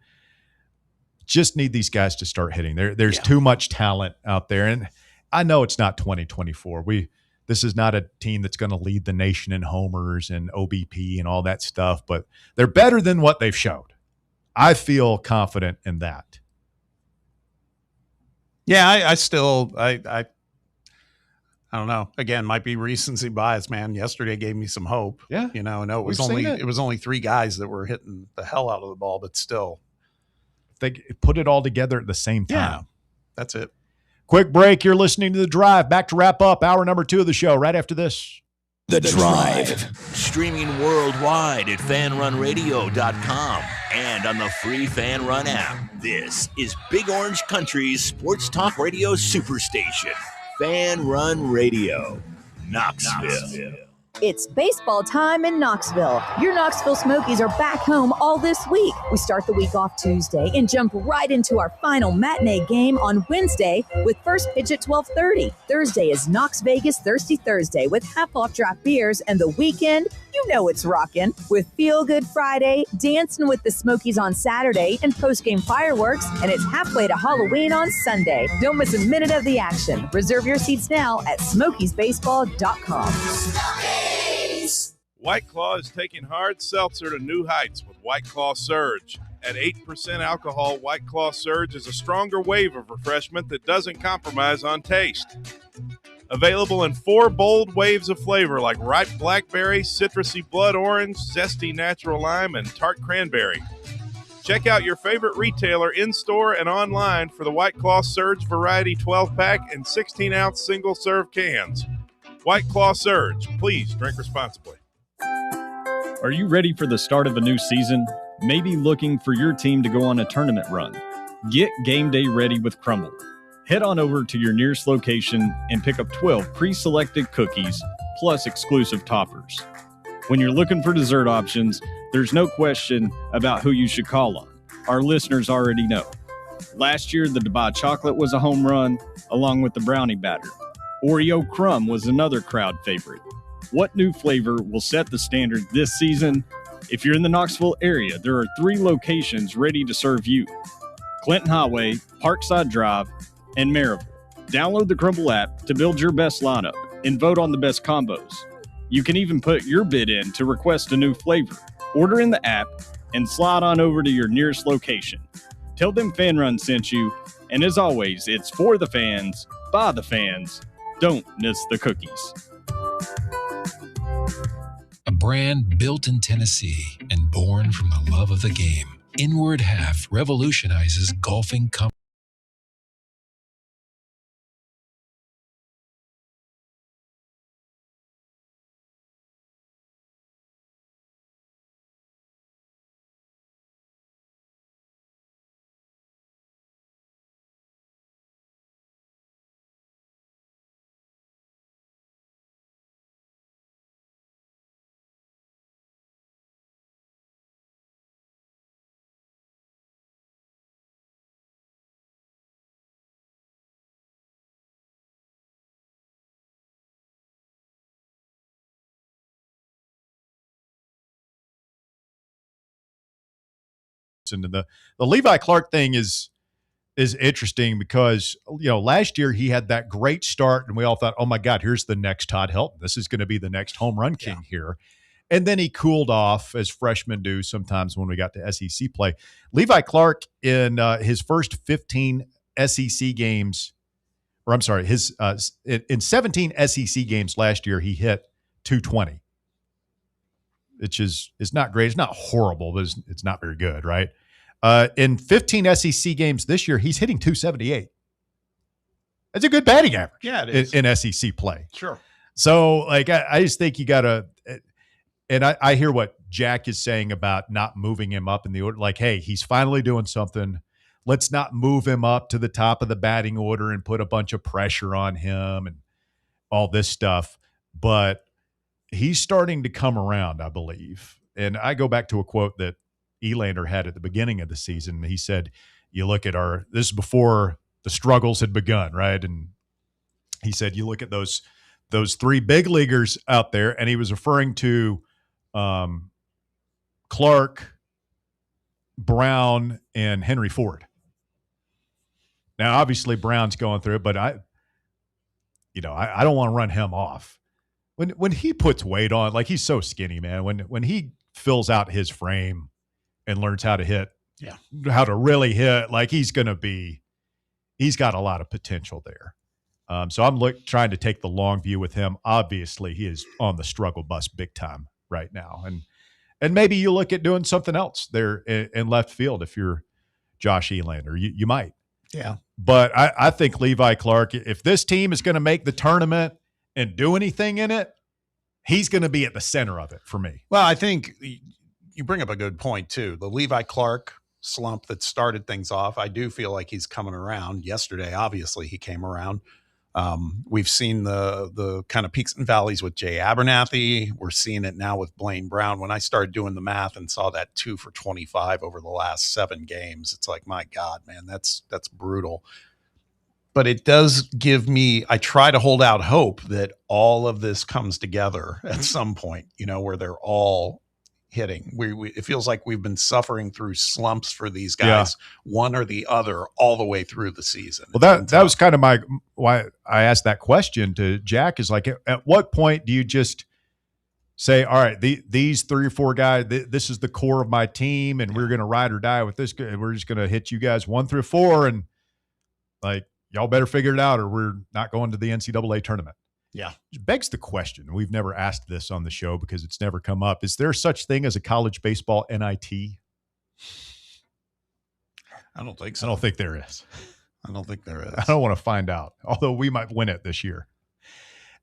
S5: Just need these guys to start hitting. There's too much talent out there, and I know it's not 2024. This is not a team that's going to lead the nation in homers and OBP and all that stuff, but they're better than what they've showed. I feel confident in that.
S6: Yeah, I still, I I don't know. Again, might be recency bias, man. Yesterday gave me some hope.
S5: Yeah.
S6: You know, I know it was only 3 guys that were hitting the hell out of the ball, but still.
S5: They put it all together at the same time.
S6: Yeah, that's it.
S5: Quick break. You're listening to The Drive. Back to wrap up hour number 2 of the show right after this.
S2: The Drive. Streaming worldwide at fanrunradio.com and on the free Fan Run app. This is Big Orange Country's sports talk radio superstation. Fan Run Radio, Knoxville.
S11: It's baseball time in Knoxville. Your Knoxville Smokies are back home all this week. We start the week off Tuesday and jump right into our final matinee game on Wednesday with first pitch at 12:30. Thursday is Knox Vegas Thirsty Thursday with half-off draft beers, and the weekend, you know it's rockin' with Feel Good Friday, dancing with the Smokies on Saturday, and post-game fireworks, and it's halfway to Halloween on Sunday. Don't miss a minute of the action. Reserve your seats now at smokiesbaseball.com.
S17: White Claw is taking hard seltzer to new heights with White Claw Surge. At 8% alcohol, White Claw Surge is a stronger wave of refreshment that doesn't compromise on taste. Available in 4 bold waves of flavor like ripe blackberry, citrusy blood orange, zesty natural lime, and tart cranberry. Check out your favorite retailer in-store and online for the White Claw Surge Variety 12-pack and 16-ounce single-serve cans. White Claw Surge. Please drink responsibly.
S18: Are you ready for the start of a new season? Maybe looking for your team to go on a tournament run? Get game day ready with Crumble. Head on over to your nearest location and pick up 12 pre-selected cookies plus exclusive toppers. When you're looking for dessert options, there's no question about who you should call on. Our listeners already know. Last year, the Dubai chocolate was a home run, along with the brownie batter. Oreo crumb was another crowd favorite. What new flavor will set the standard this season? If you're in the Knoxville area, there are 3 locations ready to serve you: Clinton Highway, Parkside Drive, and Maryville. Download the Crumble app to build your best lineup and vote on the best combos. You can even put your bid in to request a new flavor. Order in the app and slide on over to your nearest location. Tell them Fan Run sent you, and as always, it's for the fans, by the fans. Don't miss the cookies.
S19: A brand built in Tennessee and born from the love of the game. Inward Half revolutionizes golfing comfort.
S5: And the Levi Clark thing is interesting because, you know, last year he had that great start and we all thought, oh my God, here's the next Todd Helton. This is going to be the next home run king here. And then he cooled off, as freshmen do sometimes when we got to SEC play. Levi Clark in his first 15 SEC games, or I'm sorry, his in 17 SEC games last year, he hit 220. Which is not great. It's not horrible, but it's not very good, right? In 15 SEC games this year, he's hitting 278. That's a good batting average.
S6: Yeah, it is.
S5: In SEC play.
S6: Sure.
S5: So, like, I just think you got to – and I hear what Jack is saying about not moving him up in the order. Like, hey, he's finally doing something. Let's not move him up to the top of the batting order and put a bunch of pressure on him and all this stuff. But – he's starting to come around, I believe. And I go back to a quote that Elander had at the beginning of the season. He said, you look at this is before the struggles had begun, right? And he said, you look at those 3 big leaguers out there, and he was referring to Clark, Brown, and Henry Ford. Now, obviously, Brown's going through it, but I don't want to run him off. When he puts weight on, like, he's so skinny, man. When he fills out his frame and learns how to hit, how to really hit, like, he's got a lot of potential there. So I'm trying to take the long view with him. Obviously, he is on the struggle bus big time right now. And maybe you look at doing something else there in left field if you're Josh Elander. You might.
S6: Yeah.
S5: But I think Levi Clark, if this team is going to make the tournament and do anything in it, he's going to be at the center of it for me.
S6: Well, I think you bring up a good point, too. The Levi Clark slump that started things off, I do feel like he's coming around. Yesterday, obviously, he came around. We've seen the kind of peaks and valleys with Jay Abernathy. We're seeing it now with Blaine Brown. When I started doing the math and saw that 2 for 25 over the last 7 games, it's like, my God, man, that's brutal. But it does give me, I try to hold out hope that all of this comes together at some point, where they're all hitting. It feels like we've been suffering through slumps for these guys, one or the other, all the way through the season.
S5: Well, that was kind of why I asked that question to Jack, is like, at what point do you just say, all right, these 3 or 4 guys, this is the core of my team, and we're going to ride or die with this guy, and we're just going to hit you guys 1 through 4, and like, y'all better figure it out or we're not going to the NCAA tournament.
S6: Yeah.
S5: Which begs the question. We've never asked this on the show because it's never come up. Is there such thing as a college baseball NIT?
S6: I don't think so.
S5: I don't think there is.
S6: I don't think there is.
S5: I don't want to find out, although we might win it this year.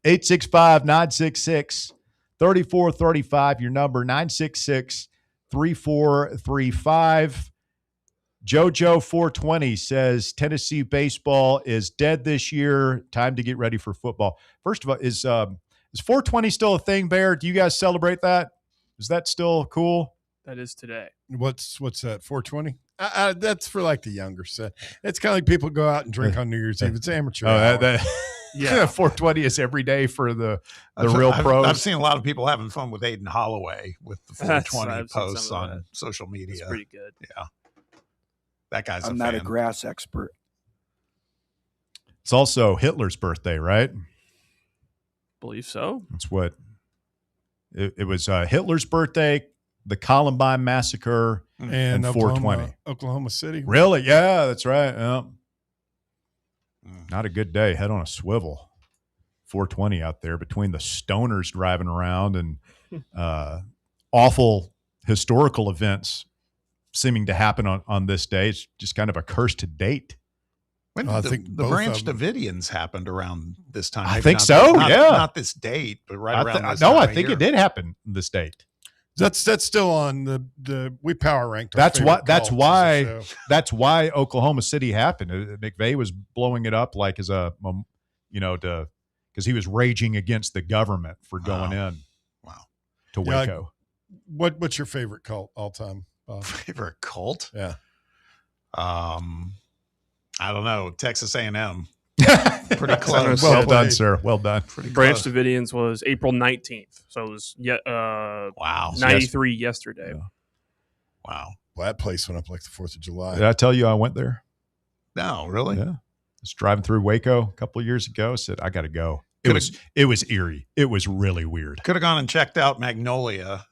S5: 865-966-3435, your number, 966-3435. JoJo 420 says Tennessee baseball is dead this year. Time to get ready for football. First of all, is 420 still a thing, Bear? Do you guys celebrate that? Is that still cool?
S8: That is today.
S7: What's that? 420? That's for like the younger set. It's kind of like people go out and drink on New Year's Eve. It's amateur.
S5: Yeah, 420 is every day for the real pros.
S6: I've seen a lot of people having fun with Aiden Holloway with the 420 posts on social media.
S8: It's pretty good.
S6: Yeah. That guy's
S12: I'm not a grass expert.
S5: It's also Hitler's birthday, right?
S8: Believe so.
S5: That's what it was. Hitler's birthday, the Columbine massacre, and 420.
S7: Oklahoma City.
S5: Really? Yeah, that's right. Yeah. Not a good day. Head on a swivel. 420 out there between the stoners driving around and awful historical events seeming to happen on this day. It's just kind of a cursed date.
S6: When I think the Branch Davidians happened around this time.
S5: I think so.
S6: Not this date, but right around this time.
S5: No, I think it did happen this date.
S7: That's still on the we power ranked.
S5: That's why Oklahoma City happened. McVay was blowing it up like as a because he was raging against the government for going in.
S6: Wow.
S5: To Waco.
S7: What's your favorite cult all time?
S6: Favorite cult?
S7: Yeah.
S6: I don't know. Texas A&M. Pretty close.
S5: Well done, sir. Well done.
S8: Branch Davidians was April 19th. So it was 93 yesterday.
S5: Yeah.
S6: Wow.
S7: Well, that place went up like the 4th of July.
S5: Did I tell you I went there?
S6: No, really?
S5: Yeah. I was driving through Waco a couple of years ago. Said, I got to go. It was eerie. It was really weird.
S6: Could have gone and checked out Magnolia,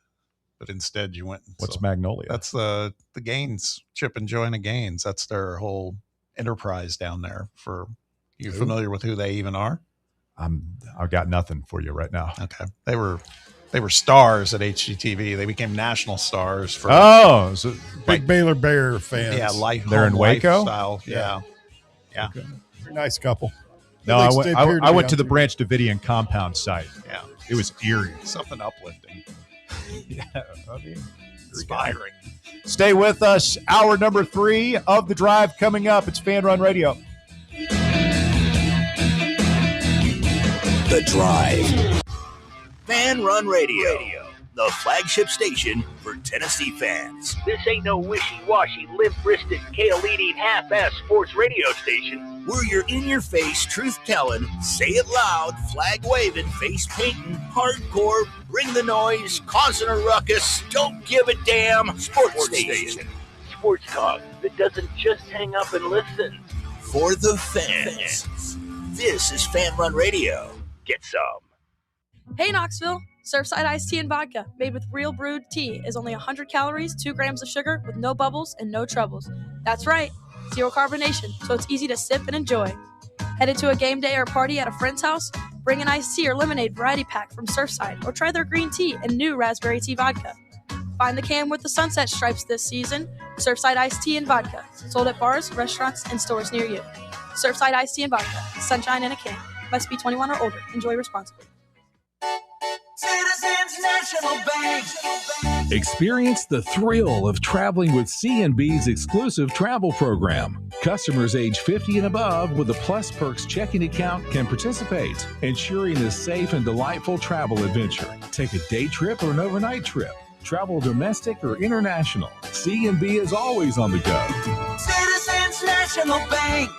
S6: but instead you went.
S5: What's Magnolia?
S6: That's the Gaines, Chip and Joanna Gaines. That's their whole enterprise down there. You familiar with who they even are?
S5: I've got nothing for you right now.
S6: Okay. They were stars at HGTV. They became national stars for
S5: so
S7: big Baylor Bear fans.
S6: Yeah,
S5: they're in Waco.
S6: Yeah.
S7: Okay. Nice couple.
S5: No, I went to the Branch Davidian compound site.
S6: Yeah.
S5: It was eerie.
S6: Something uplifting.
S5: Yeah. I mean,
S6: inspiring.
S5: Stay with us. Hour number 3 of The Drive coming up. It's Fan Run Radio.
S1: The Drive.
S2: Fan Run Radio, the flagship station for Tennessee fans.
S13: This ain't no wishy-washy, limp-wristed, kale-eating, half-ass sports radio station.
S2: We're your in-your-face, truth-telling, say it loud, flag-waving, face-painting, hardcore, bring the noise, causing a ruckus, don't give a damn sports station.
S13: Sports talk that doesn't just hang up and listen.
S2: For the fans. This is Fan Run Radio. Get some.
S14: Hey Knoxville, Surfside iced tea and vodka made with real brewed tea is only 100 calories, 2 grams of sugar with no bubbles and no troubles. That's right, zero carbonation, so it's easy to sip and enjoy. Headed to a game day or party at a friend's house? Bring an iced tea or lemonade variety pack from Surfside, or try their green tea and new raspberry tea vodka. Find the can with the sunset stripes this season. Surfside iced tea and vodka, sold at bars, restaurants, and stores near you. Surfside iced tea and vodka, sunshine in a can. Must be 21 or older. Enjoy responsibly.
S3: Citizens National Bank.
S12: Experience the thrill of traveling with C&B's exclusive travel program. Customers age 50 and above with a Plus Perks checking account can participate, ensuring a safe and delightful travel adventure. Take a day trip or an overnight trip. Travel domestic or international. C&B is always on the go.
S3: Citizens National Bank.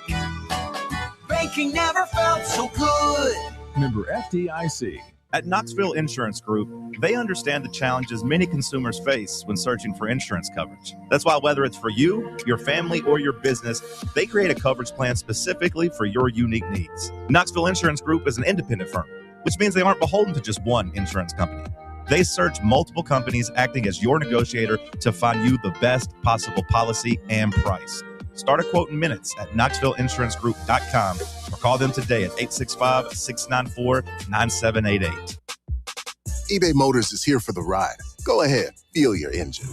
S3: Banking never felt so good.
S12: Member FDIC.
S21: At Knoxville Insurance Group, they understand the challenges many consumers face when searching for insurance coverage. That's why whether it's for you, your family, or your business, they create a coverage plan specifically for your unique needs. Knoxville Insurance Group is an independent firm, which means they aren't beholden to just one insurance company. They search multiple companies, acting as your negotiator to find you the best possible policy and price. Start a quote in minutes at KnoxvilleInsuranceGroup.com or call them today at 865-694-9788.
S15: eBay Motors is here for the ride. Go ahead, feel your engine.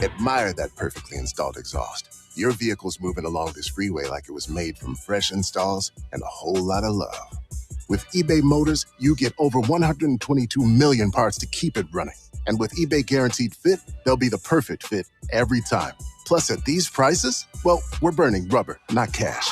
S15: Admire that perfectly installed exhaust. Your vehicle's moving along this freeway like it was made from fresh installs and a whole lot of love. With eBay Motors, you get over 122 million parts to keep it running. And with eBay Guaranteed Fit, they'll be the perfect fit every time. Plus, at these prices, well, we're burning rubber, not cash.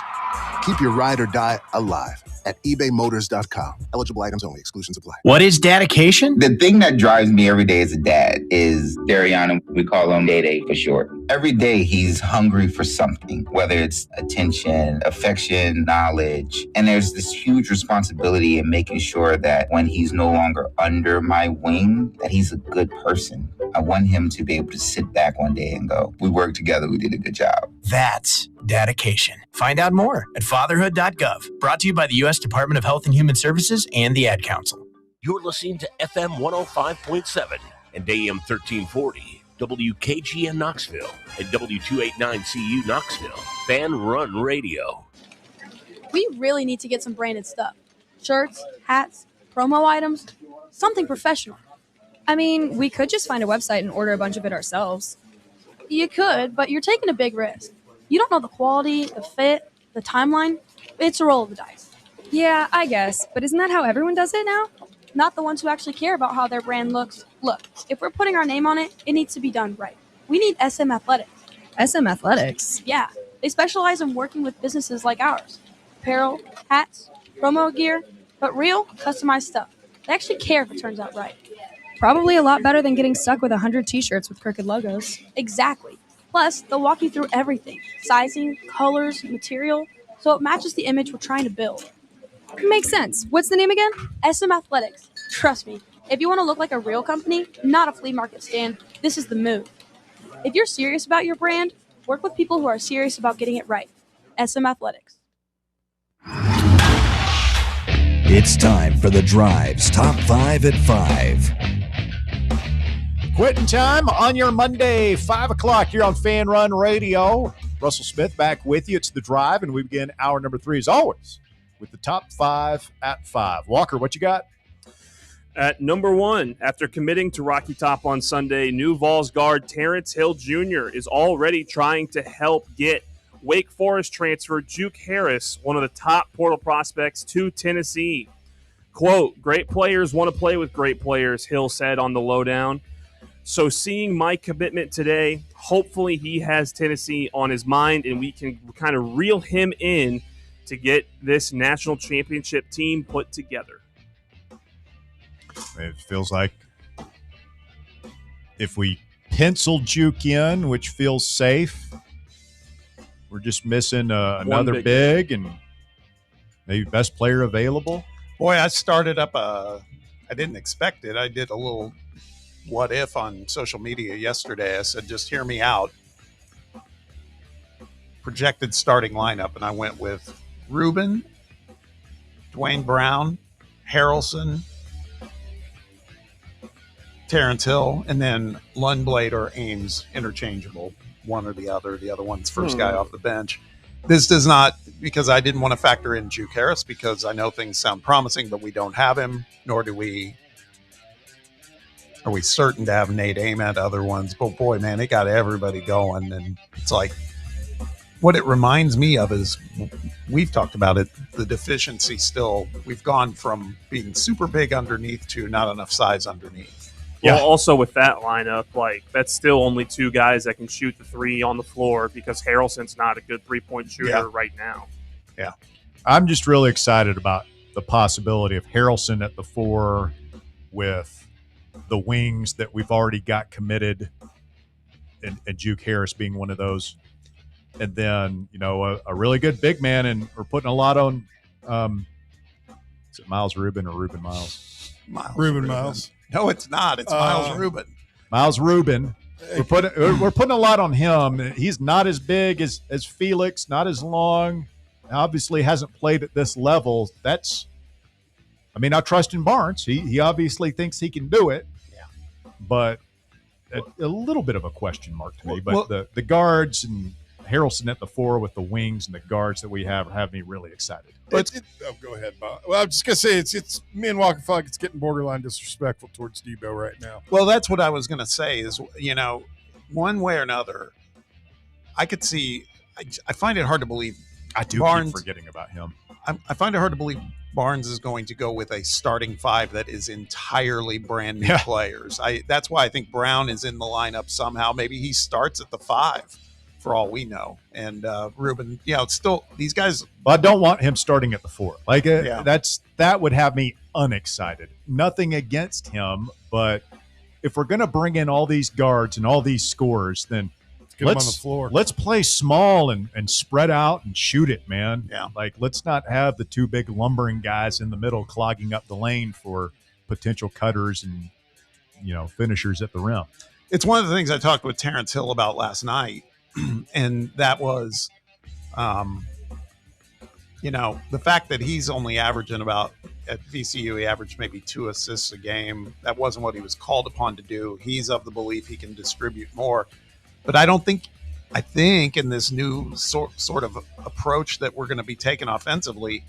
S15: Keep your ride or die alive at ebaymotors.com. Eligible items only. Exclusions apply.
S16: What is dedication?
S24: The thing that drives me every day as a dad is Dariana. We call him Day Day for short. Every day he's hungry for something, whether it's attention, affection, knowledge. And there's this huge responsibility in making sure that when he's no longer under my wing, that he's a good person. I want him to be able to sit back one day and go, we worked together, we did a good job.
S16: That's dedication. Find out more at fatherhood.gov. Brought to you by the U.S. Department of Health and Human Services and the Ad Council.
S2: You're listening to FM 105.7 and AM 1340, WKGN Knoxville, and W289CU Knoxville. Fan Run Radio.
S14: We really need to get some branded stuff. Shirts, hats, promo items, something professional.
S25: I mean, we could just find a website and order a bunch of it ourselves.
S14: You could, but you're taking a big risk. You don't know the quality, the fit, the timeline. It's a roll of the dice.
S25: Yeah, I guess. But isn't that how everyone does it now?
S14: Not the ones who actually care about how their brand looks. Look, if we're putting our name on it, it needs to be done right. We need SM Athletics.
S25: SM Athletics?
S14: Yeah. They specialize in working with businesses like ours. Apparel, hats, promo gear, but real, customized stuff. They actually care if it turns out right.
S25: Probably a lot better than getting stuck with 100 t-shirts with crooked logos.
S14: Exactly. Plus, they'll walk you through everything. Sizing, colors, material, so it matches the image we're trying to build.
S25: Makes sense. What's the name again?
S14: SM Athletics. Trust me, if you want to look like a real company, not a flea market stand, this is the move. If you're serious about your brand, work with people who are serious about getting it right. SM Athletics.
S1: It's time for the Drive's Top 5 at 5.
S5: Quitting time on your Monday, 5 o'clock here on Fan Run Radio. Russell Smith back with you. It's The Drive, and we begin hour number 3, as always, with the top 5 at 5. Walker, what you got?
S8: At number 1, after committing to Rocky Top on Sunday, new Vols guard Terrance Hill Jr. is already trying to help get Wake Forest transfer Juke Harris, one of the top portal prospects, to Tennessee. Quote, great players want to play with great players, Hill said on the lowdown. So seeing my commitment today, hopefully he has Tennessee on his mind and we can kind of reel him in to get this national championship team put together.
S5: It feels like if we pencil Juke in, which feels safe, we're just missing another big and maybe best player available.
S6: Boy, I started up I didn't expect it. I did a little what if on social media yesterday. I said, just hear me out. Projected starting lineup, and I went with Rubin, Dwayne Brown, Harrelson, Terrance Hill, and then Lundblade or Ames interchangeable, one or the other. The other one's first guy off the bench. This does not because I didn't want to factor in Juke Harris because I know things sound promising, but we don't have him, nor are we certain to have Nate Ament, other ones. But boy, man, it got everybody going. And it's like, what it reminds me of is, we've talked about it, the deficiency still. We've gone from being super big underneath to not enough size underneath.
S8: Well, also with that lineup, like, that's still only 2 guys that can shoot the 3 on the floor because Harrelson's not a good 3-point shooter right now.
S6: Yeah.
S5: I'm just really excited about the possibility of Harrelson at the 4 with the wings that we've already got committed, and Juke Harris being one of those. And then, a really good big man, and we're putting a lot on is it Miles Rubin or Rubin Miles?
S7: Rubin Miles.
S6: No, it's not. It's Miles Rubin.
S5: Miles Rubin. We're putting a lot on him. He's not as big as Felix, not as long. Obviously hasn't played at this level. I trust in Barnes. He obviously thinks he can do it.
S6: Yeah.
S5: But a little bit of a question mark to me. But the guards and Harrelson at the 4 with the wings and the guards that we have me really excited.
S7: Go ahead, Bob. Well, I'm just gonna say it's me and Walker feel like it's getting borderline disrespectful towards Debo right now.
S6: Well, that's what I was gonna say. Is one way or another, I could see. I find it hard to believe.
S5: I do
S6: Barnes,
S5: keep forgetting about him.
S6: I find it hard to believe Barnes is going to go with a starting 5 that is entirely brand new players. That's why I think Brown is in the lineup somehow. Maybe he starts at the 5. For all we know, and Rubin, it's still these guys.
S5: But I don't want him starting at the 4. That would have me unexcited. Nothing against him, but if we're going to bring in all these guards and all these scorers, then
S7: let's on the floor.
S5: Let's play small and spread out and shoot it, man.
S6: Yeah.
S5: Let's not have the 2 big lumbering guys in the middle clogging up the lane for potential cutters and finishers at the rim.
S6: It's one of the things I talked with Terrance Hill about last night. And that was, the fact that he's only averaging about, at VCU, he averaged maybe 2 assists a game. That wasn't what he was called upon to do. He's of the belief he can distribute more. But I think in this new sort of approach that we're going to be taking offensively,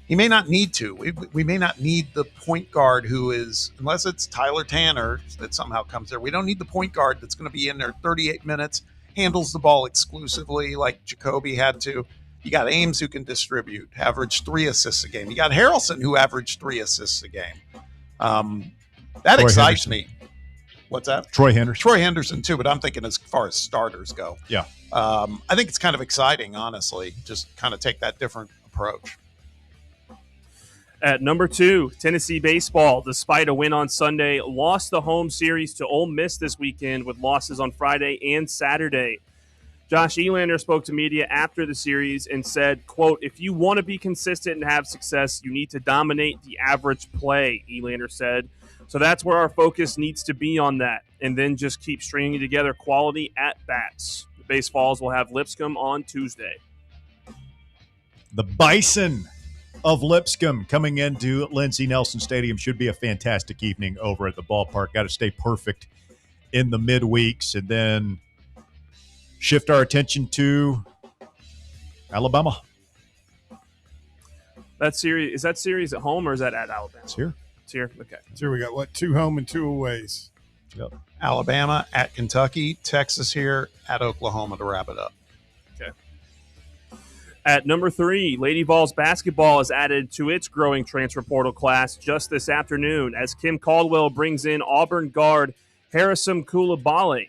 S6: he may not need to. We may not need the point guard who is, unless it's Tyler Tanner that somehow comes there. We don't need the point guard that's going to be in there 38 minutes, handles the ball exclusively like Jacoby had to. You got Ames who can distribute, average 3 assists a game. You got Harrelson who averaged 3 assists a game. That
S5: Troy
S6: excites
S5: Henderson.
S6: me. What's that?
S5: Troy Henderson
S6: too, but I'm thinking as far as starters go.
S5: Yeah.
S6: I think it's kind of exciting, honestly, just kind of take that different approach.
S8: At number 2, Tennessee baseball, despite a win on Sunday, lost the home series to Ole Miss this weekend with losses on Friday and Saturday. Josh Elander spoke to media after the series and said, quote, "If you want to be consistent and have success, you need to dominate the average play," Elander said. "So that's where our focus needs to be on that, and then just keep stringing together quality at-bats." The Baseballs will have Lipscomb on Tuesday.
S5: The Bison of Lipscomb coming into Lindsey Nelson Stadium. Should be a fantastic evening over at the ballpark. Got to stay perfect in the midweeks and then shift our attention to Alabama.
S8: Is that series at home or is that at Alabama?
S5: It's here.
S8: It's here? Okay.
S7: So we got, 2 home and 2 aways.
S5: Yep.
S6: Alabama at Kentucky, Texas here, at Oklahoma to wrap it up.
S8: Okay. At number 3, Lady Vols basketball is added to its growing transfer portal class just this afternoon as Kim Caldwell brings in Auburn guard Harrison Koulibaly.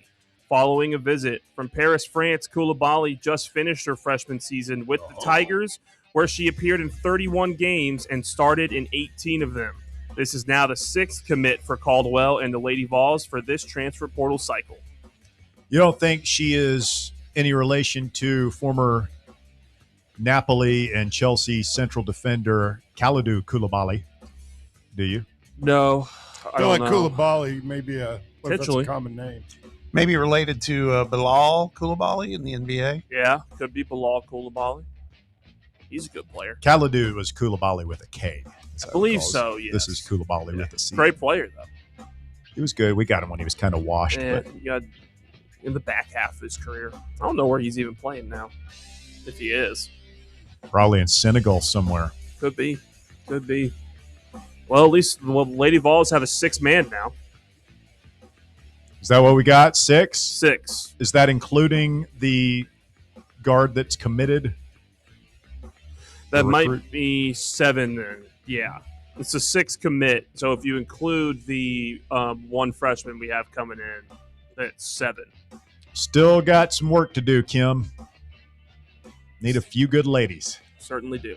S8: Following a visit from Paris, France, Koulibaly just finished her freshman season with the Tigers, where she appeared in 31 games and started in 18 of them. This is now the 6th commit for Caldwell and the Lady Vols for this transfer portal cycle.
S5: You don't think she is any relation to former Napoli and Chelsea central defender Kalidou Koulibaly, do you?
S8: No,
S7: I feel like Koulibaly may be a common name.
S6: Maybe related to Bilal Koulibaly in the NBA.
S8: Yeah, could be Bilal Koulibaly. He's a good player.
S5: Kalidou was Koulibaly with a K.
S8: I believe so, yes.
S5: This is Koulibaly with a C.
S8: Great player, though.
S5: He was good. We got him when he was kind of washed. But
S8: He got in the back half of his career. I don't know where he's even playing now, if he is.
S5: Probably in Senegal somewhere.
S8: Could be. Well, at least the Lady Vols have a 6-man now.
S5: Is that what we got? 6?
S8: 6.
S5: Is that including the guard that's committed?
S8: That might be 7 then. Yeah. It's a 6 commit. So if you include the 1 freshman we have coming in, it's 7.
S5: Still got some work to do, Kim. Need a few good ladies.
S8: Certainly do.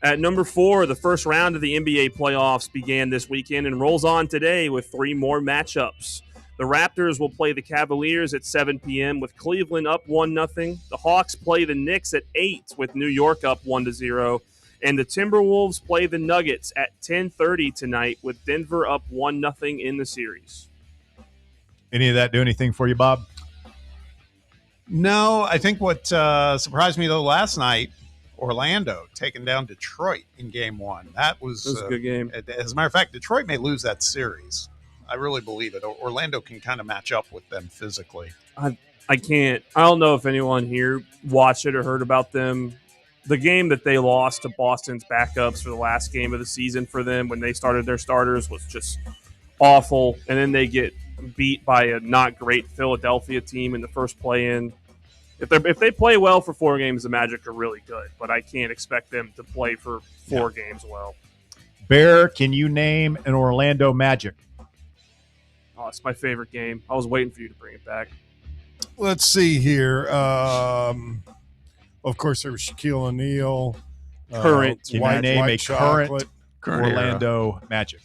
S8: At number 4, the first round of the NBA playoffs began this weekend and rolls on today with 3 more matchups. The Raptors will play the Cavaliers at 7 p.m. with Cleveland up 1-0. The Hawks play the Knicks at 8 with New York up 1-0. And the Timberwolves play the Nuggets at 10:30 tonight with Denver up 1-0 in the series.
S5: Any of that do anything for you, Bob?
S6: No, I think what surprised me, though, last night, Orlando taking down Detroit in Game 1. That was
S8: a good game.
S6: As a matter of fact, Detroit may lose that series. I really believe it. Orlando can kind of match up with them physically.
S8: I can't. I don't know if anyone here watched it or heard about them. The game that they lost to Boston's backups for the last game of the season for them when they started their starters was just awful. And then they get beat by a not great Philadelphia team in the first play-in. If they play well for 4 games, the Magic are really good. But I can't expect them to play for 4 games well.
S5: Bear, can you name an Orlando Magic?
S8: Oh, it's my favorite game. I was waiting for you to bring it back.
S7: Let's see here. Of course, there was Shaquille O'Neal.
S8: Current.
S5: Can you name a current Orlando Magic?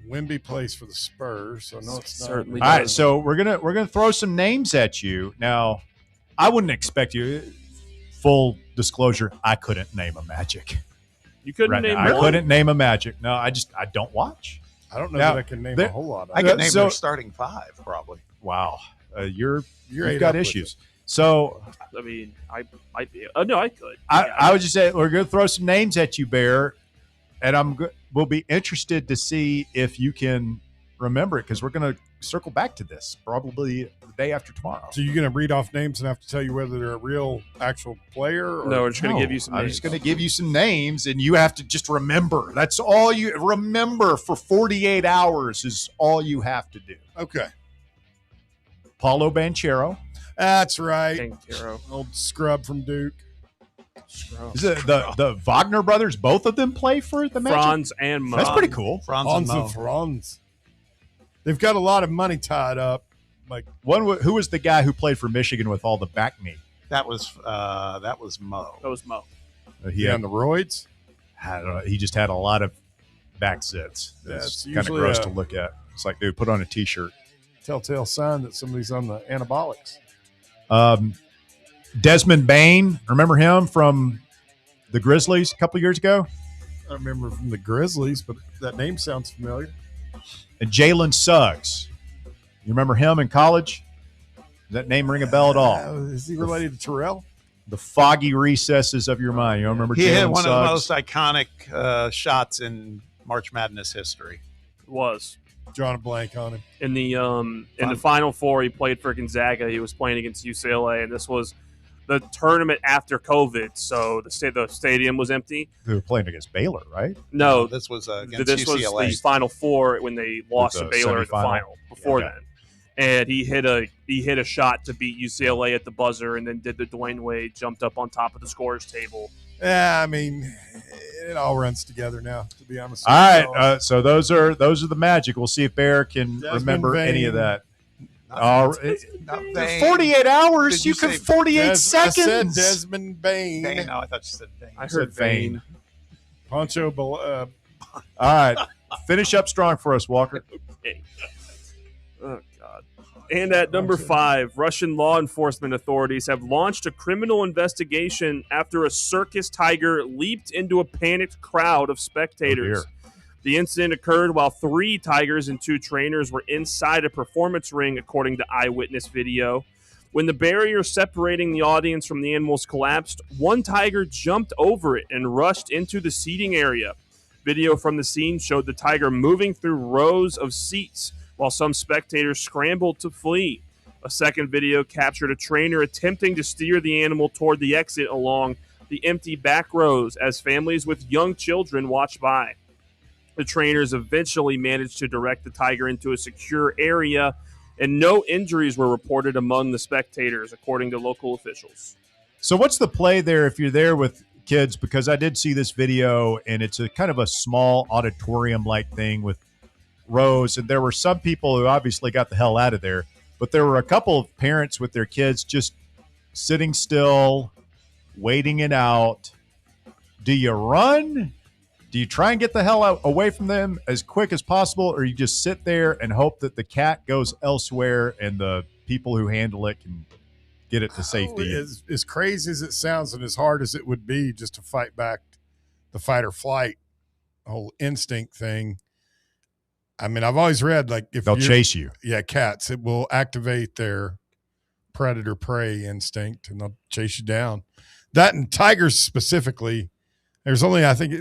S7: Wemby plays for the Spurs, so no, it's not.
S8: Certainly.
S5: All right, so we're gonna throw some names at you. Now, I wouldn't expect you. Full disclosure, I couldn't name a Magic.
S8: You couldn't name.
S5: I couldn't name a Magic. No, I don't watch.
S7: I don't know that I can name a whole lot of
S6: I can name their starting 5, probably.
S5: Wow. You've
S7: ate
S5: got
S7: up with
S5: issues. So,
S8: I mean, I might be. No, I could.
S5: I would just say we're going to throw some names at you, Bear, and we'll be interested to see if you can remember it because we're going to circle back to this probably the day after tomorrow.
S7: So you're going to read off names and have to tell you whether they're a real actual player? Or?
S8: No, we're just going to give you some names.
S5: I'm just going to give you some names, and you have to just remember. That's all you remember for 48 hours is all you have to do.
S7: Okay.
S5: Paulo Banchero.
S7: That's right.
S8: Banchero.
S7: Old scrub from Duke.
S5: Is it the Wagner brothers? Both of them play for the Magic?
S8: Franz and Mo.
S5: That's pretty cool.
S6: Franz and
S7: Franz. They've got a lot of money tied up. Like
S5: who was the guy who played for Michigan with all the back knee?
S6: That was Mo.
S8: That was Mo.
S7: He on the roids?
S5: He just had a lot of back sits. That's kind of gross to look at. It's like, dude, put on a T-shirt.
S7: Telltale sign that somebody's on the anabolics.
S5: Desmond Bane, remember him from the Grizzlies a couple of years ago?
S7: I remember from the Grizzlies, but that name sounds familiar.
S5: And Jalen Suggs. You remember him in college? Does that name ring a bell at all?
S7: Is he related to Terrell?
S5: The foggy recesses of your mind. You don't remember Jalen Suggs?
S6: He had one of the most iconic shots in March Madness history.
S8: It was.
S7: Drawing a blank on him.
S8: In the Final Four, he played for Gonzaga. He was playing against UCLA, and this was the tournament after COVID, so the stadium was empty.
S5: They were playing against Baylor, right?
S8: No,
S6: this was against
S8: this
S6: UCLA.
S8: was the Final Four when they lost to Baylor in the final before then. And he hit a shot to beat UCLA at the buzzer, and then did the Dwayne Wade, jumped up on top of the scorer's table.
S7: Yeah, I mean, it all runs together now, to be honest.
S5: All right, so those are the Magic. We'll see if Bear can remember any of that. 48 hours. You could 48 seconds.
S7: I said Desmond Bane.
S6: No, I thought you said Bane.
S8: I heard Bane.
S7: Poncho.
S5: All right, finish up strong for us, Walker.
S8: Okay. Oh God. And at number 5, Russian law enforcement authorities have launched a criminal investigation after a circus tiger leaped into a panicked crowd of spectators. The incident occurred while 3 tigers and 2 trainers were inside a performance ring, according to eyewitness video. When the barrier separating the audience from the animals collapsed, one tiger jumped over it and rushed into the seating area. Video from the scene showed the tiger moving through rows of seats while some spectators scrambled to flee. A second video captured a trainer attempting to steer the animal toward the exit along the empty back rows as families with young children watch by. The trainers eventually managed to direct the tiger into a secure area, and no injuries were reported among the spectators, according to local officials.
S5: So what's the play there if you're there with kids? Because I did see this video, and it's a kind of a small auditorium-like thing with rows, and there were some people who obviously got the hell out of there, but there were a couple of parents with their kids just sitting still, waiting it out. Do you run? Do you try and get the hell out away from them as quick as possible, or you just sit there and hope that the cat goes elsewhere and the people who handle it can get it to safety?
S7: As crazy as it sounds and as hard as it would be just to fight back the fight or flight whole instinct thing, I mean, I've always read, like, if
S5: they'll chase you.
S7: Yeah, cats, it will activate their predator-prey instinct, and they'll chase you down. That and tigers specifically, there's only, I think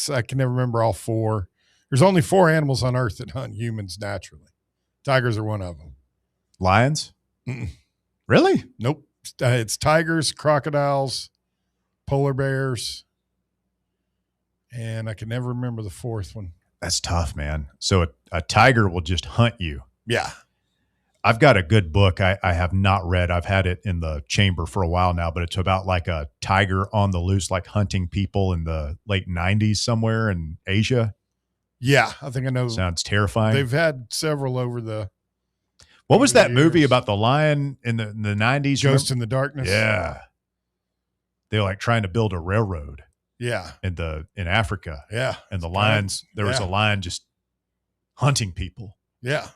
S7: I can never remember all four. There's only 4 animals on Earth that hunt humans naturally. Tigers are one of them.
S5: Lions?
S7: Mm-mm.
S5: Really?
S7: Nope. It's tigers, crocodiles, polar bears, and I can never remember the 4th one.
S5: That's tough, man. So a tiger will just hunt you.
S7: Yeah.
S5: I've got a good book I have not read. I've had it in the chamber for a while now, but it's about like a tiger on the loose, like hunting people in the late 90s somewhere in Asia.
S7: Yeah, I think I know.
S5: Sounds terrifying.
S7: They've had several over the
S5: What was that movie about the lion in the 90s?
S7: Ghost in the Darkness?
S5: Yeah. They were like trying to build a railroad.
S7: Yeah.
S5: In Africa.
S7: Yeah.
S5: And the lions, there was a lion just hunting people.
S7: Yeah.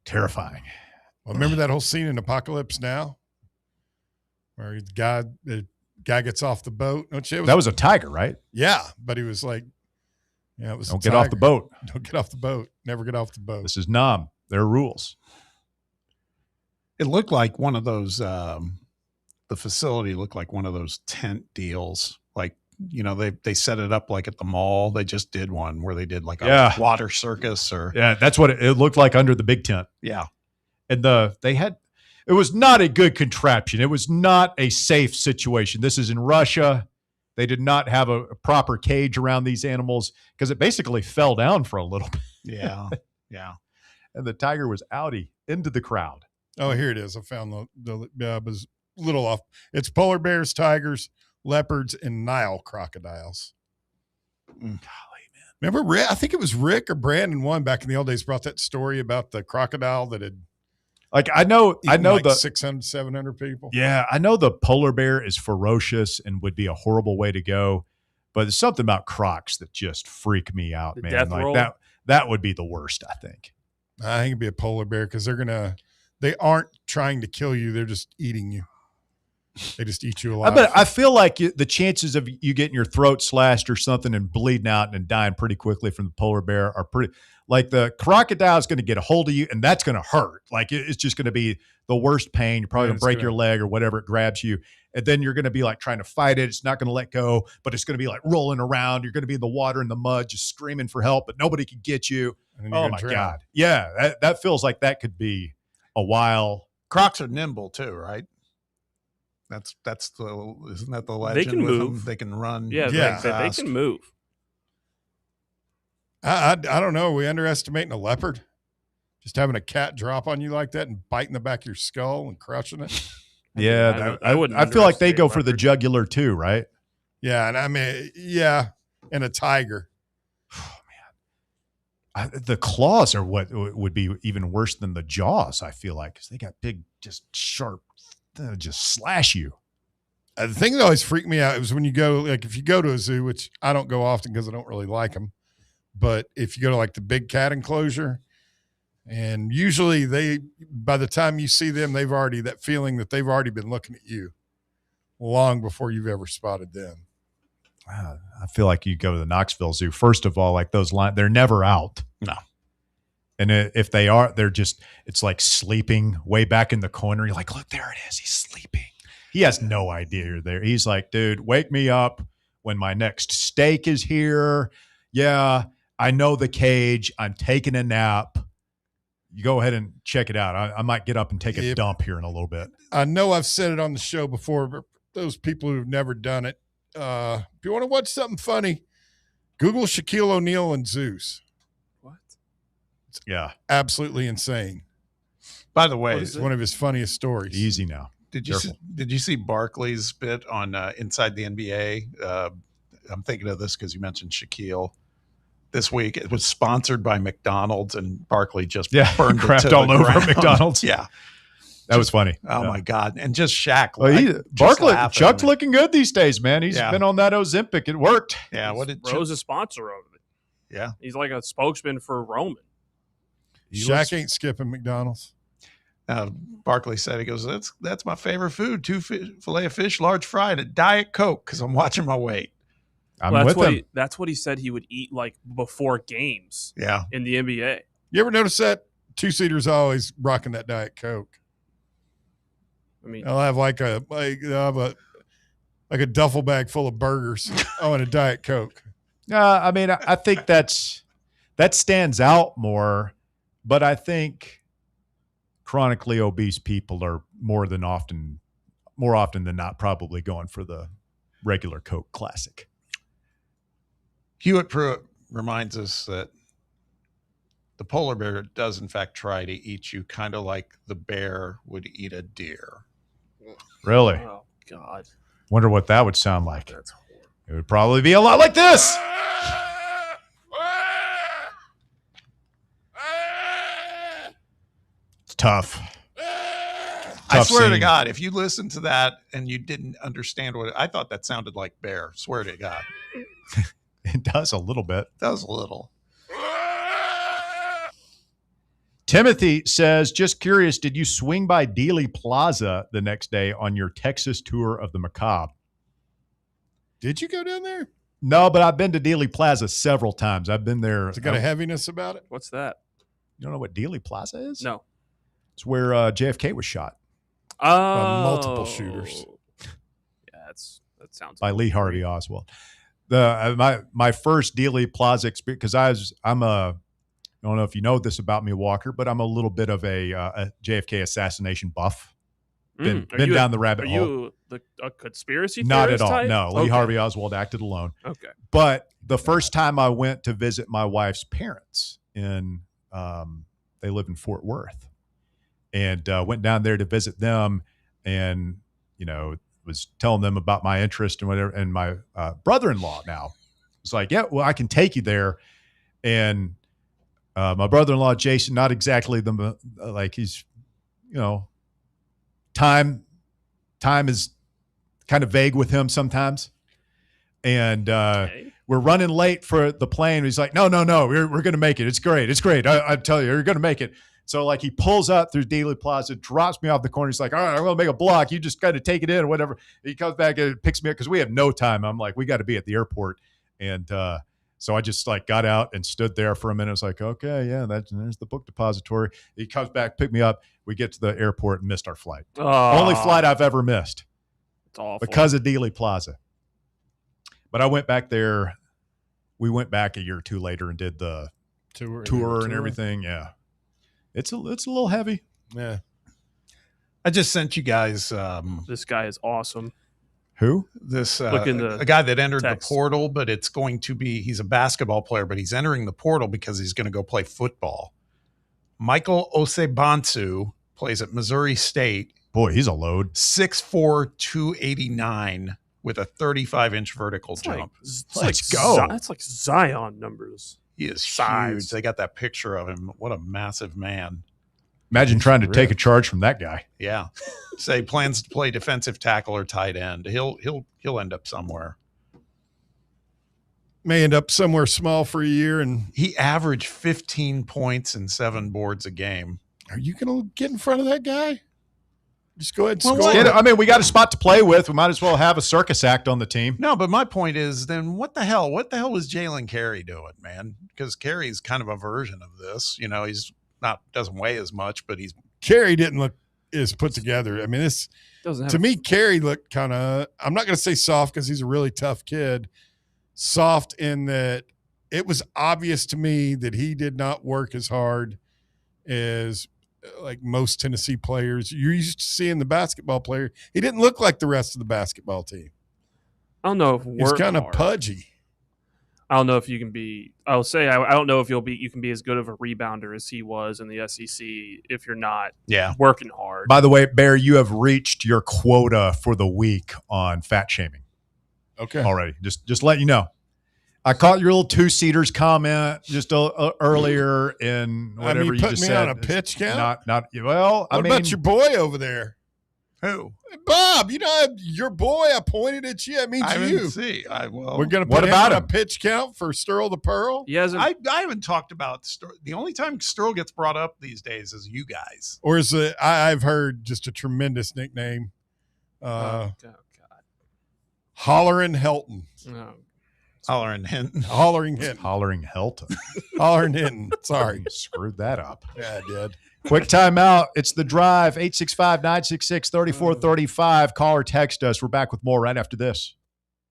S5: Terrifying.
S7: Well, remember that whole scene in Apocalypse Now where the guy gets off the boat?
S5: That was a tiger, right?
S7: Yeah, but he was like, it was
S5: Don't get off the boat.
S7: Don't get off the boat. Never get off the boat.
S5: This is Nam. There are rules.
S6: It looked like one of those, the facility looked like one of those tent deals. Like, they set it up like at the mall. They just did one where they did like a water circus or.
S5: Yeah, that's what it looked like under the big tent.
S6: Yeah.
S5: And it was not a good contraption. It was not a safe situation. This is in Russia. They did not have a proper cage around these animals because it basically fell down for a little bit.
S6: Yeah. Yeah.
S5: And the tiger was outie into the crowd.
S7: Oh, here it is. I found it was a little off. It's polar bears, tigers, leopards, and Nile crocodiles.
S5: Golly, man.
S7: Remember Rick? I think it was Rick or Brandon one back in the old days brought that story about the crocodile that had
S5: I know
S7: like
S5: the
S7: 600, 700 people.
S5: Yeah, I know the polar bear is ferocious and would be a horrible way to go, but there's something about crocs that just freak me out, man.
S8: Death
S5: like
S8: roll?
S5: that would be the worst, I think.
S7: I think it'd be a polar bear because they aren't trying to kill you. They're just eating you. They just eat you alive.
S5: But I feel like the chances of you getting your throat slashed or something and bleeding out and dying pretty quickly from the polar bear are pretty. Like the crocodile is going to get a hold of you, and that's going to hurt. Like it's just going to be the worst pain. You're probably going to break your leg or whatever. It grabs you, and then you're going to be like trying to fight it. It's not going to let go, but it's going to be like rolling around. You're going to be in the water and the mud, just screaming for help, but nobody can get you. Oh my God! Yeah, that feels like that could be a while.
S6: Crocs are nimble too, right? Isn't that the legend?
S8: They can move.
S6: They can run.
S8: Yeah, they can move.
S7: I don't know. Are we underestimating a leopard? Just having a cat drop on you like that and biting the back of your skull and crushing it?
S5: Yeah, I feel like they go for the jugular too, right?
S7: Yeah, and I mean, and a tiger.
S5: Oh man, the claws are what would be even worse than the jaws. I feel like because they got big, just sharp, just slash you.
S7: The thing that always freaked me out was when you go, like if you go to a zoo, which I don't go often because I don't really like them. But if you go to like the big cat enclosure, and usually by the time you see them, that feeling that they've already been looking at you long before you've ever spotted them.
S5: I feel like you go to the Knoxville Zoo. First of all, like those they're never out.
S6: No.
S5: And if they are, it's like sleeping way back in the corner. You're like, look, there it is. He's sleeping. He has no idea you're there. He's like, dude, wake me up when my next steak is here. Yeah. I know the cage. I'm taking a nap. you go ahead and check it out. I might get up and take a dump here in a little bit.
S7: I know I've said it on the show before, but those people who've never done it, if you want to watch something funny, Google Shaquille O'Neal and Zeus.
S8: What?
S5: Yeah.
S7: Absolutely insane.
S6: By the way,
S7: it's one of his funniest stories.
S5: Easy now.
S6: Did you see Barkley's bit on Inside the NBA? I'm thinking of this because you mentioned Shaquille. This week, it was sponsored by McDonald's, and Barkley just burned
S5: crapped
S6: it to
S5: all
S6: the
S5: over
S6: ground.
S5: McDonald's.
S6: Yeah,
S5: that was funny.
S6: Oh my God! And just Shaq.
S5: Chuck's looking good these days, man. He's been on that Ozempic. It worked.
S6: Yeah, what did
S8: Rose a sponsor of it?
S6: Yeah,
S8: he's like a spokesman for Roman.
S7: Shaq ain't skipping McDonald's.
S6: Barkley said, he goes, that's my favorite food: filet of fish, large fry, and a Diet Coke because I'm watching my weight.
S8: That's what he said he would eat like before games.
S6: Yeah,
S8: in the NBA.
S7: You ever notice that two-seaters always rocking that Diet Coke?
S8: I mean,
S7: I'll have like a duffel bag full of burgers and a Diet Coke.
S5: I mean, I think that stands out more, but I think chronically obese people are more often than not probably going for the regular Coke Classic.
S6: Hewitt Pruitt reminds us that the polar bear does, in fact, try to eat you, kind of like the bear would eat a deer.
S5: Really?
S8: Oh, God.
S5: Wonder what that would sound like. That's horrible. It would probably be a lot like this. It's tough.
S6: I swear to God, if you listen to that and you didn't understand I thought that sounded like bear. Swear to God.
S5: It does a little bit.
S6: It does a little.
S5: Timothy says, just curious, did you swing by Dealey Plaza the next day on your Texas tour of the Macabre?
S7: Did you go down there?
S5: No, but I've been to Dealey Plaza several times. I've been there.
S7: Has it got a heaviness about it?
S8: What's that?
S5: You don't know what Dealey Plaza is?
S8: No.
S5: It's where JFK was shot.
S8: Oh.
S7: Multiple shooters.
S8: Yeah, that sounds
S5: by Lee Harvey Oswald. My first Dealey Plaza experience, because I don't know if you know this about me, Walker, but I'm a little bit of a JFK assassination buff. Been down the rabbit hole.
S8: Are you a conspiracy theorist
S5: Not at all.
S8: type?
S5: No, Lee Harvey Oswald acted alone.
S8: Okay.
S5: But the first time I went to visit my wife's parents they live in Fort Worth, and went down there to visit them, and was telling them about my interest and whatever. And my brother-in-law now was like, yeah, well, I can take you there. And my brother-in-law, Jason, not exactly he's, time is kind of vague with him sometimes. And we're running late for the plane. He's like, no, we're going to make it. It's great. I tell you, you're going to make it. So he pulls up through Dealey Plaza, drops me off the corner. He's like, all right, I'm going to make a block. You just got to take it in or whatever. He comes back and picks me up because we have no time. I'm like, we got to be at the airport. And so I just got out and stood there for a minute. I was like, okay, yeah, there's the book depository. He comes back, pick me up. We get to the airport and missed our flight. Only flight I've ever missed.
S8: It's awful.
S5: Because of Dealey Plaza. But I went back there. We went back a year or two later and did the tour and everything. Yeah. It's a little heavy.
S7: Yeah.
S6: I just sent you guys.
S8: This guy is awesome.
S5: Who?
S6: This a guy that entered the portal, but it's going to be, he's a basketball player, but he's entering the portal because he's going to go play football. Michael Osebansu plays at Missouri State.
S5: Boy, he's a load.
S6: 6'4", 289 with a 35-inch vertical jump.
S8: Let's go. That's like Zion numbers.
S6: He is huge. They got that picture of him. What a massive man.
S5: Imagine trying to take a charge from that guy.
S6: Yeah. Say plans to play defensive tackle or tight end. He'll end up somewhere.
S7: May end up somewhere small for a year. And
S6: he averaged 15 points and 7 boards a game.
S7: Are you going to get in front of that guy? Just go ahead and
S5: score. I mean, we got a spot to play with. We might as well have a circus act on the team.
S6: No, but my point is, then what the hell? What the hell was Jalen Carey doing, man? Because Carey's kind of a version of this. He's doesn't weigh as much, but
S7: Carey didn't look as put together. I mean, to me, Carey looked kind of, I'm not going to say soft because he's a really tough kid. Soft in that it was obvious to me that he did not work as hard is like most Tennessee players. You're used to seeing the basketball player. He didn't look like the rest of the basketball team.
S8: I don't know if
S7: he's kind of pudgy.
S8: I don't know if you can be. I'll say I don't know if you can be as good of a rebounder as he was in the SEC if you're not working hard.
S5: By the way, Bear, you have reached your quota for the week on fat shaming.
S7: Okay,
S5: already. Just let you know. I caught your little two-seaters comment just earlier in whatever you
S7: put
S5: just
S7: me
S5: said.
S7: On a pitch count.
S5: Not well.
S7: What about your boy over there?
S6: Who?
S7: Bob, your boy. I pointed at you. That means
S6: I
S7: you.
S6: didn't see.
S7: We're going to put him on a pitch count for Sterl the Pearl.
S8: He hasn't.
S6: I haven't talked about Sterl. The only time Sterl gets brought up these days is you guys.
S7: Or is it? I've heard just a tremendous nickname.
S8: God.
S7: Hollerin' Helton.
S8: No.
S6: Hollering Hinton.
S7: Hollering Hinton.
S5: Hollering Helton.
S7: Hollering Hinton. Sorry.
S5: Screwed that up.
S7: Yeah, I did.
S5: Quick timeout. It's The Drive, 865-966-3435. Call or text us. We're back with more right after this.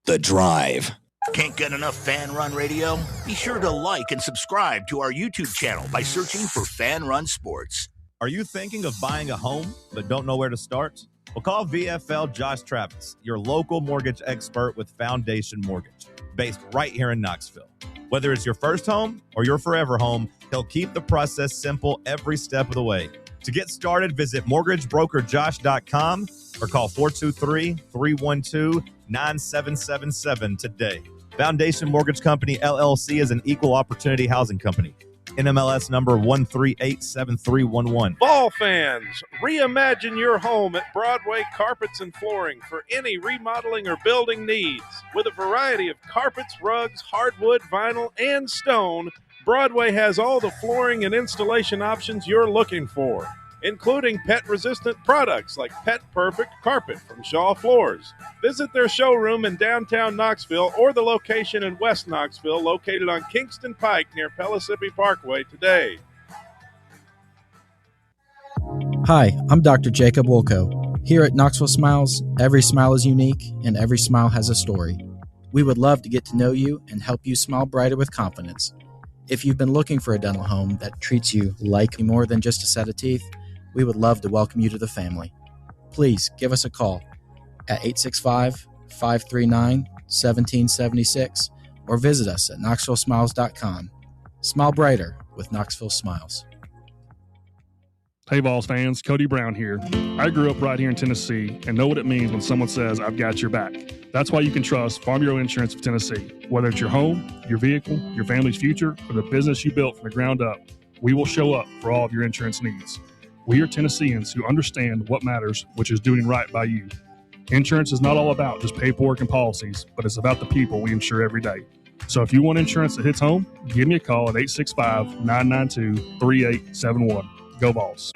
S2: The Drive. Can't get enough Fan Run Radio? Be sure to like and subscribe to our YouTube channel by searching for Fan Run Sports.
S21: Are you thinking of buying a home but don't know where to start? Well, call VFL Josh Travis, your local mortgage expert with Foundation Mortgage, based right here in Knoxville. Whether it's your first home or your forever home, he'll keep the process simple every step of the way. To get started, visit mortgagebrokerjosh.com or call 423-312-9777 today. Foundation Mortgage Company, LLC is an equal opportunity housing company. NMLS number 1387311.
S17: Ball fans, reimagine your home at Broadway Carpets and Flooring for any remodeling or building needs. With a variety of carpets, rugs, hardwood, vinyl, and stone, Broadway has all the flooring and installation options you're looking for, including pet-resistant products like Pet Perfect Carpet from Shaw Floors. Visit their showroom in downtown Knoxville or the location in West Knoxville located on Kingston Pike near Pellissippi Parkway today.
S4: Hi, I'm Dr. Jacob Wolko. Here at Knoxville Smiles, every smile is unique and every smile has a story. We would love to get to know you and help you smile brighter with confidence. If you've been looking for a dental home that treats you like more than just a set of teeth, we would love to welcome you to the family. Please give us a call at 865-539-1776 or visit us at knoxvillesmiles.com. Smile brighter with Knoxville Smiles.
S9: Hey Vols fans, Cody Brown here. I grew up right here in Tennessee and know what it means when someone says, I've got your back. That's why you can trust Farm Bureau Insurance of Tennessee. Whether it's your home, your vehicle, your family's future, or the business you built from the ground up, we will show up for all of your insurance needs. We are Tennesseans who understand what matters, which is doing right by you. Insurance is not all about just paperwork and policies, but it's about the people we insure every day. So if you want insurance that hits home, give me a call at 865-992-3871. Go Vols.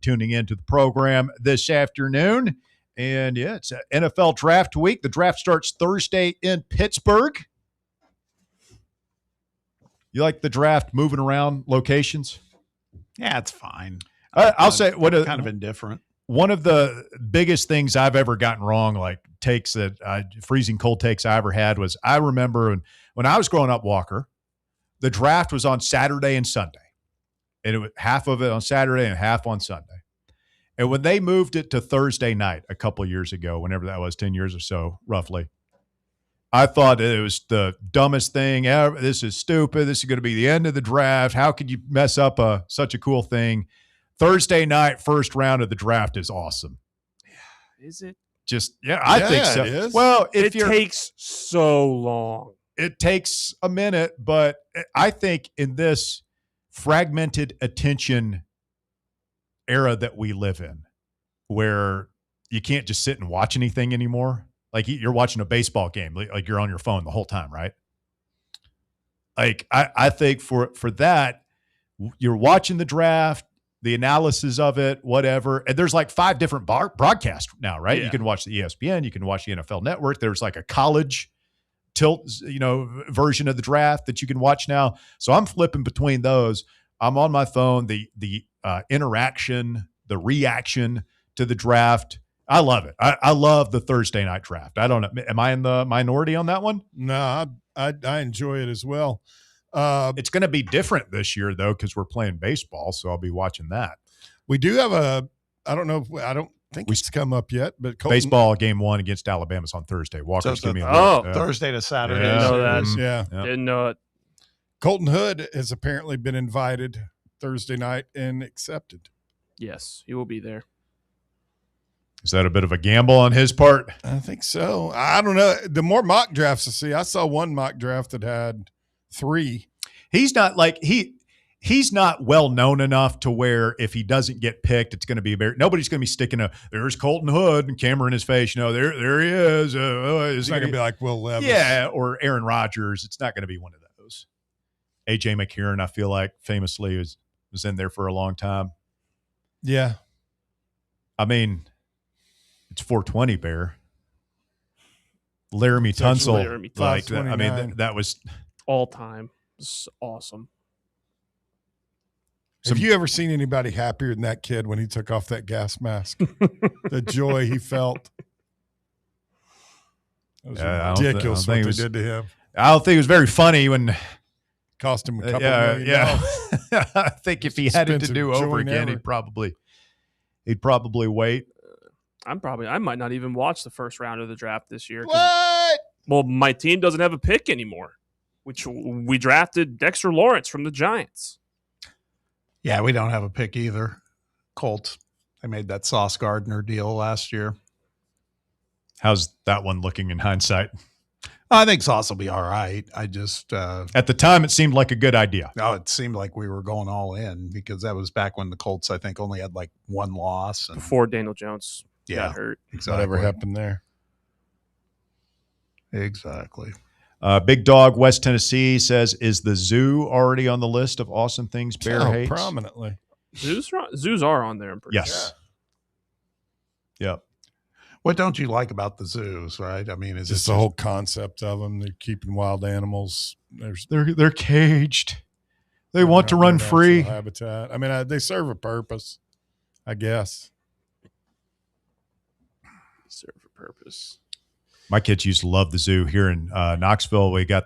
S5: Tuning into the program this afternoon. And yeah, it's NFL draft week. The draft starts Thursday in Pittsburgh. You like the draft moving around locations?
S6: Yeah, it's fine.
S5: I'll say
S6: kind of indifferent.
S5: One of the biggest things I've ever gotten wrong, like takes that freezing cold takes I ever had, was I remember when I was growing up, Walker, the draft was on Saturday and Sunday. And it was half of it on Saturday and half on Sunday. And when they moved it to Thursday night a couple of years ago, whenever that was, 10 years or so, roughly, I thought it was the dumbest thing ever. This is stupid. This is going to be the end of the draft. How could you mess up such a cool thing? Thursday night, first round of the draft is awesome.
S8: Is it?
S5: I think so.
S7: It is.
S5: Well,
S8: it takes so long.
S5: It takes a minute, but I think in this fragmented attention era that we live in, where you can't just sit and watch anything anymore. Like you're watching a baseball game, like you're on your phone the whole time, right? Like I think for that, you're watching the draft, the analysis of it, whatever. And there's like 5 different broadcasts now, right?
S8: Yeah.
S5: You can watch the ESPN, you can watch the NFL Network. There's like a college tilt, version of the draft that you can watch now. So I'm flipping between those. I'm on my phone. The interaction, the reaction to the draft. I love it. I love the Thursday night draft. I don't know. Am I in the minority on that one?
S7: No, I enjoy it as well.
S5: It's going to be different this year, though, because we're playing baseball, so I'll be watching that.
S7: We do have I don't think it's come up yet, but
S5: baseball game 1 against Alabama's on Thursday. Walker's
S6: So
S5: give me a
S6: Thursday to Saturday.
S8: Didn't know that.
S7: Yeah.
S8: Didn't know it.
S7: Colton Hood has apparently been invited Thursday night and accepted.
S8: Yes, he will be there.
S5: Is that a bit of a gamble on his part?
S7: I think so. I don't know. The more mock drafts I see, I saw one mock draft that had 3.
S5: He's not like he's not well known enough to where if he doesn't get picked, it's going to be nobody's going to be sticking there's Colton Hood and camera in his face. There he is.
S7: It's not going to be like Will Levis.
S5: Yeah, or Aaron Rodgers. It's not going to be one of those. AJ McCarron, I feel like famously was in there for a long time.
S7: Yeah.
S5: I mean, it's 420 Bear. Laramie Tunsil. Like, I mean, that was
S8: all time. It's awesome.
S7: Have you ever seen anybody happier than that kid when he took off that gas mask? The joy he felt. It was ridiculous what they did to him.
S5: I don't think it was very funny when
S7: cost him a couple $1 million.
S5: I think if he had it to do over again, he'd probably wait.
S8: I might not even watch the first round of the draft this year.
S7: What?
S8: Well, my team doesn't have a pick anymore, which we drafted Dexter Lawrence from the Giants.
S6: Yeah, we don't have a pick either. Colts, they made that Sauce Gardner deal last year.
S5: How's that one looking in hindsight?
S6: I think Sauce will be all right. I just
S5: at the time it seemed like a good idea.
S6: No, it seemed like we were going all in because that was back when the Colts, I think, only had like 1 loss
S8: before Daniel Jones got hurt.
S6: Exactly.
S7: Whatever happened there.
S6: Exactly.
S5: Big Dog West Tennessee says, "Is the zoo already on the list of awesome things Bear hates?"
S7: Prominently.
S8: Zoos are on there. I'm pretty
S5: yes.
S7: Sure.
S5: Yep.
S6: What don't you like about the zoos, right? I mean, is
S7: just the whole concept of them. They're keeping wild animals.
S5: They're caged. They want to run free.
S7: Habitat. I mean, they serve a purpose, I guess.
S8: Serve a purpose.
S5: My kids used to love the zoo here in Knoxville. We got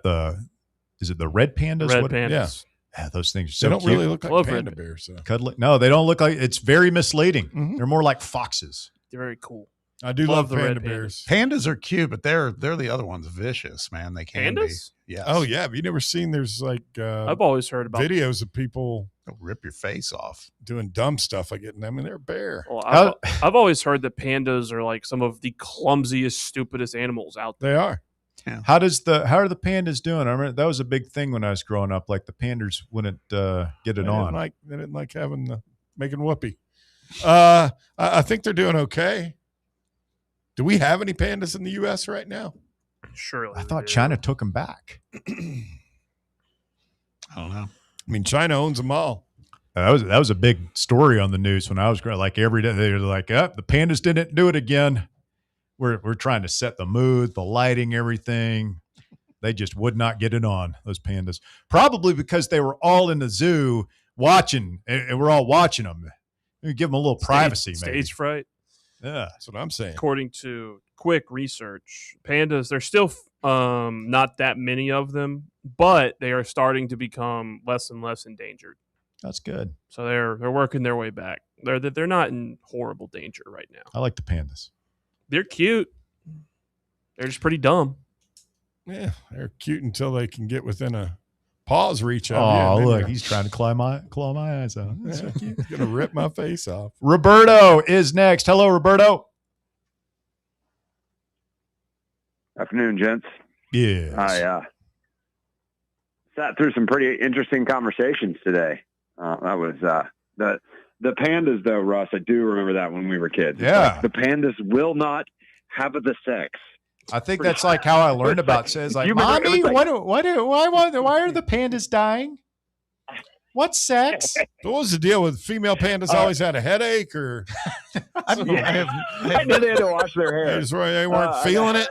S5: is it the red pandas?
S8: Red pandas.
S5: Yeah, those things are so
S7: they don't
S5: cute.
S7: really look like panda bears. So.
S5: Cuddly. No, they don't look like. It's very misleading. Mm-hmm. They're more like foxes.
S8: They're very cool.
S7: I do love the panda bears.
S6: Pandas are cute, but they're the other ones vicious, man. They can
S8: pandas?
S6: Be. Yes.
S7: Oh yeah, have you never seen? There's like
S8: I've always heard about
S7: videos of people
S6: rip your face off
S7: doing dumb stuff. I mean, they're a bear.
S8: Well, I've always heard that pandas are like some of the clumsiest, stupidest animals out there.
S7: They are.
S5: Yeah. How are the pandas doing? I remember that was a big thing when I was growing up. Like the pandas wouldn't get it on.
S7: They didn't like having making whoopee. I think they're doing okay. Do we have any pandas in the U.S. right now?
S8: Surely.
S5: I thought China took them back.
S6: I don't know.
S7: I mean, China owns them all.
S5: That was a big story on the news when I was growing. Like every day they were like, the pandas didn't do it again. We're trying to set the mood, the lighting, everything. They just would not get it on, those pandas. Probably because they were all in the zoo watching, and we're all watching them. Maybe give them a little privacy, maybe.
S8: Stage fright.
S5: Yeah,
S7: that's what I'm saying.
S8: According to quick research, pandas, there's still not that many of them, but they are starting to become less and less endangered.
S5: That's good.
S8: So they're working their way back. They're not in horrible danger right now.
S5: I like the pandas.
S8: They're cute. They're just pretty dumb.
S7: Yeah, they're cute until they can get within a paw's reach of you.
S5: Oh,
S7: and then
S5: look, he's trying to claw my eyes out.
S7: That's so cute. He's gonna rip my face off.
S5: Roberto is next. Hello, Roberto.
S10: Afternoon, gents.
S5: Yes.
S10: I sat through some pretty interesting conversations today. That was the pandas, though, Russ. I do remember that when we were kids.
S5: Yeah.
S10: The pandas will not have the sex.
S5: I think that's like how I learned about says like, Mommy, why are the pandas dying? What sex?
S7: What was the deal with female pandas? Always had a headache, or
S10: I knew they had to wash their hair.
S7: They weren't feeling it.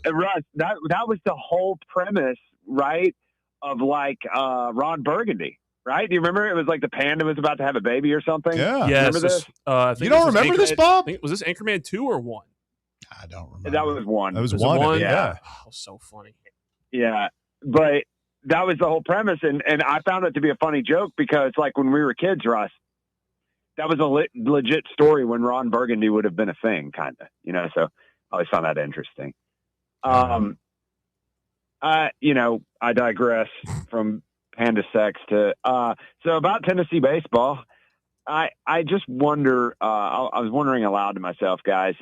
S10: Russ, that was the whole premise, right? Of like Ron Burgundy, right? Do you remember? It was like the panda was about to have a baby or something.
S5: Yeah.
S8: Yes,
S10: remember this?
S8: I think
S5: You don't remember this, Bob?
S8: Was this Anchorman 2 or 1?
S5: I don't remember.
S10: That was 1.
S5: That was one. Yeah.
S8: Oh, so funny.
S10: Yeah, but that was the whole premise, and I found it to be a funny joke because, like, when we were kids, Russ, that was a legit story when Ron Burgundy would have been a thing, kind of, so I always found that interesting. I digress from panda sex to so about Tennessee baseball. I just wonder, I was wondering aloud to myself, guys,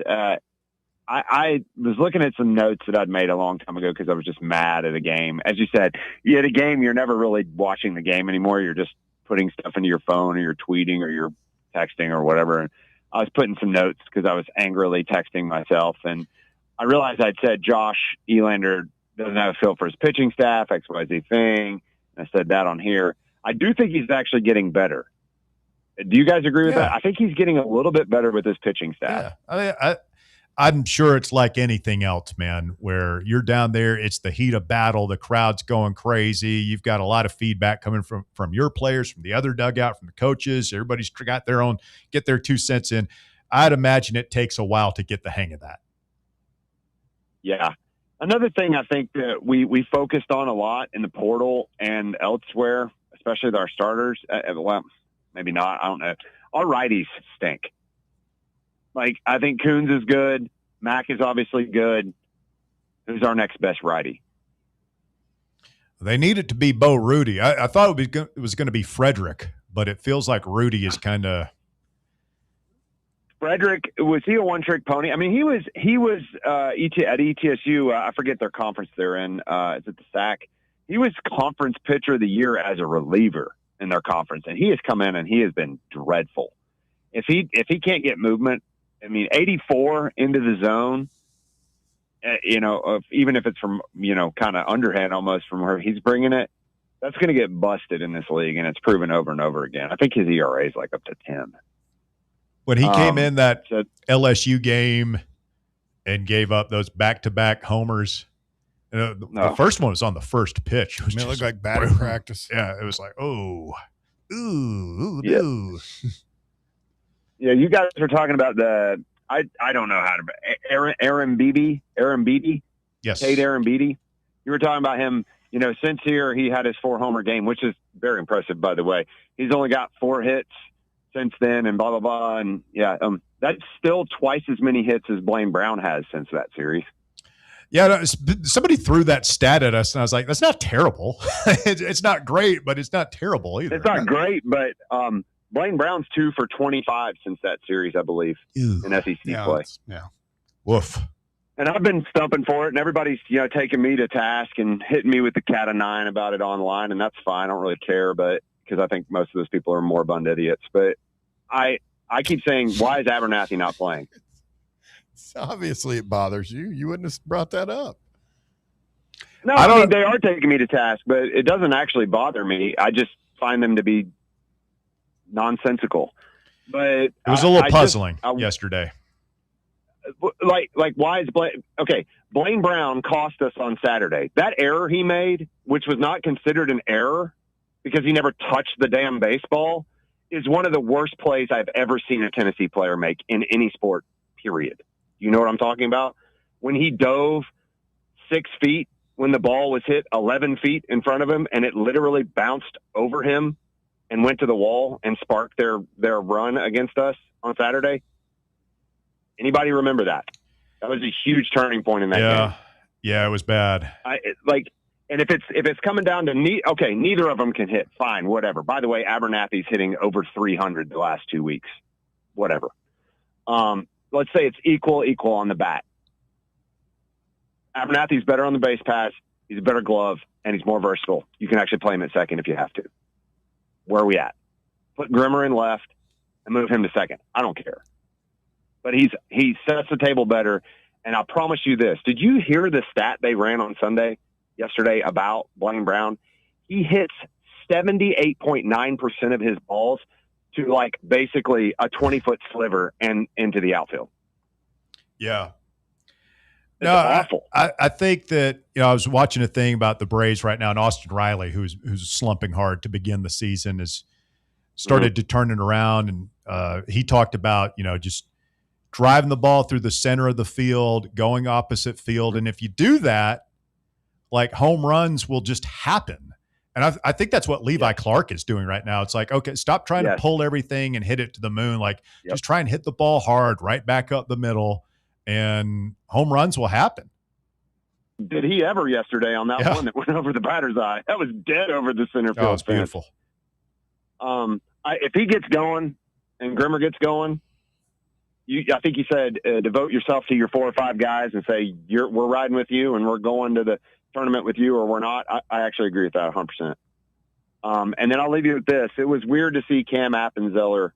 S10: I was looking at some notes that I'd made a long time ago because I was just mad at a game. As you said, you had a game, you're never really watching the game anymore. You're just putting stuff into your phone, or you're tweeting, or you're texting or whatever. And I was putting some notes because I was angrily texting myself. And I realized I'd said Josh Elander doesn't have a feel for his pitching staff, XYZ thing. And I said that on here. I do think he's actually getting better. Do you guys agree with that? I think he's getting a little bit better with his pitching staff.
S5: Yeah. I'm sure it's like anything else, man, where you're down there, it's the heat of battle, the crowd's going crazy. You've got a lot of feedback coming from your players, from the other dugout, from the coaches. Everybody's got get their 2 cents in. I'd imagine it takes a while to get the hang of that.
S10: Yeah. Another thing I think that we focused on a lot in the portal and elsewhere, especially with our starters, well, maybe not, I don't know. Our righties stink. Like, I think Coons is good. Mack is obviously good. Who's our next best righty?
S5: They need it to be Bo Rudy. I thought it was going to be Frederick, but it feels like Rudy is kind of.
S10: Frederick, was he a one-trick pony? I mean, he was at ETSU. I forget their conference they're in. Is it the SAC? He was conference pitcher of the year as a reliever in their conference, and he has come in and he has been dreadful. If he can't get movement, I mean, 84 into the zone, even if it's from, kind of underhand almost from where he's bringing it, that's going to get busted in this league, and it's proven over and over again. I think his ERA is like up to 10.
S5: When he came in that LSU game and gave up those back-to-back homers, the first one was on the first pitch. It
S7: looked like batting practice.
S5: Yeah, it was like, ooh.
S10: Yeah, you guys are talking about I don't know how to Aaron Beebe.
S5: Yes.
S10: Tate Aaron Beebe. You were talking about him, since here he had his 4-homer game, which is very impressive, by the way. He's only got 4 hits since then and blah, blah, blah. And that's still twice as many hits as Blaine Brown has since that series.
S5: Yeah, somebody threw that stat at us, and I was like, that's not terrible. It's not great, but it's not terrible either.
S10: It's not great, but Blaine Brown's 2 for 25 since that series, I believe, in SEC play.
S5: Yeah. Woof.
S10: And I've been stumping for it, and everybody's taking me to task and hitting me with the cat of nine about it online, and that's fine. I don't really care, but because I think most of those people are moribund idiots. But I keep saying, why is Abernathy not playing?
S7: So obviously it bothers you. You wouldn't have brought that up.
S10: No, I mean, they are taking me to task, but it doesn't actually bother me. I just find them to be nonsensical. But it
S5: was a little puzzling yesterday.
S10: Like why is Blaine Brown cost us on Saturday. That error he made, which was not considered an error because he never touched the damn baseball, is one of the worst plays I've ever seen a Tennessee player make in any sport, period. You know what I'm talking about? When he dove 6 feet when the ball was hit 11 feet in front of him and it literally bounced over him and went to the wall and sparked their run against us on Saturday? Anybody remember that? That was a huge turning point in that game.
S5: Yeah, it was bad.
S10: And if it's coming down to neither of them can hit. Fine, whatever. By the way, Abernathy's hitting over 300 the last 2 weeks. Whatever. Let's say it's equal on the bat. Abernathy's better on the base pass. He's a better glove, and he's more versatile. You can actually play him at second if you have to. Where are we at? Put Grimmer in left and move him to second. I don't care. But he sets the table better, and I promise you this. Did you hear the stat they ran on yesterday about Blaine Brown? He hits 78.9% of his balls to basically a 20-foot sliver and into the outfield.
S5: Yeah.
S10: It's awful.
S5: I think that, I was watching a thing about the Braves right now, and Austin Riley, who's slumping hard to begin the season, has started to turn it around. And he talked about, just driving the ball through the center of the field, going opposite field. And if you do that, home runs will just happen. And I think that's what Levi Clark is doing right now. It's okay, stop trying to pull everything and hit it to the moon. Just try and hit the ball hard right back up the middle, and home runs will happen.
S10: Did he ever yesterday on that one that went over the batter's eye? That was dead over the center field.
S5: Oh, it's beautiful.
S10: If he gets going and Grimmer gets going, I think you said devote yourself to your 4 or 5 guys and say we're riding with you and we're going to the tournament with you, or we're not. I actually agree with that 100%. And then I'll leave you with this. It was weird to see Cam Appenzeller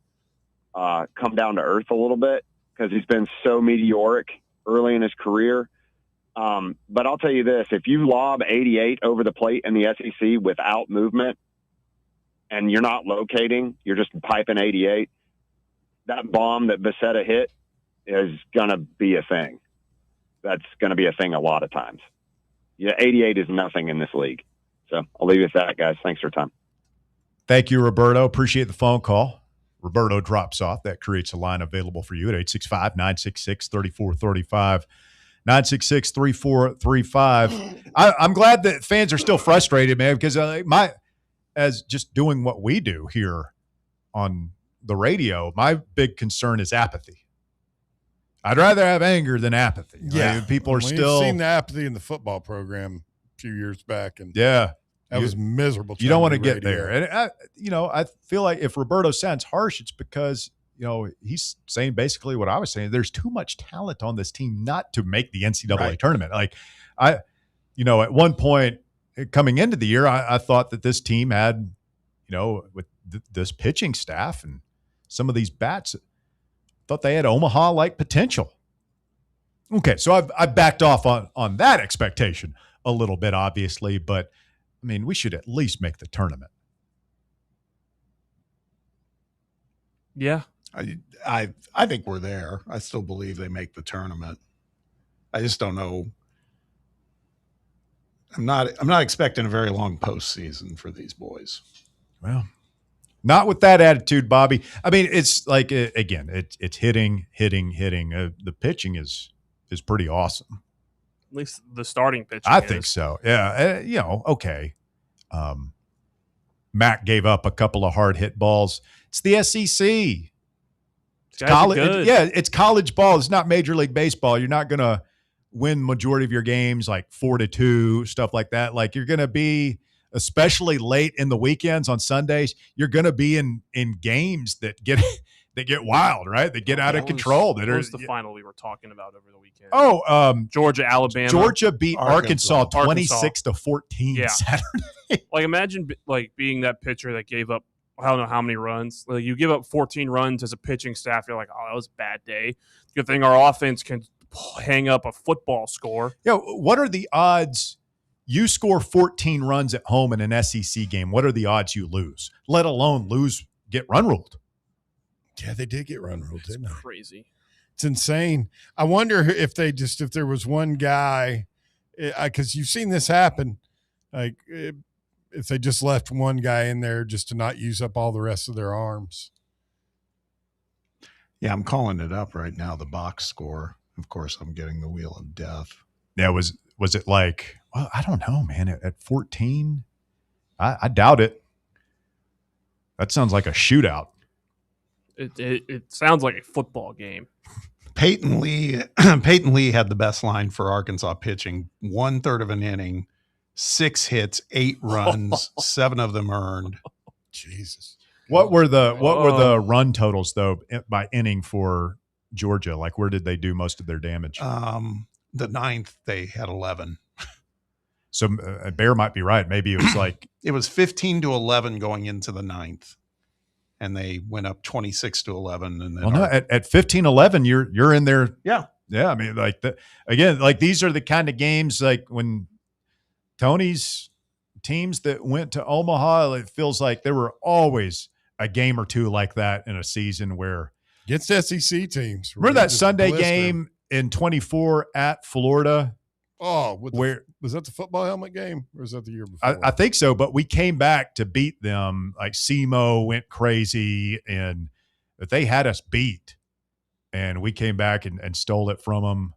S10: come down to earth a little bit because he's been so meteoric early in his career. But I'll tell you this, if you lob 88 over the plate in the SEC without movement and you're not locating, you're just piping 88, that bomb that Becerra hit is going to be a thing. That's going to be a thing a lot of times. Yeah, 88 is nothing in this league. So I'll leave you with that, guys. Thanks for your time.
S5: Thank you, Roberto. Appreciate the phone call. Roberto drops off. That creates a line available for you at 865-966-3435. 966-3435. I'm glad that fans are still frustrated, man, because as just doing what we do here on the radio, my big concern is apathy. I'd rather have anger than apathy.
S7: Yeah.
S5: People are
S7: We've
S5: still
S7: seen the apathy in the football program a few years back, and
S5: that
S7: was miserable.
S5: You don't want to get there. And I feel like if Roberto sounds harsh, it's because he's saying basically what I was saying. There's too much talent on this team not to make the NCAA tournament. At one point coming into the year, I thought that this team had, with this pitching staff and some of these bats, thought they had Omaha-like potential. Okay, so I've backed off on that expectation a little bit, obviously, but we should at least make the tournament.
S8: Yeah.
S6: I think we're there. I still believe they make the tournament. I just don't know. I'm not expecting a very long postseason for these boys.
S5: Well, not with that attitude, Bobby. It's again, it's hitting. The pitching is pretty awesome.
S8: At least the starting pitching.
S5: I think so. Yeah. Okay. Mac gave up a couple of hard hit balls. It's the SEC. It's college. It's college ball. It's not Major League Baseball. You're not going to win majority of your games 4-2, stuff like that. You're going to be, especially late in the weekends on Sundays, you're going to be in games that get wild, right? That get out of control.
S8: What was the final we were talking about over the weekend?
S5: Georgia,
S8: Alabama.
S5: Georgia beat Arkansas 26-14 Saturday.
S8: Imagine being that pitcher that gave up I don't know how many runs. You give up 14 runs as a pitching staff, you're like, oh, that was a bad day. Good thing our offense can hang up a football score.
S5: Yeah, what are the odds you score 14 runs at home in an SEC game? What are the odds you lose? Let alone get run ruled.
S7: Yeah, they did get run ruled, didn't they?
S8: Crazy.
S7: It's insane. I wonder if there was one guy, because you've seen this happen, if they just left one guy in there just to not use up all the rest of their arms.
S6: Yeah, I'm calling it up right now, the box score. Of course, I'm getting the wheel of death.
S5: Yeah, was it I don't know, man. At 14, I doubt it. That sounds like a shootout.
S8: It sounds like a football game.
S6: Peyton Lee had the best line for Arkansas pitching. 1/3 of an inning, 6 hits, 8 runs, 7 of them earned.
S7: Jesus.
S5: What were the run totals though by inning for Georgia? Like where did they do most of their damage?
S6: The 9th they had 11.
S5: So Bear might be right. Maybe it was like
S6: it was 15-11 going into the 9th. And they went up 26-11. And then
S5: at 15-11, you're in there.
S6: Yeah.
S5: Yeah. I mean, like these are the kind of games like when Tony's teams that went to Omaha, it feels like there were always a game or two like that in a season where
S7: against SEC teams.
S5: Remember that Sunday game in 24 at Florida?
S7: Oh, was that the football helmet game or was that the year before?
S5: I think so, but we came back to beat them. Like SEMO went crazy, but they had us beat, and we came back and stole it from them.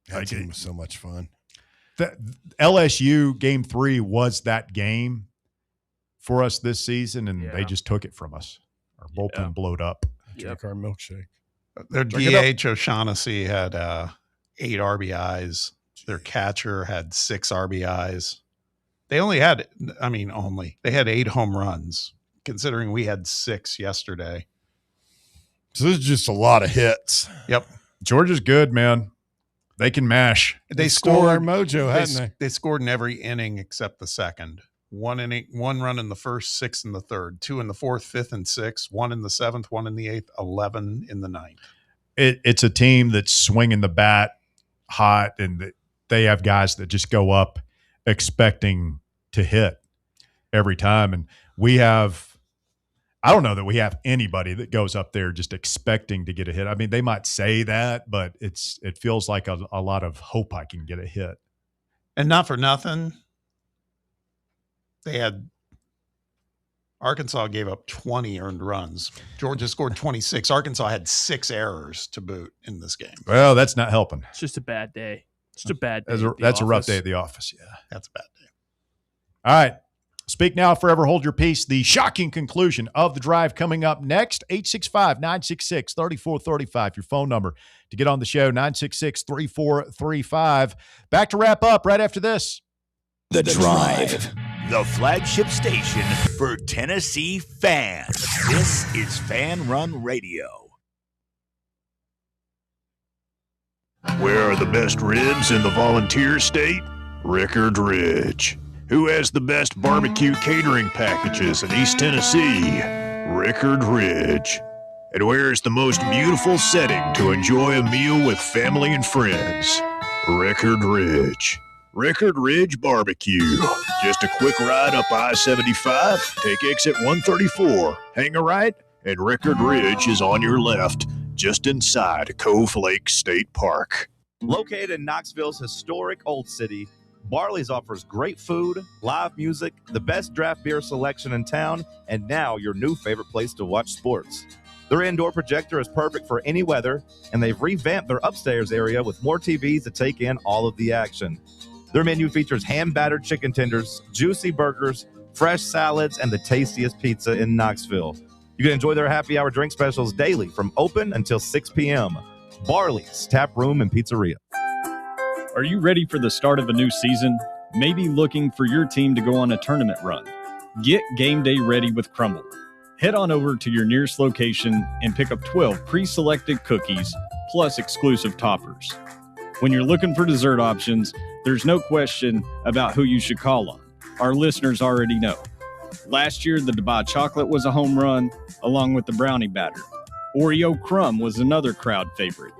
S7: That game was so much fun.
S5: The LSU game 3 was that game for us this season, and they just took it from us. Our bullpen blowed up.
S7: Drink our milkshake.
S6: Their DH O'Shaughnessy had 8 RBIs. Their catcher had 6 RBIs. They had 8 home runs, considering we had 6 yesterday.
S7: So this is just a lot of hits.
S6: Yep.
S5: Georgia's good, man. They can mash.
S6: They
S7: stole our
S6: scored
S7: mojo, hadn't they?
S6: They scored in every inning except the second. 1 run in the first, 6 in the third, 2 in the fourth, 5th, and 6th, 1 in the 7th, 1 in the 8th, 11 in the 9th.
S5: It's a team that's swinging the bat hot, and they have guys that just go up expecting to hit every time. And I don't know that we have anybody that goes up there just expecting to get a hit. I mean, they might say that, but it feels like a lot of hope I can get a hit.
S6: And not for nothing, Arkansas gave up 20 earned runs. Georgia scored 26. Arkansas had 6 errors to boot in this game.
S5: Well, that's not helping.
S8: It's just a bad day. Just a bad day.
S5: That's a rough day at the office. Yeah.
S6: That's a bad day.
S5: All right. Speak now, forever hold your peace. The shocking conclusion of the drive coming up next. 865-966-3435. Your phone number to get on the show, 966-3435. Back to wrap up right after this.
S2: The Drive, the flagship station for Tennessee fans. This is Fan Run Radio.
S11: Where are the best ribs in the Volunteer State? Rickard Ridge. Who has the best barbecue catering packages in East Tennessee? Rickard Ridge. And where is the most beautiful setting to enjoy a meal with family and friends? Rickard Ridge. Rickard Ridge Barbecue. Just a quick ride up I-75, take exit 134, hang a right, and Rickard Ridge is on your left, just inside Cove Lake State Park.
S21: Located in Knoxville's historic Old City, Barley's offers great food, live music, the best draft beer selection in town, and now your new favorite place to watch sports. Their indoor projector is perfect for any weather, and they've revamped their upstairs area with more TVs to take in all of the action. Their menu features hand-battered chicken tenders, juicy burgers, fresh salads, and the tastiest pizza in Knoxville. You can enjoy their happy hour drink specials daily from open until 6 p.m. Barley's Tap Room and Pizzeria.
S18: Are you ready for the start of a new season? Maybe looking for your team to go on a tournament run? Get game day ready with Crumble. Head on over to your nearest location and pick up 12 pre-selected cookies plus exclusive toppers. When you're looking for dessert options, there's no question about who you should call on. Our listeners already know. Last year, the Dubai chocolate was a home run, along with the brownie batter. Oreo crumb was another crowd favorite.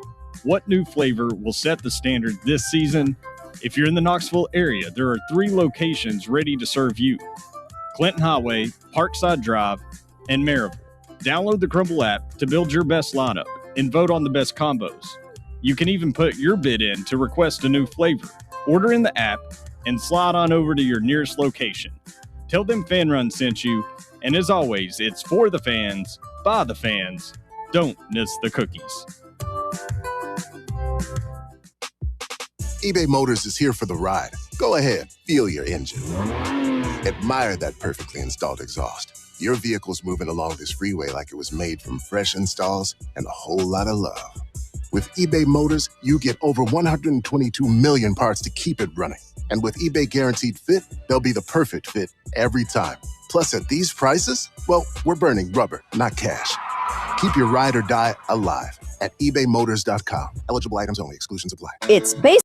S18: What new flavor will set the standard this season? If you're in the Knoxville area, there are 3 locations ready to serve you: Clinton Highway, Parkside Drive, and Maryville. Download the Crumble app to build your best lineup and vote on the best combos. You can even put your bid in to request a new flavor. Order in the app and slide on over to your nearest location. Tell them Fan Run sent you, and as always, it's for the fans, by the fans. Don't miss the cookies.
S15: eBay Motors is here for the ride. Go ahead, feel your engine. Admire that perfectly installed exhaust. Your vehicle's moving along this freeway like it was made from fresh installs and a whole lot of love. With eBay Motors, you get over 122 million parts to keep it running. And with eBay Guaranteed Fit, they'll be the perfect fit every time. Plus, at these prices, well, we're burning rubber, not cash. Keep your ride or die alive at ebaymotors.com. Eligible items only. Exclusions apply.
S13: It's based.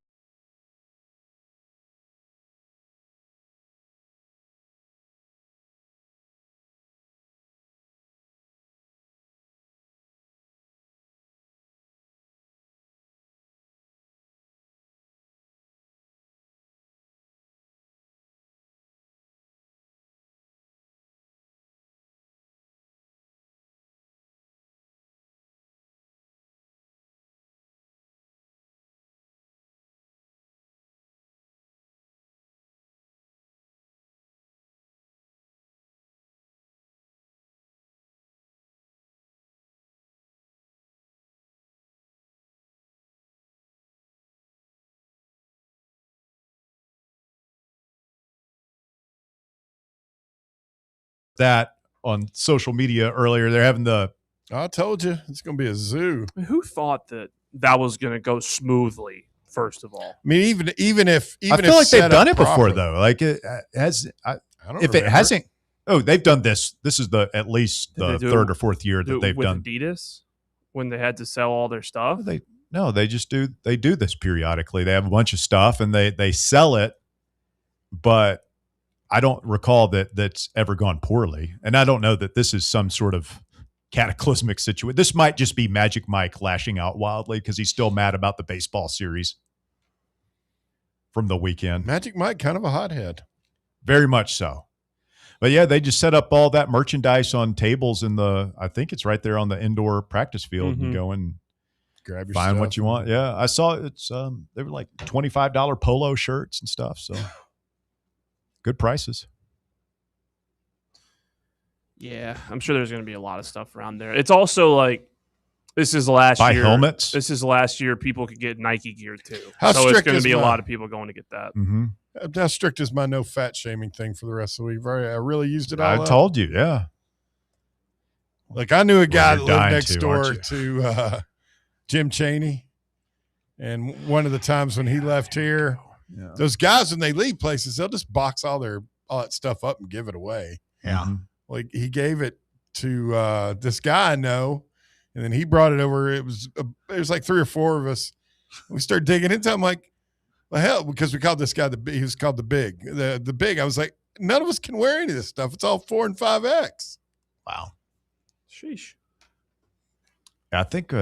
S5: That on social media earlier, they're having
S7: I told you it's going to be a zoo.
S8: Who thought that was going to go smoothly? First of all,
S7: I mean, even if
S5: I feel like they've done it before though. Like it has. I
S7: don't
S5: if
S7: remember.
S5: it hasn't. Oh, they've done this. This is at least the third or fourth year that they've done
S8: Adidas when they had to sell all their stuff.
S5: They do this periodically. They have a bunch of stuff and they sell it, but I don't recall that's ever gone poorly. And I don't know that this is some sort of cataclysmic situation. This might just be Magic Mike lashing out wildly because he's still mad about the baseball series from the weekend.
S7: Magic Mike, kind of a hothead.
S5: Very much so. But yeah, they just set up all that merchandise on tables I think it's right there on the indoor practice field.
S8: Mm-hmm.
S5: You go and
S7: grab your
S5: find
S7: stuff.
S5: what you want. Yeah, I saw it's they were like $25 polo shirts and stuff. So good prices.
S8: Yeah, I'm sure there's going to be a lot of stuff around there. It's also like this is last
S5: Buy
S8: year.
S5: helmets.
S8: This is last year. People could get Nike gear too.
S7: How
S8: so it's
S7: strict
S8: going to
S7: is
S8: be a
S7: my-
S8: lot of people going to get that.
S5: Mm-hmm.
S7: How strict is my no fat shaming thing for the rest of the week? I really used it all
S5: I
S7: up.
S5: told you, yeah.
S7: Like I knew a guy
S5: you're
S7: that lived
S5: dying
S7: next
S5: to,
S7: door
S5: aren't
S7: to Jim Chaney. And one of the times when he left here, those guys, when they leave places, they'll just box all that stuff up and give it away.
S5: Yeah.
S7: Like he gave it to this guy I know, and then he brought it over. It was like 3 or 4 of us. We started digging into it. I'm like, well, hell, because we called this guy he was called the Big. The Big. I was like, none of us can wear any of this stuff. It's all 4 and 5X.
S5: Wow.
S8: Sheesh.
S5: I think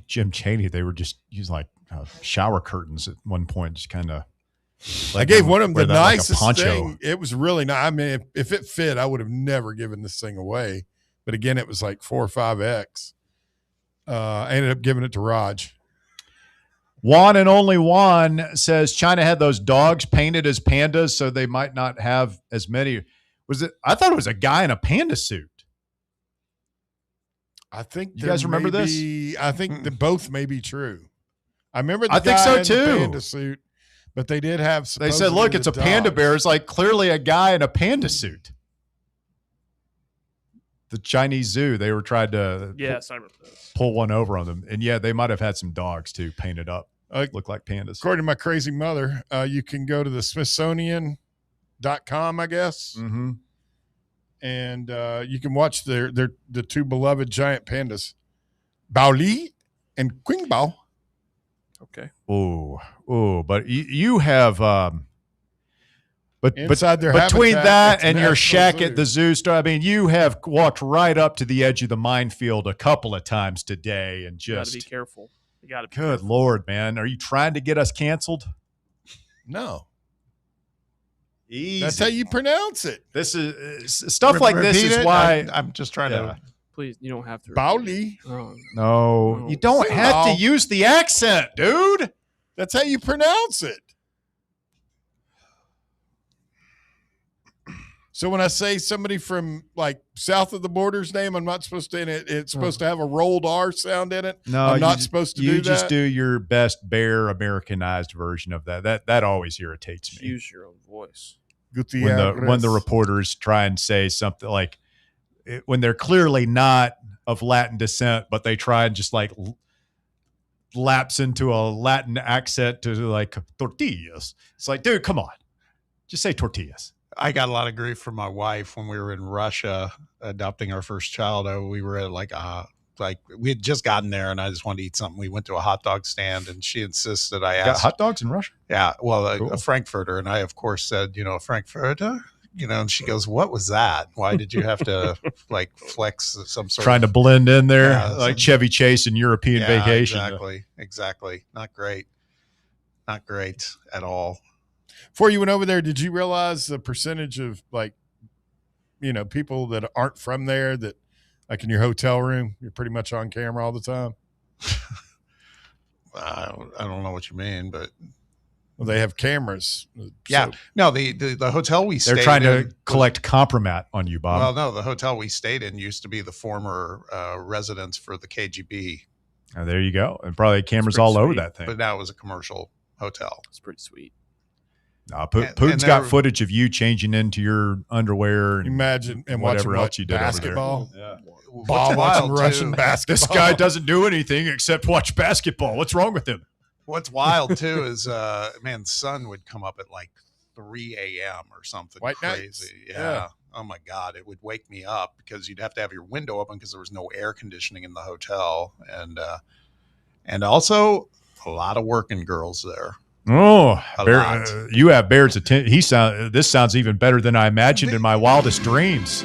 S5: Jim Chaney, they were just using like shower curtains at one point, just kind of.
S7: I gave one of them the nicest
S5: like
S7: thing. It was really nice. I mean, if it fit, I would have never given this thing away. But again, it was like 4 or 5X. I ended up giving it to Raj.
S5: Juan and only Juan says China had those dogs painted as pandas, so they might not have as many. Was it? I thought it was a guy in a panda suit.
S7: I think
S5: you guys remember this?
S7: I think that both may be true. I remember.
S5: I think so too.
S7: In the panda suit, but they did have.
S5: They said, "Look, it's a panda bear." It's like clearly a guy in a panda suit. The Chinese zoo, they were trying to
S8: yes, I remember this.
S5: Pull one over on them, and yeah, they might have had some dogs too painted up, look like pandas.
S7: According to my crazy mother, you can go to the Smithsonian.com, I guess.
S5: Mm-hmm.
S7: And you can watch the 2 beloved giant pandas, Bao Li and Qing Bao.
S8: Okay.
S5: Oh, but you have, but
S7: inside their
S5: between
S7: habitat,
S5: that and your shack
S7: zoo.
S5: at the zoo store, I mean, you have walked right up to the edge of the minefield a couple of times today, and
S8: You got
S5: just
S8: to be careful. You got to.
S5: Good Lord, man, are you trying to get us canceled?
S7: No.
S5: Easy.
S7: That's how you pronounce it.
S5: This is stuff like this is why
S6: I'm just trying to.
S8: Please, you don't have to.
S7: Bao Li.
S5: No, you don't have to use the accent, dude.
S7: That's how you pronounce it. So when I say somebody from like south of the border's name, I'm not supposed to. It's supposed to have a rolled R sound in it.
S5: No,
S7: I'm not supposed to do that.
S5: You just do your best bare Americanized version of that. That always irritates me.
S8: Use your own voice.
S7: when the reporters try and say something like when they're clearly not of Latin descent, but they try and just like lapse into a Latin accent to like tortillas. It's like, dude, come on, just say tortillas.
S6: I got a lot of grief from my wife when we were in Russia adopting our first child. We were at like we had just gotten there and I just wanted to eat something. We went to a hot dog stand and she insisted I asked.
S7: Got hot dogs in Russia?
S6: Yeah. Well,
S7: Cool.
S6: a Frankfurter. And I, of course, said, a Frankfurter, and she goes, what was that? Why did you have to like flex some sort
S7: Trying
S6: of
S7: to blend in there like Chevy Chase in European Vacation.
S6: Exactly. Not great at all.
S7: Before you went over there, did you realize the percentage of people that aren't from there that like in your hotel room, you're pretty much on camera all the time?
S6: I don't know what you mean, but
S7: they have cameras.
S6: Yeah. No, the hotel we stayed in.
S7: They're trying to collect compromat on you, Bob.
S6: Well, no, the hotel we stayed in used to be the former residence for the KGB.
S7: Oh, there you go. And probably cameras all over that thing.
S6: But now it was a commercial hotel.
S8: It's pretty sweet.
S7: Putin's got footage of you changing into your underwear. And
S5: imagine and
S7: whatever
S5: watching
S7: else you did
S5: basketball.
S7: Over there. Yeah.
S5: Bob watching Russian basketball.
S7: This guy doesn't do anything except watch basketball. What's wrong with him?
S6: What's wild too is, the sun would come up at like 3 a.m. or something crazy. Yeah. Oh my God. It would wake me up because you'd have to have your window open because there was no air conditioning in the hotel. And also a lot of working girls there.
S7: Oh, you have Baird's attention. This sounds even better than I imagined in my wildest dreams.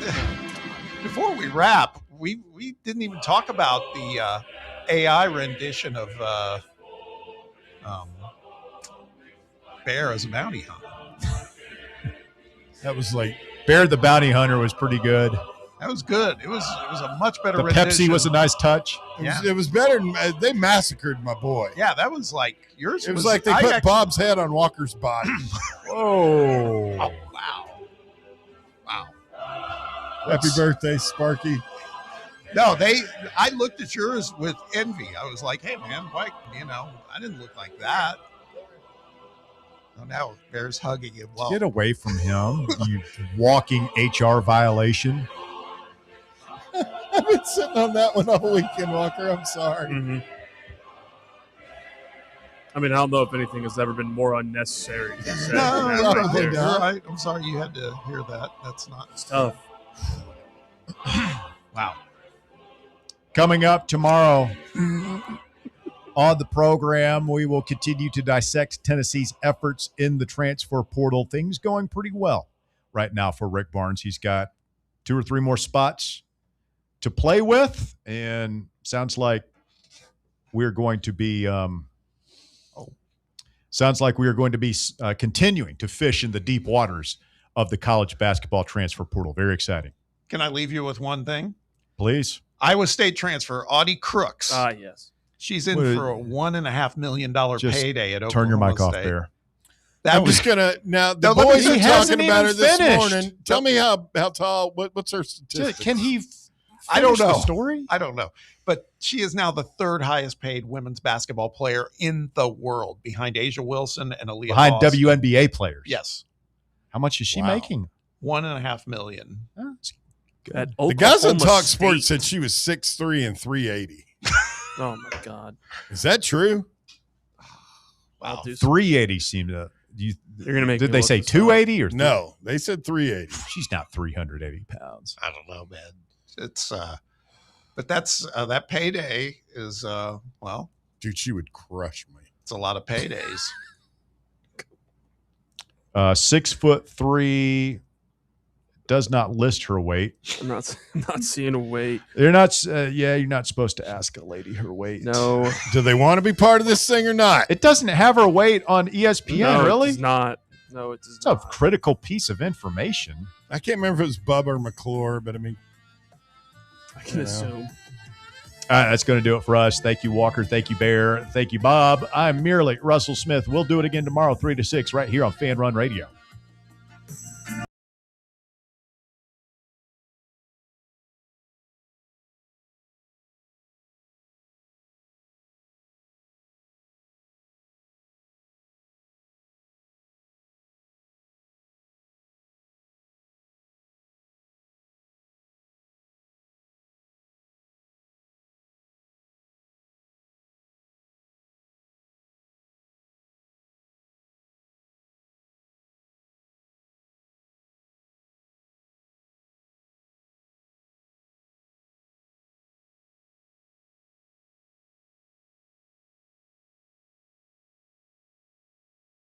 S6: Before we wrap, we didn't even talk about the AI rendition of Bear as a bounty hunter.
S7: That was like Bear the Bounty Hunter was pretty good.
S6: That was good. It was a much better
S7: the
S6: rendition.
S7: Pepsi was a nice touch.
S5: It was better. They massacred my boy.
S6: Yeah, that was like yours.
S5: It was like they put Bob's head on Walker's body.
S7: Whoa.
S6: Oh, wow.
S5: Happy birthday, Sparky.
S6: No, I looked at yours with envy. I was like, hey, man, why, I didn't look like that. Oh, now Bear's hugging him. Well,
S7: get away from him, you walking HR violation.
S5: I've been sitting on that one all weekend, Walker. I'm sorry.
S8: Mm-hmm. I mean, I don't know if anything has ever been more unnecessary to say.
S6: No, you're right. I'm sorry you had to hear that. That's not
S8: tough.
S6: Wow.
S7: Coming up tomorrow on the program, we will continue to dissect Tennessee's efforts in the transfer portal. Things going pretty well right now for Rick Barnes. He's got 2 or 3 more spots to play with, and sounds like we're going to be continuing to fish in the deep waters of the college basketball transfer portal. Very exciting.
S6: Can I leave you with one thing?
S7: Please.
S6: Iowa State transfer Audie Crooks.
S8: Yes.
S6: She's in for a $1.5 million payday at Oklahoma
S7: turn your mic
S6: State.
S7: off, Bear.
S5: I'm just gonna now. The boys are talking about her this morning. Tell me how tall. What's her statistics?
S7: Can he?
S6: I don't know.
S7: The story?
S6: I don't know. But she is now the 3rd highest paid women's basketball player in the world, behind Asia Wilson and Aaliyah
S7: Behind
S6: Moss.
S7: WNBA players.
S6: Yes.
S7: How much is she making?
S6: $1.5 million.
S5: The guys on Talk Sports said she was 6'3" and 380.
S8: Oh my God.
S5: Is that true?
S6: Wow.
S7: 380 seemed to.
S8: You're gonna make.
S7: Did they say 280 or
S5: no? They said 380.
S7: She's not 380 pounds.
S6: I don't know, man. It's but that's that payday is
S5: dude, she would crush me.
S6: It's a lot of paydays.
S7: 6'3", does not list her weight.
S8: I'm not seeing a weight.
S7: They're not. You're not supposed to ask a lady her weight.
S8: No.
S5: Do they want to be part of this thing or not?
S7: It doesn't have her weight on ESPN.
S8: No,
S7: really?
S8: It does not. No, it does
S7: it's
S8: not.
S7: a critical piece of information.
S5: I can't remember if it was Bubba or McClure, but I mean,
S8: I can assume.
S7: All right, that's going to do it for us. Thank you, Walker. Thank you, Bear. Thank you, Bob. I'm merely Russell Smith. We'll do it again tomorrow, 3 to 6, right here on Fan Run Radio.